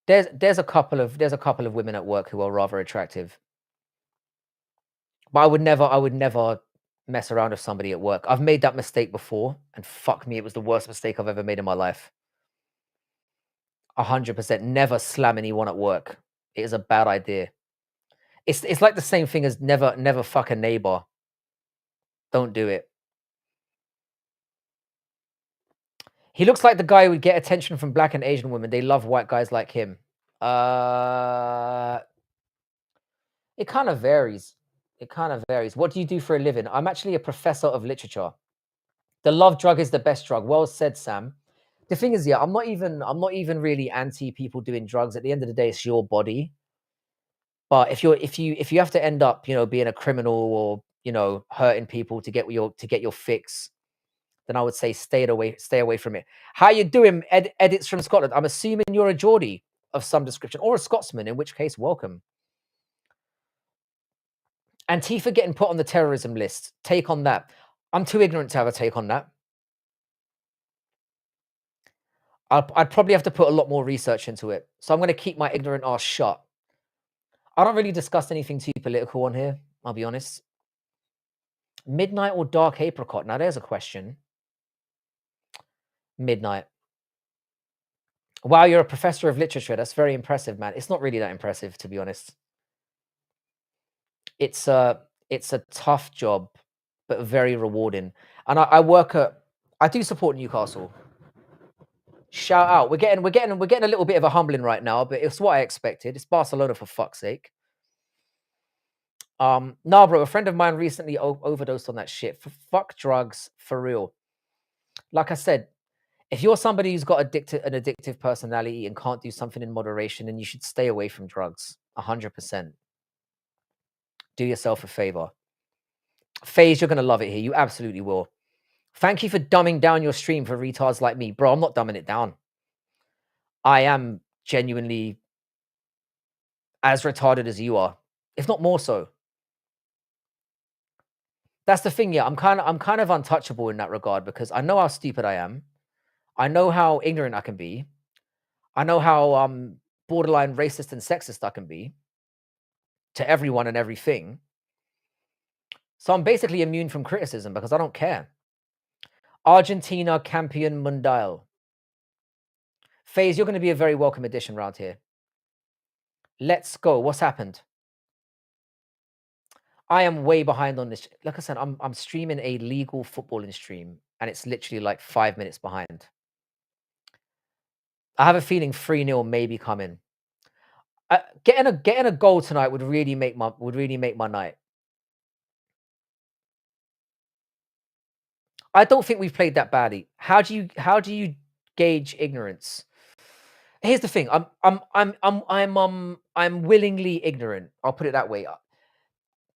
[SPEAKER 1] There's a couple of women at work who are rather attractive. But I would never mess around with somebody at work. I've made that mistake before, and fuck me, it was the worst mistake I've ever made in my life. 100%. Never slam anyone at work. It is a bad idea. It's like the same thing as never fuck a neighbor. Don't do it. He looks like the guy who would get attention from black and Asian women. They love white guys like him. Uh, it kind of varies. It kind of varies. What do you do for a living? I'm actually a professor of literature. The love drug is the best drug. Well said, Sam. The thing is, yeah, I'm not even really anti people doing drugs. At the end of the day, it's your body. But if you have to end up, being a criminal or, hurting people to get your fix, then I would say stay away from it. How you doing, edits from Scotland? I'm assuming you're a Geordie of some description or a Scotsman, in which case, welcome. Antifa getting put on the terrorism list. Take on that. I'm too ignorant to have a take on that. I'd probably have to put a lot more research into it. So I'm going to keep my ignorant ass shut. I don't really discuss anything too political on here, I'll be honest. Midnight or dark apricot? Now there's a question. Midnight. Wow, you're a professor of literature. That's very impressive, man. It's not really that impressive, to be honest. It's a it's a tough job, but very rewarding. And I work at I do support Newcastle. Shout out. We're getting a little bit of a humbling right now, but it's what I expected. It's Barcelona for fuck's sake. Nah, bro, a friend of mine recently overdosed on that shit. Fuck drugs for real. Like I said, if you're somebody who's got an addictive personality and can't do something in moderation, then you should stay away from drugs. 100%. Do yourself a favor. FaZe, you're gonna love it here. You absolutely will. Thank you for dumbing down your stream for retards like me. Bro, I'm not dumbing it down. I am genuinely as retarded as you are, if not more so. That's the thing, yeah. I'm kind of untouchable in that regard because I know how stupid I am. I know how ignorant I can be. I know how borderline racist and sexist I can be to everyone and everything. So I'm basically immune from criticism because I don't care. Argentina Campeón Mundial. FaZe, you're going to be a very welcome addition around here. Let's go. What's happened? I am way behind on this. Like I said, I'm streaming a legal footballing stream, and it's literally like 5 minutes behind. I have a feeling 3-0 may be coming. Getting a goal tonight would really make my night. I don't think we've played that badly. How do you gauge ignorance? Here's the thing. I'm willingly ignorant. I'll put it that way.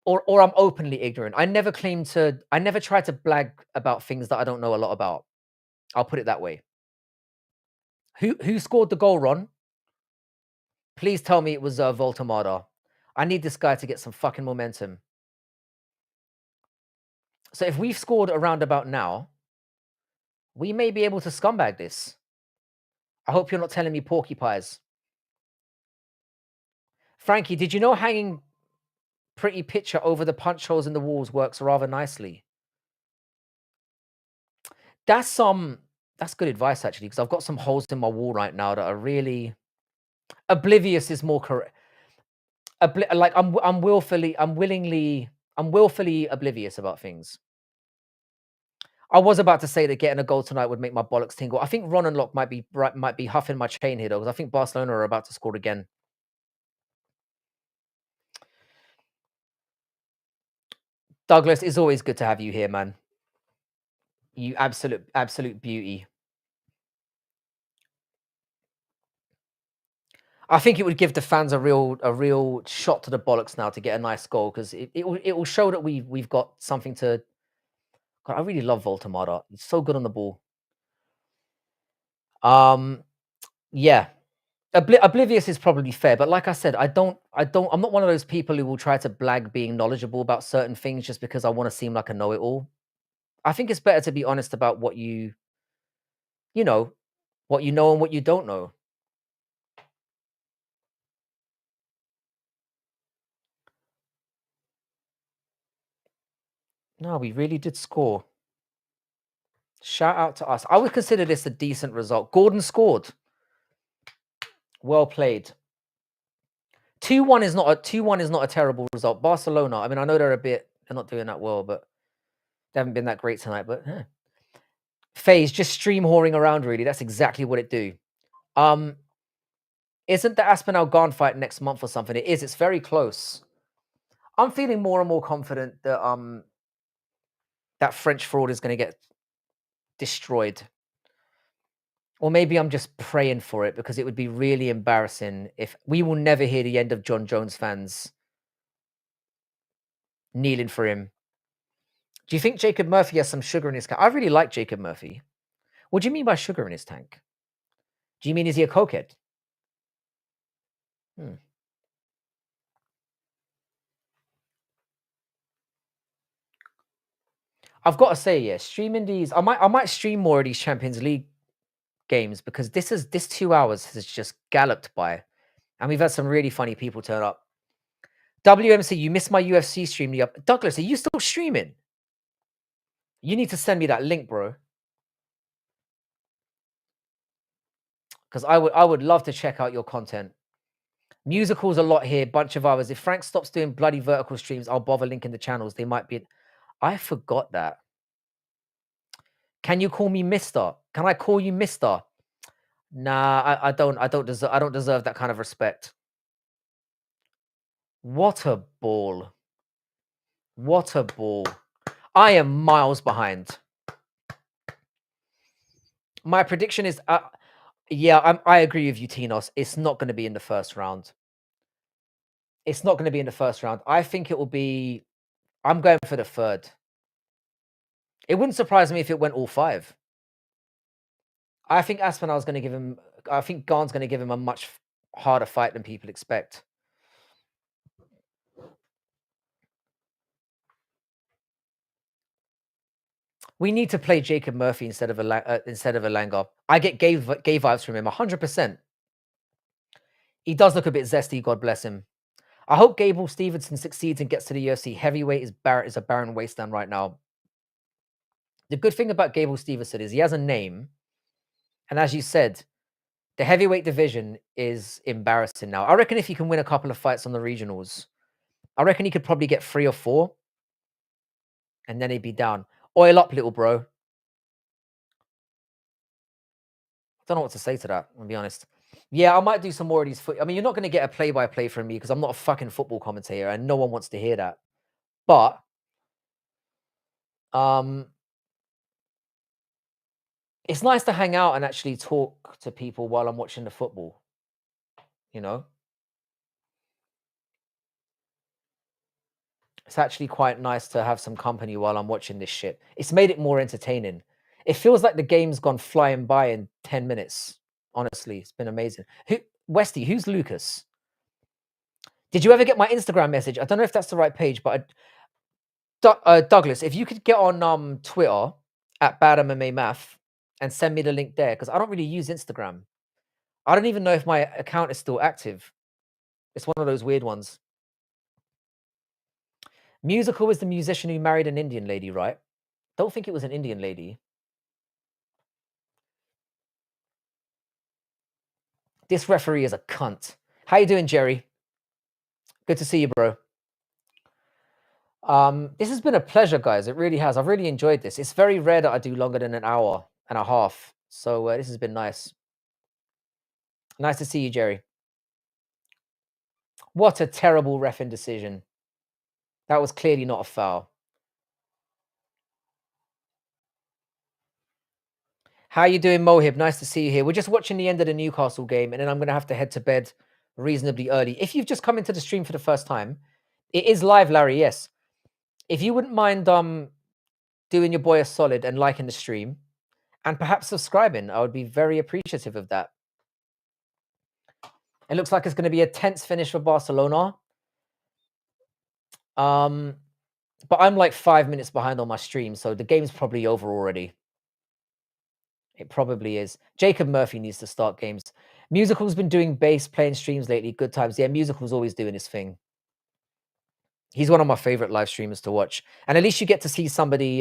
[SPEAKER 1] Or I'm openly ignorant. I never try to blag about things that I don't know a lot about. I'll put it that way. Who scored the goal, Ron? Please tell me it was Voltamada. I need this guy to get some fucking momentum. So if we've scored around about now, we may be able to scumbag this. I hope you're not telling me porky pies. Frankie, did you know hanging pretty picture over the punch holes in the walls works rather nicely? That's good advice actually, because I've got some holes in my wall right now that are really oblivious is more correct. Like I'm willfully oblivious about things. I was about to say that getting a goal tonight would make my bollocks tingle. I think Ron and Lock might be huffing my chain here though, because I think Barcelona are about to score again. Douglas, it's always good to have you here, man. You absolute beauty. I think it would give the fans a real shot to the bollocks now to get a nice goal because it will show that we've got something to. God, I really love Voltamada. He's so good on the ball. Yeah, oblivious is probably fair, but like I said, I'm not one of those people who will try to blag being knowledgeable about certain things just because I want to seem like a know-it-all. I think it's better to be honest about you know, what you know and what you don't know. No, we really did score. Shout out to us. I would consider this a decent result. Gordon scored. Well played. 2-1 is not a terrible result. Barcelona, I mean, I know they're not doing that well, but they haven't been that great tonight. But FaZe, just stream whoring around, really. That's exactly what it do. Isn't the Aspinall Garn fight next month or something? It is. It's very close. I'm feeling more and more confident that that French fraud is going to get destroyed. Or maybe I'm just praying for it because it would be really embarrassing if we will never hear the end of John Jones fans kneeling for him. Do you think Jacob Murphy has some sugar in his tank? I really like Jacob Murphy. What do you mean by sugar in his tank? Do you mean is he a cokehead? Hmm. I've got to say, yeah, streaming these, I might stream more of these Champions League games because this 2 hours has just galloped by, and we've had some really funny people turn up. WMC, you missed my UFC stream. Douglas, are you still streaming? You need to send me that link, bro. because I would love to check out your content. Musicals a lot here, bunch of others. If Frank stops doing bloody vertical streams, I'll bother linking the channels. They might be. I forgot that. Can you call me Mister? Can I call you Mister? Nah, I don't. I don't deserve that kind of respect. What a ball! What a ball! I am miles behind. My prediction is, yeah, I agree with you, Tinos. It's not going to be in the first round. It's not going to be in the first round. I think it will be. I'm going for the third. It wouldn't surprise me if it went all five. I think Aspinall's going to give him. I think Garn's going to give him a much harder fight than people expect. We need to play Jacob Murphy instead of a Langer. I get gay vibes from him 100%. He does look a bit zesty. God bless him. I hope Gable Stevenson succeeds and gets to the UFC. Heavyweight is a barren wasteland right now. The good thing about Gable Stevenson is he has a name, and as you said, the heavyweight division is embarrassing now. I reckon if he can win a couple of fights on the regionals, I reckon he could probably get 3 or 4, and then he'd be down. Oil up, little bro. I don't know what to say to that, I'll be honest. Yeah, I might do some more of these. I mean, you're not going to get a play-by-play from me because I'm not a fucking football commentator, and no one wants to hear that. But it's nice to hang out and actually talk to people while I'm watching the football. You know, it's actually quite nice to have some company while I'm watching this shit. It's made it more entertaining. It feels like the game's gone flying by in 10 minutes. Honestly, it's been amazing. Westy, who's Lucas? Did you ever get my Instagram message? I don't know if that's the right page, but Douglas, if you could get on Twitter at @BadMMAMath and send me the link there, because I don't really use Instagram. I don't even know if my account is still active. It's one of those weird ones. Musical is the musician who married an Indian lady, right? Don't think it was an Indian lady. This referee is a cunt. How you doing, Jerry? Good to see you, bro. This has been a pleasure, guys. It really has. I've really enjoyed this. It's very rare that I do longer than an hour and a half. So this has been nice. Nice to see you, Jerry. What a terrible reffing decision. That was clearly not a foul. How you doing, Mohib? Nice to see you here. We're just watching the end of the Newcastle game, and then I'm going to have to head to bed reasonably early. If you've just come into the stream for the first time, it is live, Larry, yes. If you wouldn't mind doing your boy a solid and liking the stream, and perhaps subscribing, I would be very appreciative of that. It looks like it's going to be a tense finish for Barcelona. But I'm like 5 minutes behind on my stream, so the game's probably over already. It probably is. Jacob Murphy needs to start games. Musical's been doing bass, playing streams lately. Good times. Yeah, Musical's always doing his thing. He's one of my favorite live streamers to watch. And at least you get to see somebody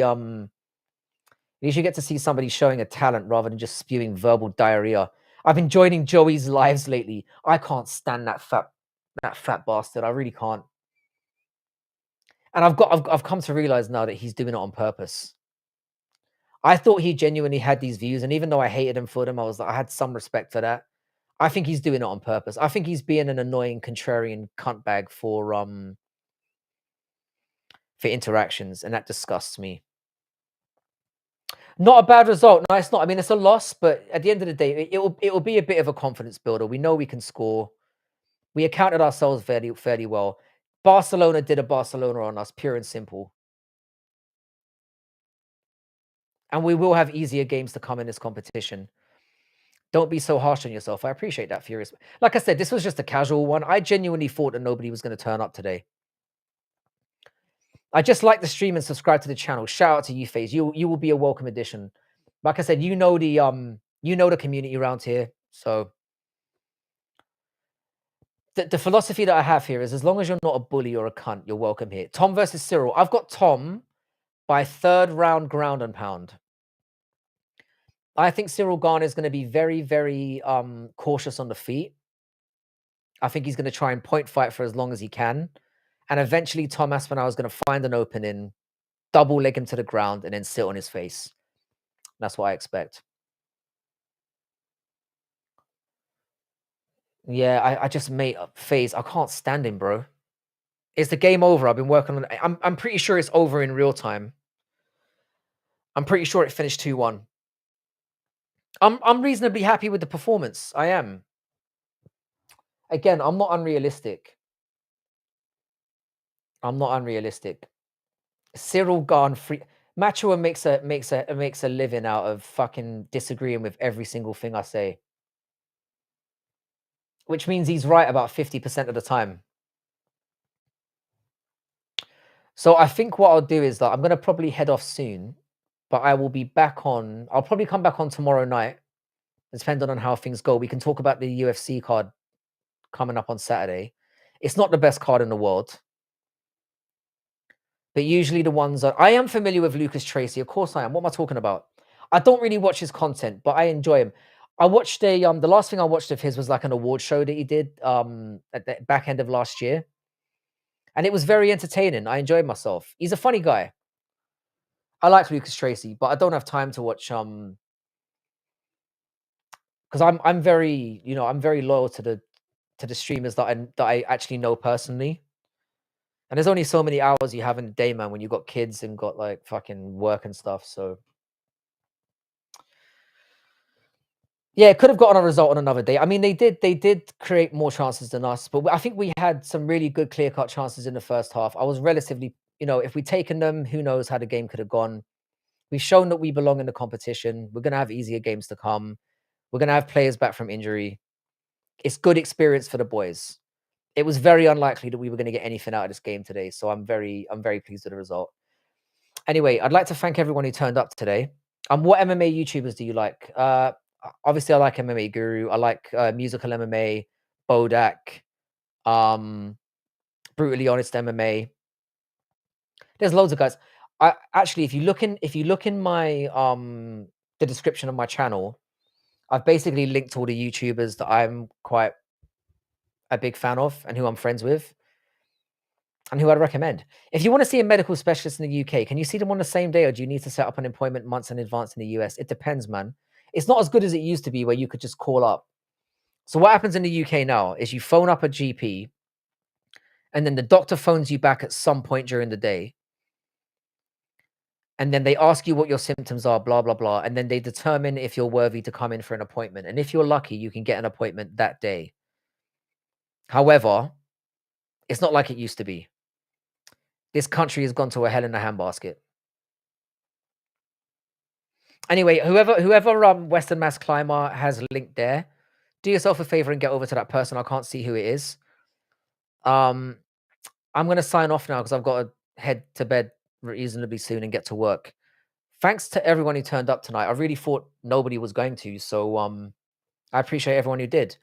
[SPEAKER 1] showing a talent rather than just spewing verbal diarrhea. I've been joining Joey's lives lately. I can't stand that fat bastard. I really can't. And I've come to realize now that he's doing it on purpose. I thought he genuinely had these views, and even though I hated him for them, I had some respect for that. I think he's doing it on purpose. I think he's being an annoying contrarian cuntbag for interactions, and that disgusts me. Not a bad result. No, it's not. I mean, it's a loss, but at the end of the day, it will be a bit of a confidence builder. We know we can score. We accounted ourselves fairly well. Barcelona did a Barcelona on us, pure and simple. And we will have easier games to come in this competition. Don't be so harsh on yourself. I appreciate that, Furious. Like I said, this was just a casual one. I genuinely thought that nobody was going to turn up today. I just like the stream and subscribe to the channel. Shout out to you, FaZe. You will be a welcome addition. Like I said, you know the community around here. So the philosophy that I have here is as long as you're not a bully or a cunt, you're welcome here. Tom versus Cyril. I've got Tom by 3rd round ground and pound. I think Cyril Garner is gonna be very, very, cautious on the feet. I think he's gonna try and point fight for as long as he can, and eventually Tom Aspinall is gonna find an opening, double leg him to the ground, and then sit on his face. That's what I expect. Yeah, I just made up FaZe. I can't stand him, bro. Is the game over? I've been working on it. I'm pretty sure it's over in real time. I'm pretty sure it finished 2-1. I'm reasonably happy with the performance. I am. Again, I'm not unrealistic. I'm not unrealistic. Cyril Garn free Matua makes a living out of fucking disagreeing with every single thing I say, which means he's right about 50% of the time. So I think what I'll do is that I'm gonna probably head off soon, but I will be back on. I'll probably come back on tomorrow night, depending on how things go. We can talk about the UFC card coming up on Saturday. It's not the best card in the world, but usually the ones that I am familiar with Lucas Tracy. Of course I am. What am I talking about? I don't really watch his content, but I enjoy him. I watched the last thing I watched of his was like an award show that he did at the back end of last year. And it was very entertaining. I enjoyed myself. He's a funny guy. I like Lucas Tracy, but I don't have time to watch because I'm very, I'm very loyal to the streamers that I actually know personally. And there's only so many hours you have in a day, man, when you've got kids and got like fucking work and stuff. So yeah, it could have gotten a result on another day. I mean, they did create more chances than us, but I think we had some really good clear-cut chances in the first half. I was relatively, if we'd taken them, who knows how the game could have gone. We've shown that we belong in the competition. We're gonna have easier games to come. We're gonna have players back from injury. It's good experience for the boys. It was very unlikely that we were gonna get anything out of this game today, so I'm very pleased with the result. Anyway, I'd like to thank everyone who turned up today. What MMA YouTubers do you like? Obviously, I like MMA Guru. I like musical MMA, Bodak, um, brutally honest MMA. There's loads of guys. I actually, if you look in my the description of my channel, I've basically linked all the YouTubers that I'm quite a big fan of and who I'm friends with and who I'd recommend. If you want to see a medical specialist in the UK, can you see them on the same day or do you need to set up an appointment months in advance in the US? It depends, man. It's not as good as it used to be where you could just call up. So what happens in the UK now is you phone up a GP and then the doctor phones you back at some point during the day and then they ask you what your symptoms are, blah, blah, blah. And then they determine if you're worthy to come in for an appointment. And if you're lucky, you can get an appointment that day. However, it's not like it used to be. This country has gone to a hell in a handbasket. Anyway, whoever Western Mass Climber has linked there, do yourself a favor and get over to that person. I can't see who it is. Um, I'm gonna sign off now because I've got to head to bed reasonably soon and get to work. Thanks to everyone who turned up tonight. I really thought nobody was going to, so I appreciate everyone who did.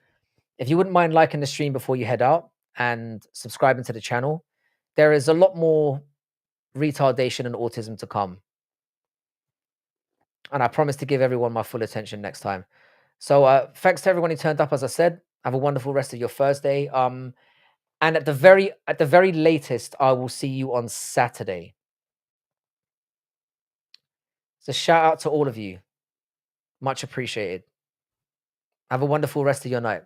[SPEAKER 1] If you wouldn't mind liking the stream before you head out and subscribing to the channel, there is a lot more retardation and autism to come. And I promise to give everyone my full attention next time. So thanks to everyone who turned up, as I said. Have a wonderful rest of your Thursday. And at the very latest, I will see you on Saturday. So shout out to all of you. Much appreciated. Have a wonderful rest of your night.